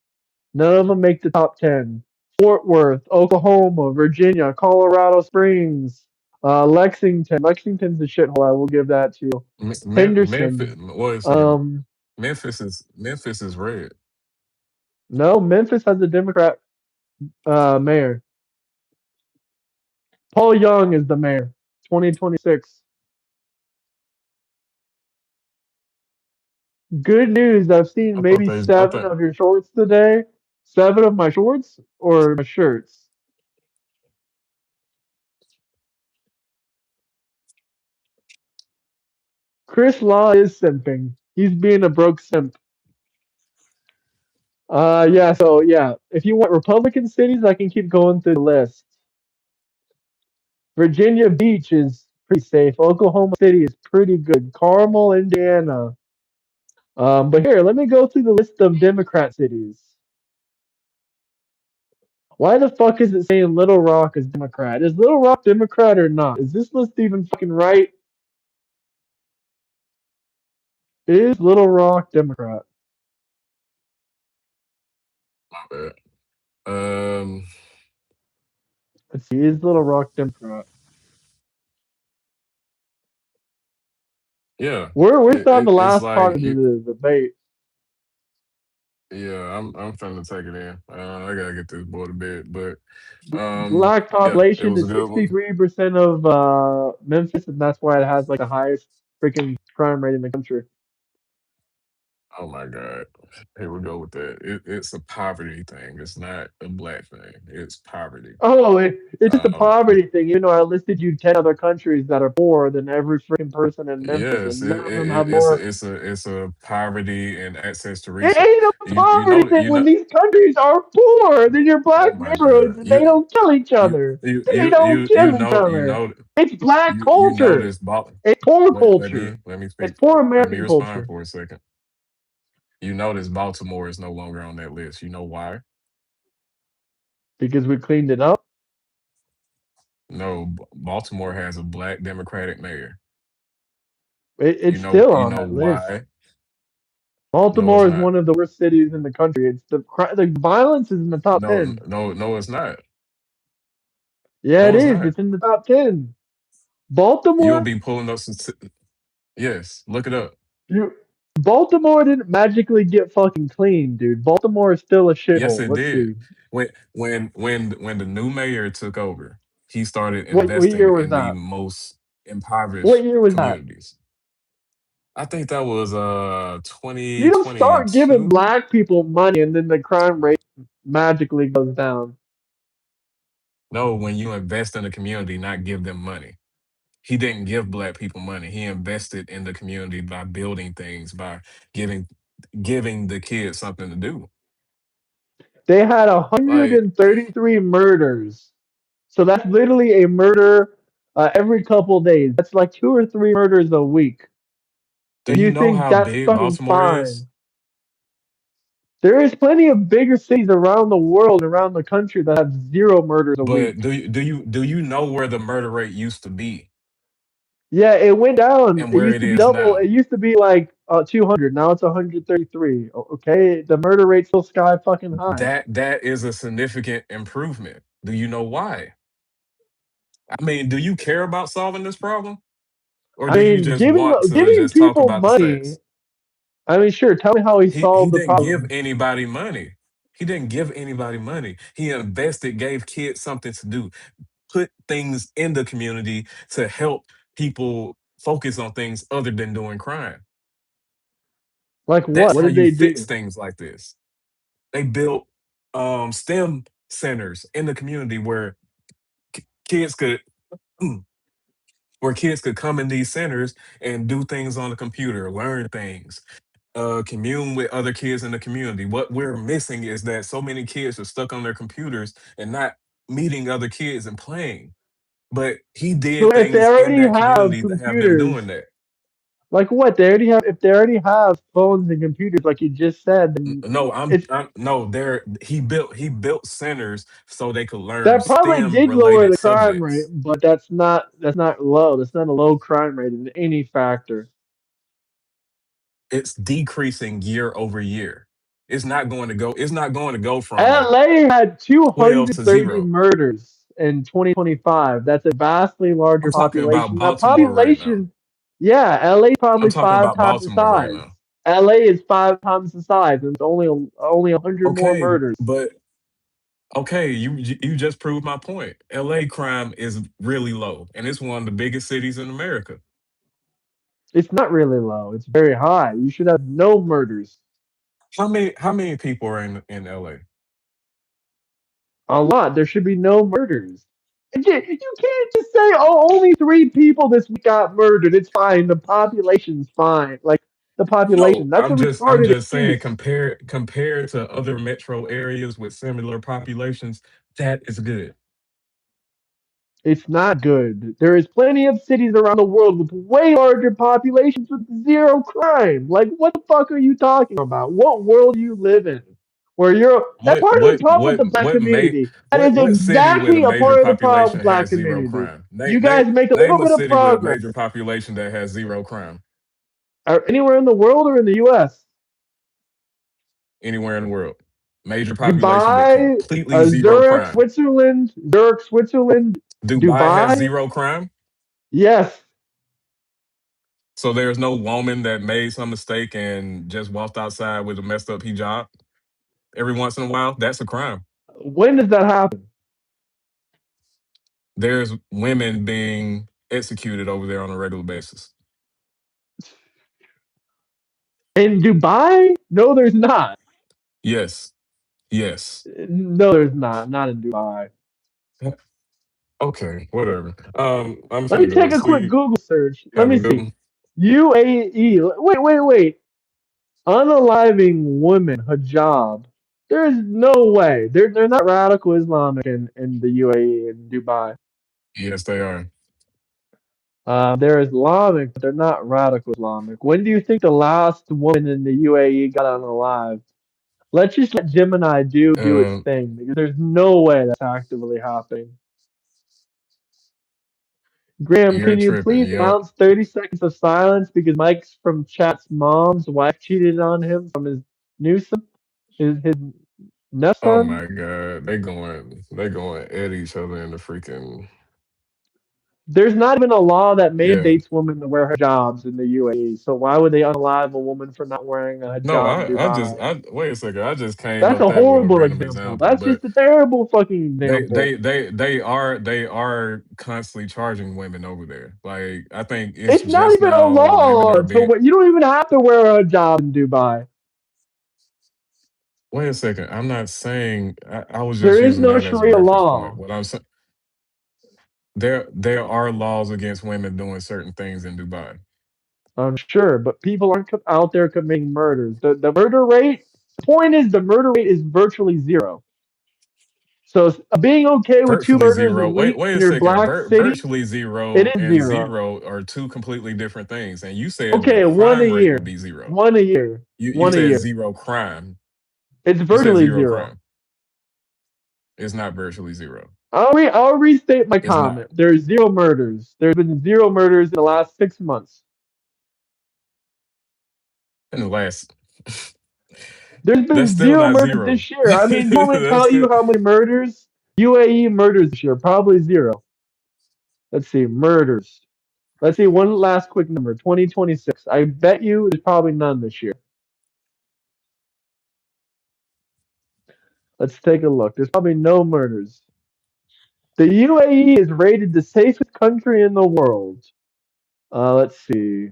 None of them make the top 10. Fort Worth, Oklahoma, Virginia, Colorado Springs, Lexington. Lexington's a shithole. I will give that to you. Memphis. Henderson. Well, it's here. Um, Memphis is red. no, Memphis has a Democrat mayor. Paul Young is the mayor. 2026. Good news. I've seen maybe I seven think. of your shorts today. Seven of my shorts or my shirts. Chris Law is simping. He's being a broke simp. Yeah, so yeah, if you want Republican cities, I can keep going through the list. Virginia Beach is pretty safe. Oklahoma City is pretty good. Carmel, Indiana. But here, let me go through the list of Democrat cities. Why the fuck is it saying Little Rock is Democrat? Is Little Rock Democrat or not? Is this list even fucking right? Is Little Rock Democrat? My bad. Um, Let's see. Is Little Rock Democrat? yeah. We're still on the It's last part like of you. the debate. Yeah, I'm trying to take it in. I gotta get this boy to bed, but Black yeah, it population was a is good one. 63% of Memphis, and that's why it has like the highest freaking crime rate in the country. Oh my God, here we go with that. It's a poverty thing. It's not a black thing. It's poverty. Oh, it's just a Um, poverty thing. You know, I listed you 10 other countries that are poorer than every freaking person in Memphis, yes, and none of them have more. it's a poverty and access to It resource. ain't a poverty thing You when know. these countries are poor than your Oh black my neighborhoods God, and they don't kill each other. They don't kill each you other. know It's black you know culture. this. Bal- It's poor let culture. me It's speak poor for let me American respond culture. for a second. You notice Baltimore is no longer on that list. You know why? Because we cleaned it up. No, Baltimore has a black Democratic mayor. It's still You on know that list. why? No, it's Baltimore is not. one of the worst cities in the country. It's the violence is in the top 10. No, it's not. Yeah, it No, it's is. not. It's in the top 10. You'll Baltimore, be pulling up some. Yes, look it up. you Baltimore didn't magically get fucking clean, dude. Baltimore is still a Yes, shithole. it Let's did. see. When the new mayor took over, he started What investing year was in the that? most What impoverished year was that? communities. I think that was You don't start giving 2022. black people money and then the crime rate magically goes down. No, when you invest in a community, not give them money. He didn't give black people money. He invested in the community by building things, by giving the kids something to do. They had Like, 133 murders. So that's literally a murder every couple days. That's like two or three murders a week. do And you you know think how that's big fucking Baltimore is? fine. There is plenty of bigger cities around the world, around the country that have zero murders a But week. do you know where the murder rate used to be Yeah, it went down. and It where used it to be is double. It now? used to be like 200. Now it's 133. Okay, the murder rate's still sky fucking high. That is a significant improvement. Do you know why? I mean, do you care about solving this problem? or I do you mean, just want to giving just talk people about the money. stats? I mean, sure. Tell me how he He solved the didn't give problem. anybody money. He didn't give anybody money. He invested, gave kids something to do, put things in the community to help people focus on things other than doing crime. Like what? That's What how did you they fix do? things like this. They built STEM centers in the community where kids could come in these centers and do things on the computer, learn things, commune with other kids in the community. What we're missing is that so many kids are stuck on their computers and not meeting other kids and playing. But he did So if they things in already that have community that have them doing computers, that. like what? They already have. If they already have phones and computers, like you just said, then No, it's I'm no. There, he built centers so they could learn that probably STEM did lower related the crime rate, subjects. but that's not low. That's not a low crime rate in any factor. It's decreasing year over year. It's not going to go. It's not going to go from LA had 12 to 230 zero. murders in 2025. That's a vastly larger I'm talking about population. That Baltimore right now. population, yeah, LA is I'm probably talking five about times the Baltimore right size. now. LA is 5 times the size, and it's only 100 more Okay, murders. but okay, you just proved my point. LA crime is really low, and it's one of the biggest cities in America. It's not really low. It's very high. You should have no murders. How many people are in LA? A lot. There should be no murders. You can't just say, "Oh, only 3 people this week got murdered. It's fine. The population's fine." Like the population. No, That's a I'm retarded just saying excuse. compared to other metro areas with similar populations, that is good. It's not good. There is plenty of cities around the world with way larger populations with zero crime. Like, what the fuck are you talking about? What world do you live in? Where you're that's What part of the what problem with what the black what may community. That is what city with a exactly a major part of the problem population with the black has zero community. crime? You Name name guys make a little name a bit of city with a progress. major population that has zero crime Or anywhere in the world or in the US. anywhere in the world. Major population with Dubai, completely zero crime. Zurich, Switzerland, Dubai has Dubai. zero crime. Yes. So there's no woman that made some mistake and just walked outside with a messed up hijab every once in a while. That's a crime. When does that happen? There's women being executed over there on a regular basis. In Dubai? No, there's not. Yes. Yes. No, there's not. Not in Dubai. Okay, whatever. I'm Let me finna go take to a quick sleep. Google search. Let Have me a good see. one. UAE. Wait. Unaliving women, hijab. There's no way. They're not radical Islamic in the UAE and Dubai. Yes, they are. They're Islamic, but they're not radical Islamic. When do you think the last woman in the UAE got unalived? Let's just let Gemini do its Um, thing because there's no way that's actively happening. Graham, you're can you tripping. please You announce 30 seconds of silence because Mike's from chat's mom's wife cheated on him from his Newsom, his Oh nepson? my God, they going at each other in the freaking There's not even a law that yeah. mandates women to wear hijabs in the UAE. So why would they unalive a woman for not wearing a No, hijab in Dubai? I wait a second. I just came That's up a that with a horrible random example. example, That's but just a terrible fucking they example. they they they are constantly charging women over there. Like I think it's It's not just even a now women law are to being. you don't even have to wear a hijab in Dubai. Wait a second. I'm not saying I was There just is using no that as a Sharia reference point. law. What I'm saying there are laws against women doing certain things in Dubai. I'm sure, but people aren't out there committing murders. The murder rate. The point is, the murder rate is virtually zero. So being okay with two Virtually murders a zero. week Wait in a your second. black city, Virtually it zero is and zero. zero are two completely different things. And you said the Okay, one a crime rate year, would be zero. one a year, You one a said year. zero crime. It's You said virtually zero zero. crime. It's not virtually zero. I'll restate my It's not. comment. There's zero murders. There's been zero murders in the last 6 months. In the last, There's that's been still zero not murders zero. this year. I mean, do you want me to That's tell still you how many murders UAE murders this year? Probably zero. Let's see, murders. Let's see, one last quick number. 2026. I bet you there's probably none this year. Let's take a look. There's probably no murders. The UAE is rated the safest country in the world. Let's see.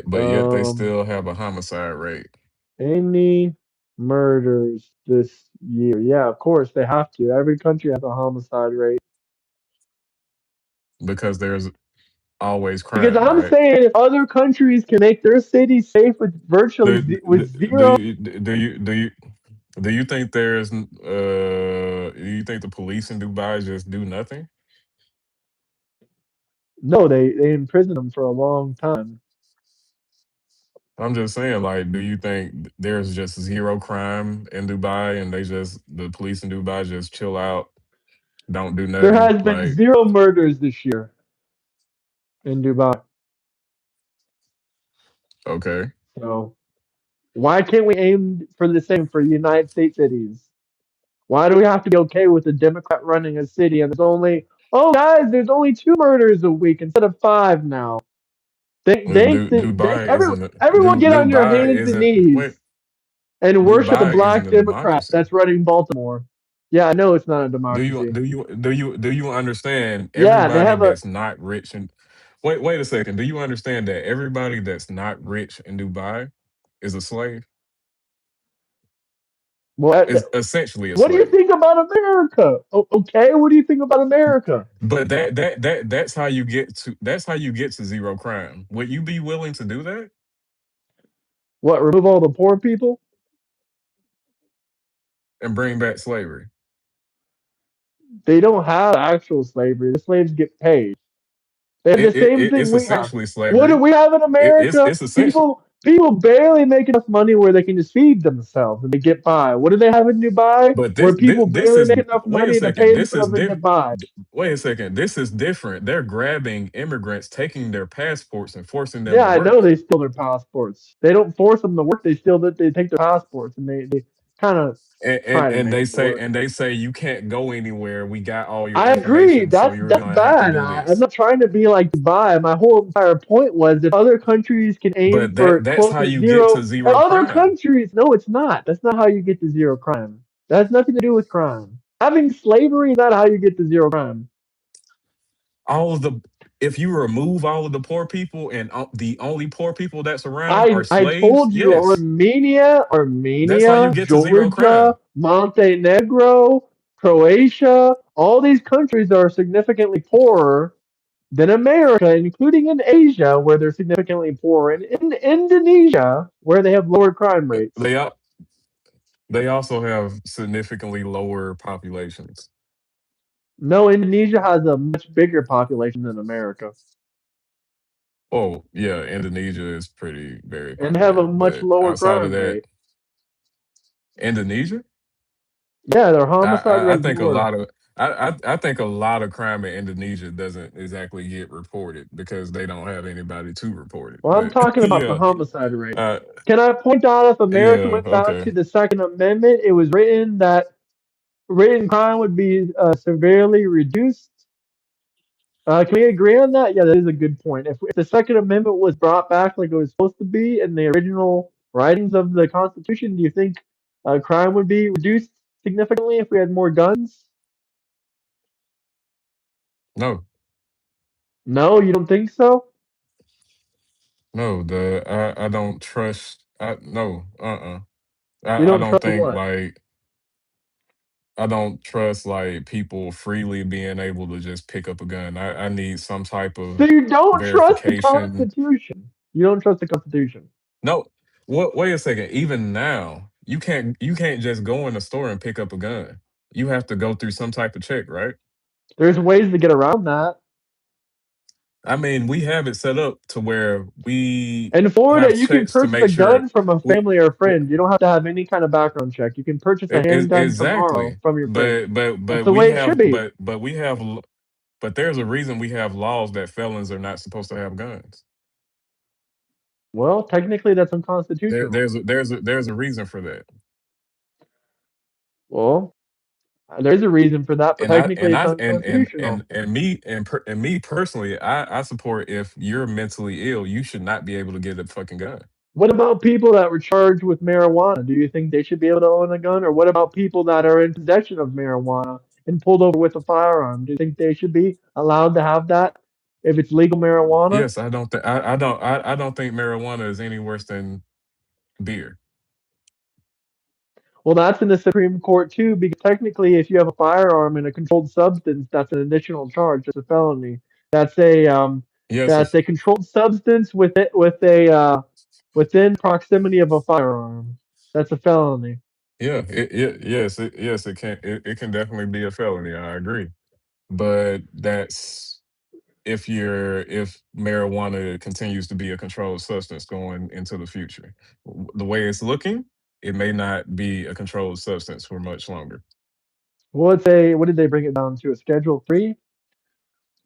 But yet they Um, still have a homicide rate any murders this year? Yeah, of course they have to. Every country has a homicide rate. because there's always Because crime, I'm right? saying if other countries can make their cities safe with virtually with Do zero, you do you think do you think the police in Dubai just do nothing? no, they imprison them for a long time. I'm just saying, like, do you think there's just zero crime in Dubai and the police in Dubai just chill out, don't do There nothing? has been Like, zero murders this year in Dubai. okay. So why can't we aim for the same for United States cities? Why do we have to be okay with a Democrat running a city and there's only oh guys, there's only two murders a week instead of five now. Dubai isn't Everyone get on your Dubai hands and isn't knees wait, and worship the Dubai isn't black a Democrat democracy. that's running Baltimore. Yeah, I know it's not a democracy. Do you understand Yeah, they everybody have a that's not rich and wait a second. Do you understand that everybody that's not rich in Dubai is a slave? well. Is essentially a What do you slave. think about America? Okay, what do you think about America? But that's how you get to zero crime. Would you be willing to do that What, remove all the poor people? and bring back slavery? They don't have actual slavery. The slaves get paid. They have the same thing It's we have. essentially What do slavery. we have in America? It's essentially. People barely make enough money where they can just feed themselves and they get by. What do they have in Dubai? But Where people this barely is make enough wait a money to second. pay This is themselves and different. get by. Wait a second. This is different. They're grabbing immigrants, taking their passports, and forcing them Yeah, to I know work. they steal their passports. They don't force them to work. They steal that. They take their passports and they kind of try to And make them work. they say you can't go anywhere. We got all your I agree. information, so you're That's gonna have to bad. do I'm this. not trying to be like Dubai. My whole entire point was if other countries can aim But for that's close how to you get to zero, and zero other crime. countries, no, it's not. That's not how you get to zero crime. That has nothing to do with crime. Having slavery is not how you get to zero crime. All of the If you remove all of the poor people and the only poor people that's around are I slaves, told you yes, that's how you get to zero Georgia, crime. Montenegro, Croatia, all these countries are significantly poorer than America, including in Asia, where they're significantly poorer, and in Indonesia, where they have lower crime rates. They al- they also have significantly lower populations. No, Indonesia has a much bigger population than America, Oh yeah, Indonesia is pretty very and they have a populated, much but lower outside of crime that, rate. Indonesia, Yeah, their homicide I rate is think a lower. lot of I think a lot of crime in Indonesia doesn't exactly get reported because they don't have anybody to report it. Well, I'm But talking about the yeah, homicide rate. uh, Can I point out if America yeah, went back to okay. the Second Amendment, it was written that written crime would be severely reduced. Can we agree on that? Yeah, that is a good point. If the Second Amendment was brought back like it was supposed to be in the original writings of the Constitution, do you think crime would be reduced significantly if we had more guns? No, No, you don't think so? no, I don't trust. I no, You I don't don't trust think what? like I don't trust like people freely being able to just pick up a gun. I need some type So of you don't trust the verification. Constitution. You don't trust the Constitution. No, what? Wait a second. Even now, you can't just go in the store and pick up a gun. You have to go through some type of check, right? There's ways to get around that. I mean, we have it set up to where we In Florida, have you can checks to purchase make a sure gun from a we, family or we friend. You don't have to have any kind of background check. You can purchase a handgun tomorrow exactly. from your friend. That's But the way it should be. but we have but there's a reason we have laws that felons are not supposed to have guns. Well, technically, that's unconstitutional. There's a reason for that. Well, There's a reason for that, but And I technically and it's I unconstitutional. and me personally, I support if you're mentally ill, you should not be able to get a fucking gun. What about people that were charged with marijuana? Do you think they should be able to own a gun? Or what about people that are in possession of marijuana and pulled over with a firearm? Do you think they should be allowed to have that if it's legal marijuana? Yes, I don't think marijuana is any worse than beer. Well, that's in the Supreme Court too, because technically, if you have a firearm and a controlled substance, that's an additional charge. That's a felony. That's a Yes, that's if a controlled substance with it within proximity of a firearm. That's a felony. yeah, yes, it can definitely be a felony. I agree, but that's if marijuana continues to be a controlled substance going into the future. The way it's looking, it may not be a controlled substance for much longer. What did they bring it down to? A Schedule 3?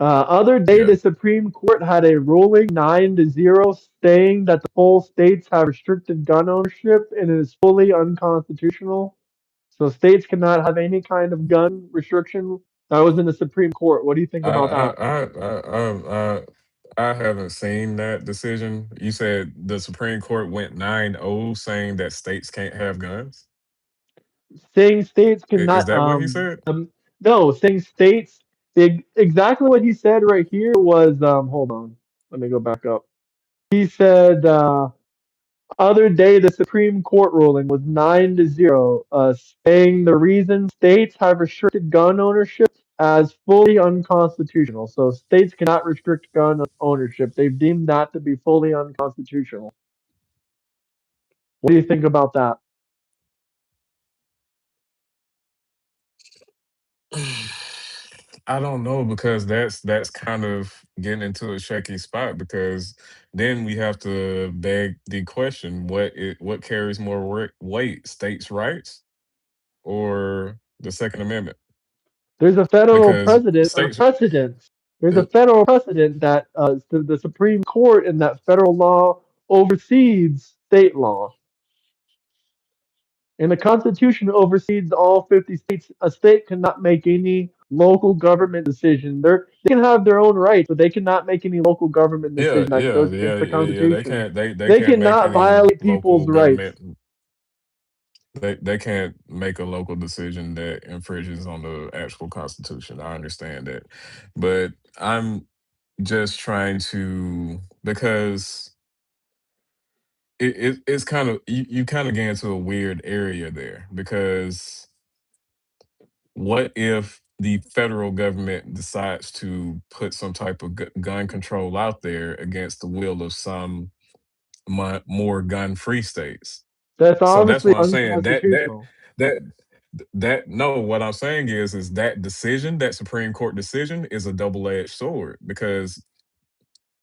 Other day, Yeah. the Supreme Court had a ruling 9-0 saying that the full states have restricted gun ownership and it is fully unconstitutional. So states cannot have any kind of gun restriction. That was in the Supreme Court. What do you think I about I that? I I I, I haven't seen that decision. You said the Supreme Court went 9-0 saying that states can't have guns. Saying states Is cannot that what he said? no, saying states exactly what he said right here was hold on. Let me go back up. He said other day, the Supreme Court ruling was 9-0, saying the reason states have restricted gun ownership as fully unconstitutional. So states cannot restrict gun ownership. They've deemed that to be fully unconstitutional. What do you think about that? I don't know because that's kind of getting into a shaky spot because then we have to beg the question what carries more weight, states' rights or the Second Amendment? There's a federal Because precedent or states, precedent. There's a uh, federal precedent that the Supreme Court and that federal law oversees state law. And the Constitution oversees all 50 states. A state cannot make any local government decision. They can have their own rights, but they cannot make any local government decision that goes against the They Constitution. they They can't make cannot any violate people's local rights. government. They can't make a local decision that infringes on the actual Constitution. I understand that, but I'm just trying to because it's kind of you kind of get into a weird area there because what if the federal government decides to put some type of gun control out there against the will of some more gun-free states? That's So that's obviously what I'm saying. unconstitutional. That no, what I'm saying is that decision, that Supreme Court decision, is a double-edged sword because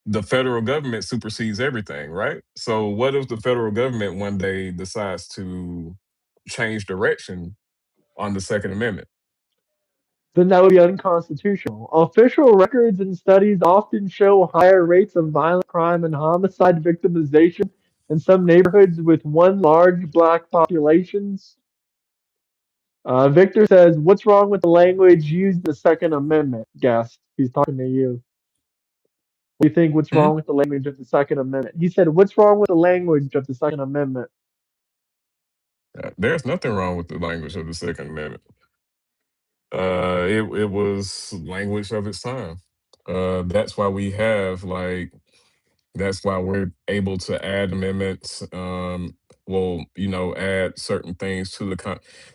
the federal government supersedes everything, right? So what if the federal government one day decides to change direction on the Second Amendment? Then that would be unconstitutional. Official records and studies often show higher rates of violent crime and homicide victimization in some neighborhoods with one large black populations. Victor says, "What's wrong with the language used in the Second Amendment?" Guest, he's talking to you. What do you think? What's Hmm? wrong with the language of the Second Amendment? He said, "What's wrong with the language of the Second Amendment?" There's nothing wrong with the language of the Second Amendment. It was language of its time. That's why we have like that's why we're able to add amendments. Add certain things to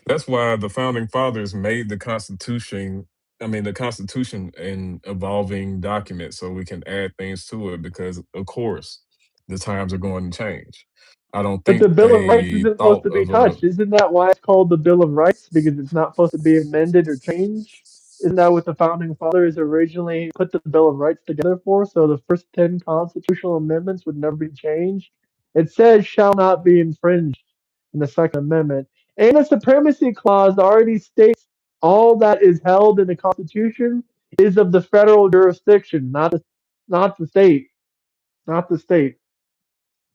That's why the founding fathers made the Constitution. I mean, the Constitution an evolving document, so we can add things to it because, of course, the times are going to change. I don't But the think Bill of Rights they isn't supposed thought to be of a touched. Isn't that why it's called the Bill of Rights? Because it's not supposed to be amended or changed? Isn't that what the founding fathers originally put the Bill of Rights together for? So the first 10 constitutional amendments would never be changed. It says shall not be infringed in the Second Amendment. And the Supremacy Clause already states all that is held in the Constitution is of the federal jurisdiction, not the state, not the state.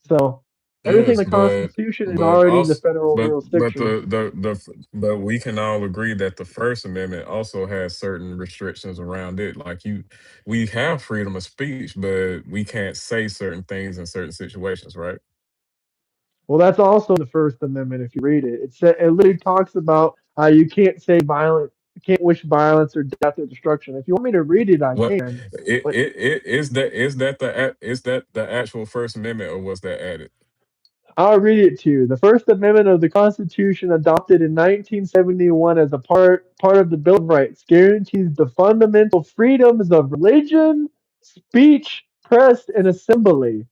So. Everything in Yes, the Constitution is but already in the also federal but jurisdiction. but we can all agree that the First Amendment also has certain restrictions around it. Like we have freedom of speech, but we can't say certain things in certain situations, right? Well, that's also in the First Amendment. If you read it, it literally talks about how you can't say violent, you can't wish violence or death or destruction. If you want me to read it, I What can. But is that the actual First Amendment, or was that added? I'll read it to you. The First Amendment of the Constitution, adopted in 1971 as a part of the Bill of Rights, guarantees the fundamental freedoms of religion, speech, press, and assembly.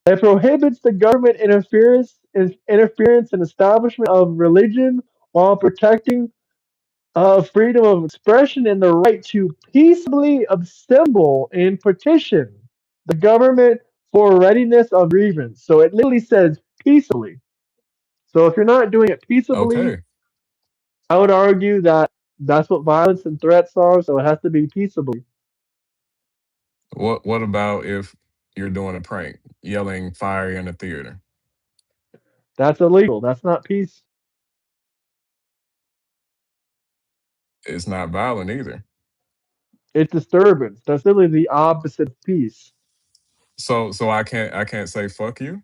It prohibits the government interference and establishment of religion while protecting freedom of expression and the right to peaceably assemble and petition the government for readiness of grievance. So it literally says peaceably. So if you're not doing it peaceably, Okay. I would argue that that's what violence and threats are. So it has to be peaceably. What about if you're doing a prank, yelling fire in a theater? That's illegal. That's not peace. It's not violent either. It's disturbance. That's literally the opposite of peace. So I can't say fuck you.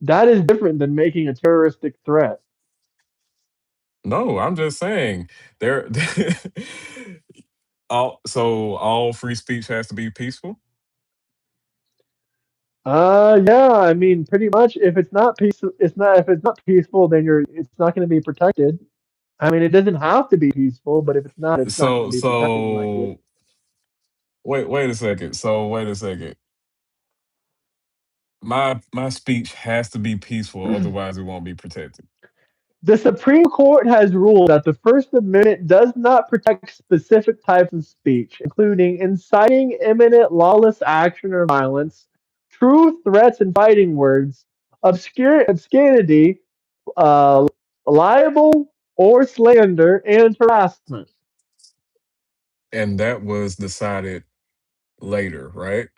That is different than making a terroristic threat. No, I'm just saying there. All free speech has to be peaceful. Yeah, I mean, pretty much. If it's not peaceful, it's not. If it's not peaceful, then it's not going to be protected. I mean, it doesn't have to be peaceful, but if it's not going So to be protected like it. so wait a second. So wait a second. My speech has to be peaceful, otherwise it won't be protected. The Supreme Court has ruled that the First Amendment does not protect specific types of speech, including inciting imminent lawless action or violence, true threats and fighting words, obscenity, uh, libel or slander, and harassment. And that was decided later, right?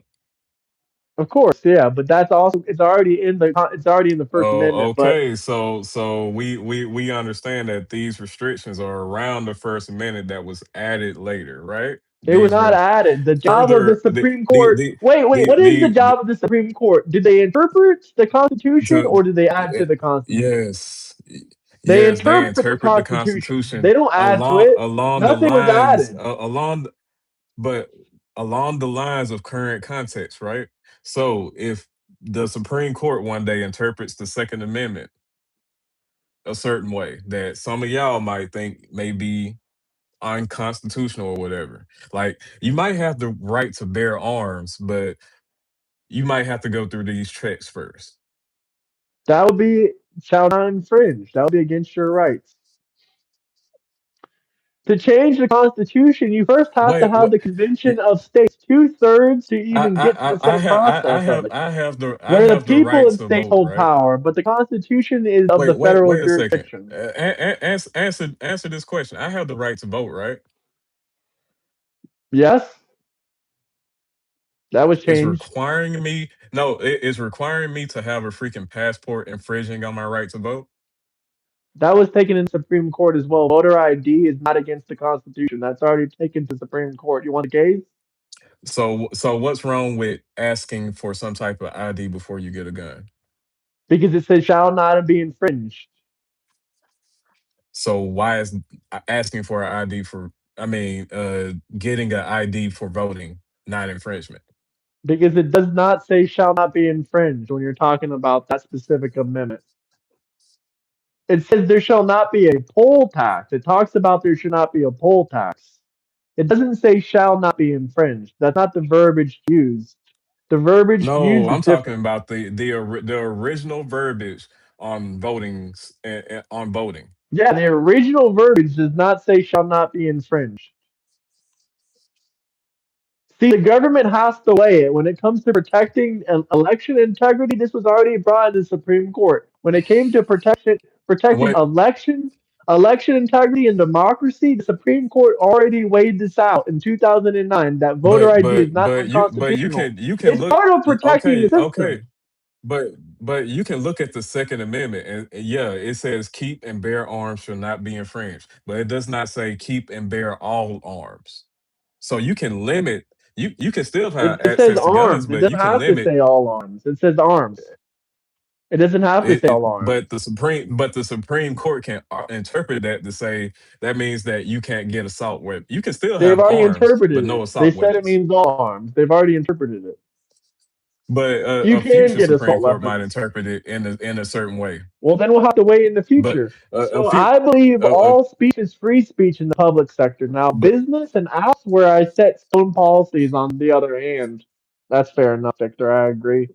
Of course, yeah, but that's also it's already in the First Oh, Amendment, but okay. So we understand that these restrictions are around the First Amendment that was added later, right? it was These not were added. The job of the further Supreme Court. Wait. What is the the job of the Supreme Court? Did they interpret the Constitution to or did they add to the Constitution? yes, They yes, they interpret the interpret the Constitution. They Constitution don't add to it. along the Nothing was lines added. but along the lines of current context, right? So if the Supreme Court one day interprets the Second Amendment a certain way that some of y'all might think may be unconstitutional or whatever, like you might have the right to bear arms, but you might have to go through these checks first. That would be shall not infringe. That would be against your rights. To change the Constitution, you first have to Wait, have what? the Convention of States two-thirds to even get to the I second have process of it, I where the have the people right in to states vote, hold right? power, but the Constitution is of the federal Wait a second. jurisdiction. Answer this question. I have the right to vote, right? Yes, that was It's changed. requiring me. No, it's requiring me to have a freaking passport infringing on my right to vote. That was taken in Supreme Court as well. Voter ID is not against the Constitution. That's already taken to Supreme Court. You want the case? So what's wrong with asking for some type of ID before you get a gun? Because it says shall not be infringed. So why is asking for an ID for? I mean, getting an ID for voting not infringement? Because it does not say shall not be infringed when you're talking about that specific amendment. It says there shall not be a poll tax. It talks about there should not be a poll tax. It doesn't say shall not be infringed. That's not the verbiage used. The verbiage No, used is I'm talking different. about the original verbiage on voting on voting. Yeah, the original verbiage does not say shall not be infringed. See, the government has to weigh it when it comes to protecting election integrity. This was already brought to the Supreme Court. When it came to protecting Wait, election integrity and democracy, the Supreme Court already weighed this out in 2009 that voter ID is not but you unconstitutional. you can It's look. part of protecting the Okay, okay, system. But you can look at the Second Amendment, and yeah, it says keep and bear arms shall not be infringed, but it does not say keep and bear all arms. So you can limit. You can still have It says access to guns, arms. It but you doesn't can have to limit say all arms. It says arms. It doesn't have to it. say all arms. But the Supreme Court can interpret that to say that means that you can't get assault weapons. You can still They've have already arms, but interpreted no it. They assault said it weapons. means all arms. They've already interpreted it. But You a can future get Supreme assault Court might weapons. interpret it in a certain way. Well, then we'll have to wait in the But future. a So few, I believe a, all speech is free speech in the public sector. Now, but business and apps where I set stone policies, on the other hand, that's fair enough, Victor. I agree.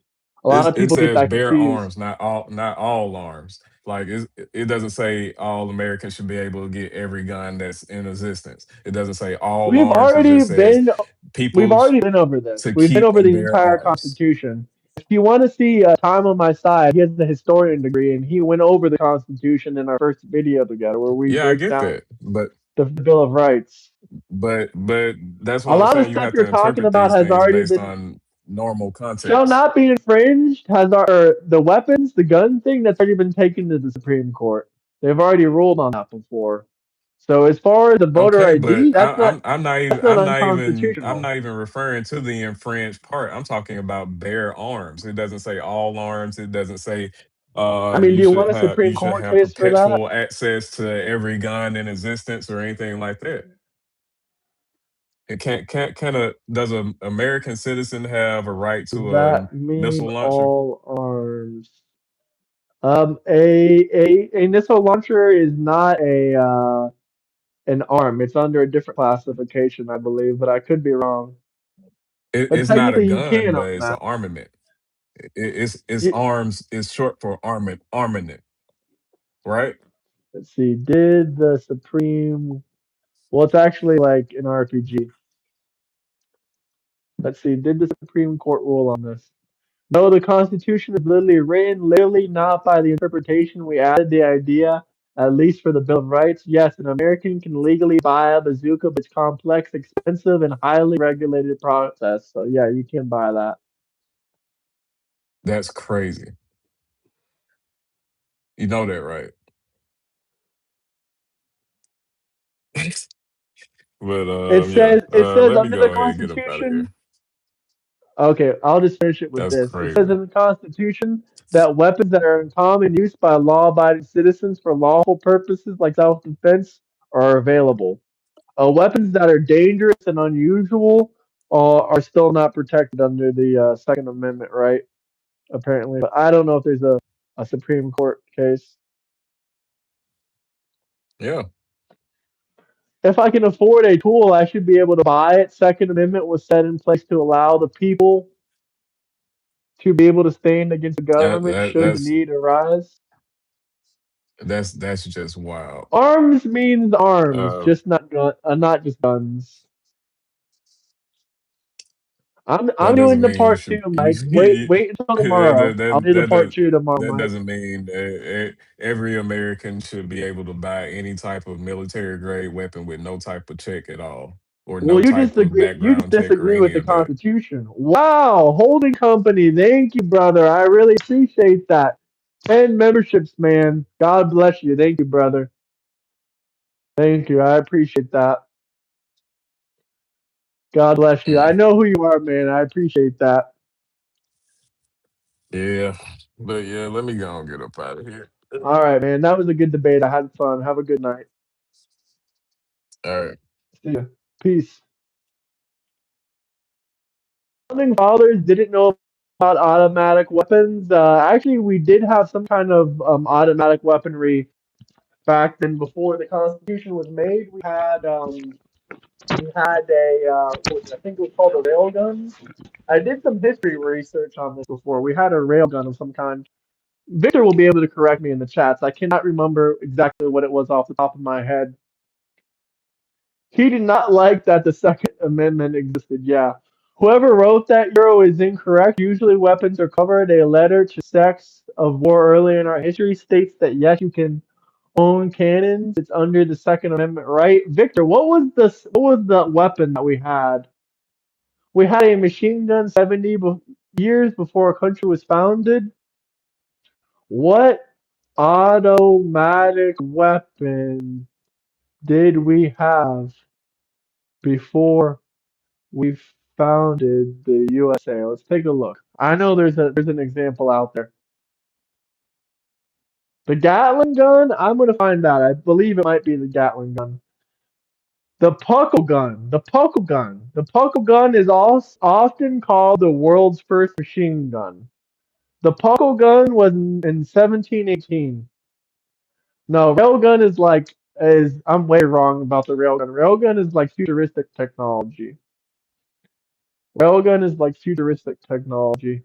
A lot of it people get says that bear confused. arms, not all arms. Like it doesn't say all Americans should be able to get every gun that's in existence. It doesn't say all We've arms. It already just says been we've people already been over this. to We've been keep over and the bear entire arms. Constitution. If you want to see time on my side, he has a historian degree, and he went over the Constitution in our first video together, where we Yeah, I break get down that, but the Bill of Rights. that's A what I'm lot of saying. You stuff have you're to talking interpret about these has things already based been on normal shall context. not be infringed. Has our the weapons, the gun thing that's already been taken to the Supreme Court. They've already ruled on that before. So as far as the voter Okay, but ID, that's not I'm unconstitutional. not even referring to the infringed part. I'm talking about bear arms. It doesn't say all arms. It doesn't say I mean, do you want a Supreme you should Court have case for that? perpetual access to every gun in existence or anything like that. It can't a does an American citizen have a right Does to a that mean missile launcher? all arms? A missile launcher is not a an arm. It's under a different classification, I believe, but I could be wrong. But It's not a technically, you gun, can but own it's an that. armament. It's You, arms. It's short for armament, right? let's see. Did the Supreme? Well, it's actually like an RPG. Let's see. Did the Supreme Court rule on this? No, the Constitution is literally written, literally not by the interpretation. We added the idea, at least for the Bill of Rights. Yes, an American can legally buy a bazooka, but it's complex, expensive, and highly regulated process. So yeah, you can buy that. That's crazy. You know that, right? But yeah. It says Let me under the go ahead and get up out of Constitution. here. Okay, I'll just finish it with That's this. It says crazy. in the Constitution that weapons that are in common use by law-abiding citizens for lawful purposes like self-defense are available. Weapons that are dangerous and unusual are still not protected under the Second Amendment, right? Apparently, but I don't know if there's a Supreme Court case. Yeah. If I can afford a tool, I should be able to buy it. Second Amendment was set in place to allow the people to be able to stand against the That, government that should the that's need arise. that's just wild. Arms means arms, Uh, just not just guns. I'm that doing doesn't the mean part two, Mike. you Wait until that, tomorrow. I'll do the part two tomorrow, that Mike. doesn't mean that every American should be able to buy any type of military grade weapon with no type of check at all, or Well, no type of you just background check or disagree any with the of that. Constitution. Wow, holding company. Thank you, brother. I really appreciate that. 10 memberships, man. God bless you. Thank you, brother. Thank you. I appreciate that. God bless you. I Mm. know who you are, man. I appreciate that. Yeah, but yeah, let me go and get up out of here. All right, man. That was a good debate. I had fun. Have a good night. All right. See ya. Peace. Founding fathers didn't know about automatic weapons. Actually, we did have some kind of automatic weaponry back then before the Constitution was made. We had a I think it was called a railgun. I did some history research on this before. We had a railgun of some kind. Victor will be able to correct me in the chats. I cannot remember exactly what it was off the top of my head. He did not like that the Second Amendment existed. Yeah. Whoever wrote that Euro is incorrect. Usually weapons are covered. A letter to sects of war early in our history states that yes, you can own cannons. It's under the Second Amendment, right? Victor, what was the weapon that we had? We had a machine gun 70. years before our country was founded, what automatic weapon did we have before we founded the USA? Let's take a look. I know there's an example out there. The Gatling gun, I'm gonna find out. I believe it might be the Gatling gun. The puckle gun. The puckle gun. The puckle gun is also often called the world's first machine gun. The puckle gun was in 1718. No, railgun is I'm way wrong about the railgun. Railgun is like futuristic technology. Railgun is like futuristic technology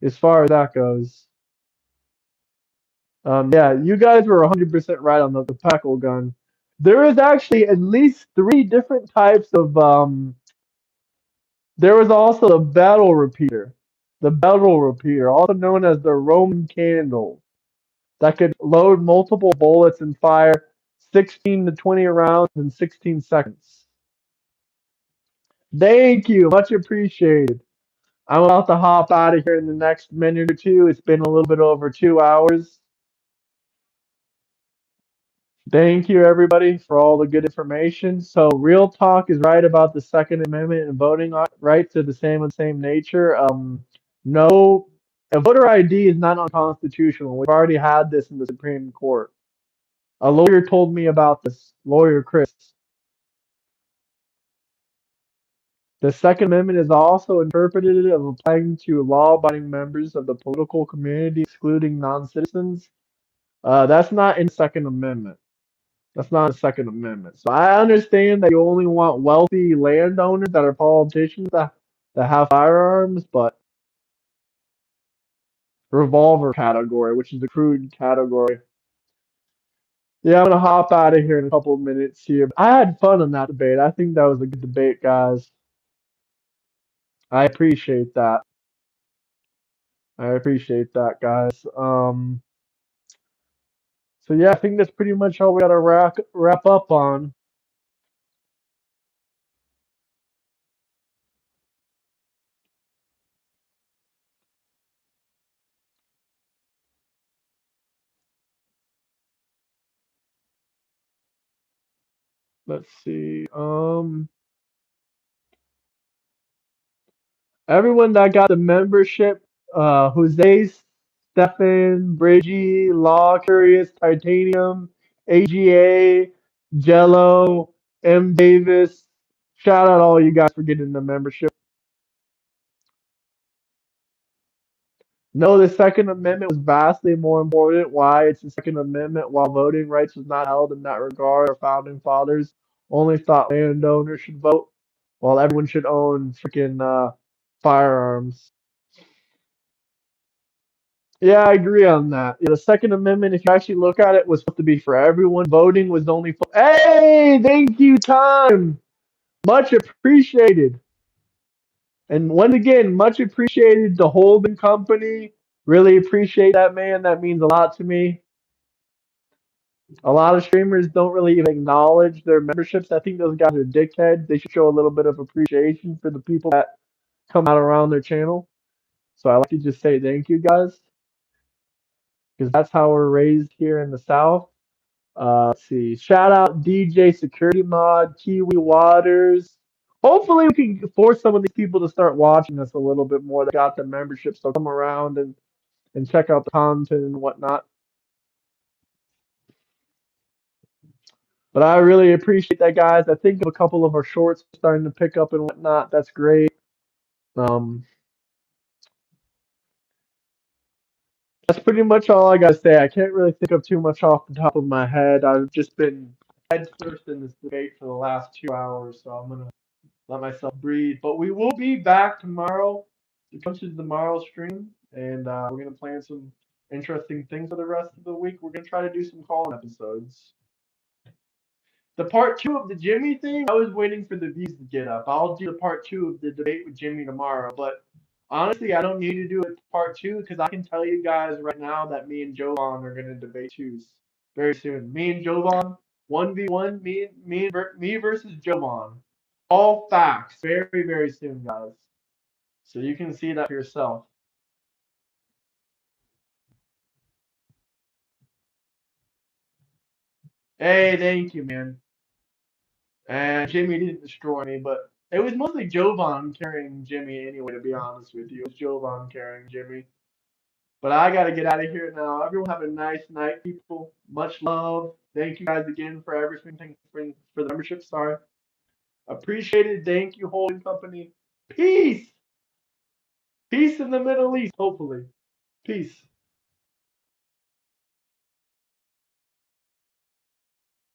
as far as that goes. Yeah, you guys were 100% right on the puckle gun. There is actually at least three different types of there was also the battle repeater. The battle repeater, also known as the Roman candle, that could load multiple bullets and fire 16 to 20 rounds in 16 seconds. Thank you, much appreciated. I'm about to hop out of here in the next minute or two. It's been a little bit over 2 hours. Thank you, everybody, for all the good information. So, Real Talk is right about the Second Amendment and voting rights are the same nature. No, a voter ID is not unconstitutional. We've already had this in the Supreme Court. A lawyer told me about this, lawyer Chris. The Second Amendment is also interpreted of applying to law-abiding members of the political community, excluding non-citizens. That's not in the Second Amendment. That's not a Second Amendment. So I understand that you only want wealthy landowners that are politicians that have firearms, but revolver category, which is the crude category. Yeah, I'm gonna hop out of here in a couple of minutes here. I had fun on that debate. I think that was a good debate, guys. I appreciate that. I appreciate that, guys. So yeah, I think that's pretty much all we gotta wrap up on. Let's see. Everyone that got the membership, Jose, Stefan, Bridgie, Law Curious, Titanium, AGA, Jello, M. Davis. Shout out all you guys for getting the membership. No, the Second Amendment was vastly more important. Why? It's the Second Amendment. While voting rights was not held in that regard, our founding fathers only thought landowners should vote, while everyone should own freaking firearms. Yeah, I agree on that. Yeah, the Second Amendment, if you actually look at it, was supposed to be for everyone. Voting was only for. Hey, thank you, time. Much appreciated. And once again, much appreciated to Holden Company. Really appreciate that, man. That means a lot to me. A lot of streamers don't really even acknowledge their memberships. I think those guys are dickheads. They should show a little bit of appreciation for the people that come out around their channel. So I like to just say thank you, guys, because that's how we're raised here in the South. Let's see. Shout out DJ Security Mod, Kiwi Waters. Hopefully, we can force some of these people to start watching us a little bit more. They got the membership, so come around and check out the content and whatnot. But I really appreciate that, guys. I think a couple of our shorts are starting to pick up and whatnot. That's great. Um, that's pretty much all I gotta say. I can't really think of too much off the top of my head. I've just been head first in this debate for the last 2 hours, so I'm gonna let myself breathe. But we will be back tomorrow to come to tomorrow's stream, and we're gonna plan some interesting things for the rest of the week. We're gonna try to do some call episodes. The part two of the Jimmy thing, I was waiting for the views to get up. I'll do the part two of the debate with Jimmy tomorrow. But honestly, I don't need to do a part two because I can tell you guys right now that me and Jovan are gonna debate twos very soon. Me and Jovan, 1v1, me versus Jovan. All facts very, very soon, guys. So you can see that for yourself. Hey, thank you, man. And Jimmy didn't destroy me, but it was mostly Jovan carrying Jimmy anyway, to be honest with you. It was Jovan carrying Jimmy. But I got to get out of here now. Everyone have a nice night, people. Much love. Thank you guys again for everything. Thanks for the membership. Sorry. Appreciate it. Thank you, holding company. Peace. Peace in the Middle East, hopefully. Peace.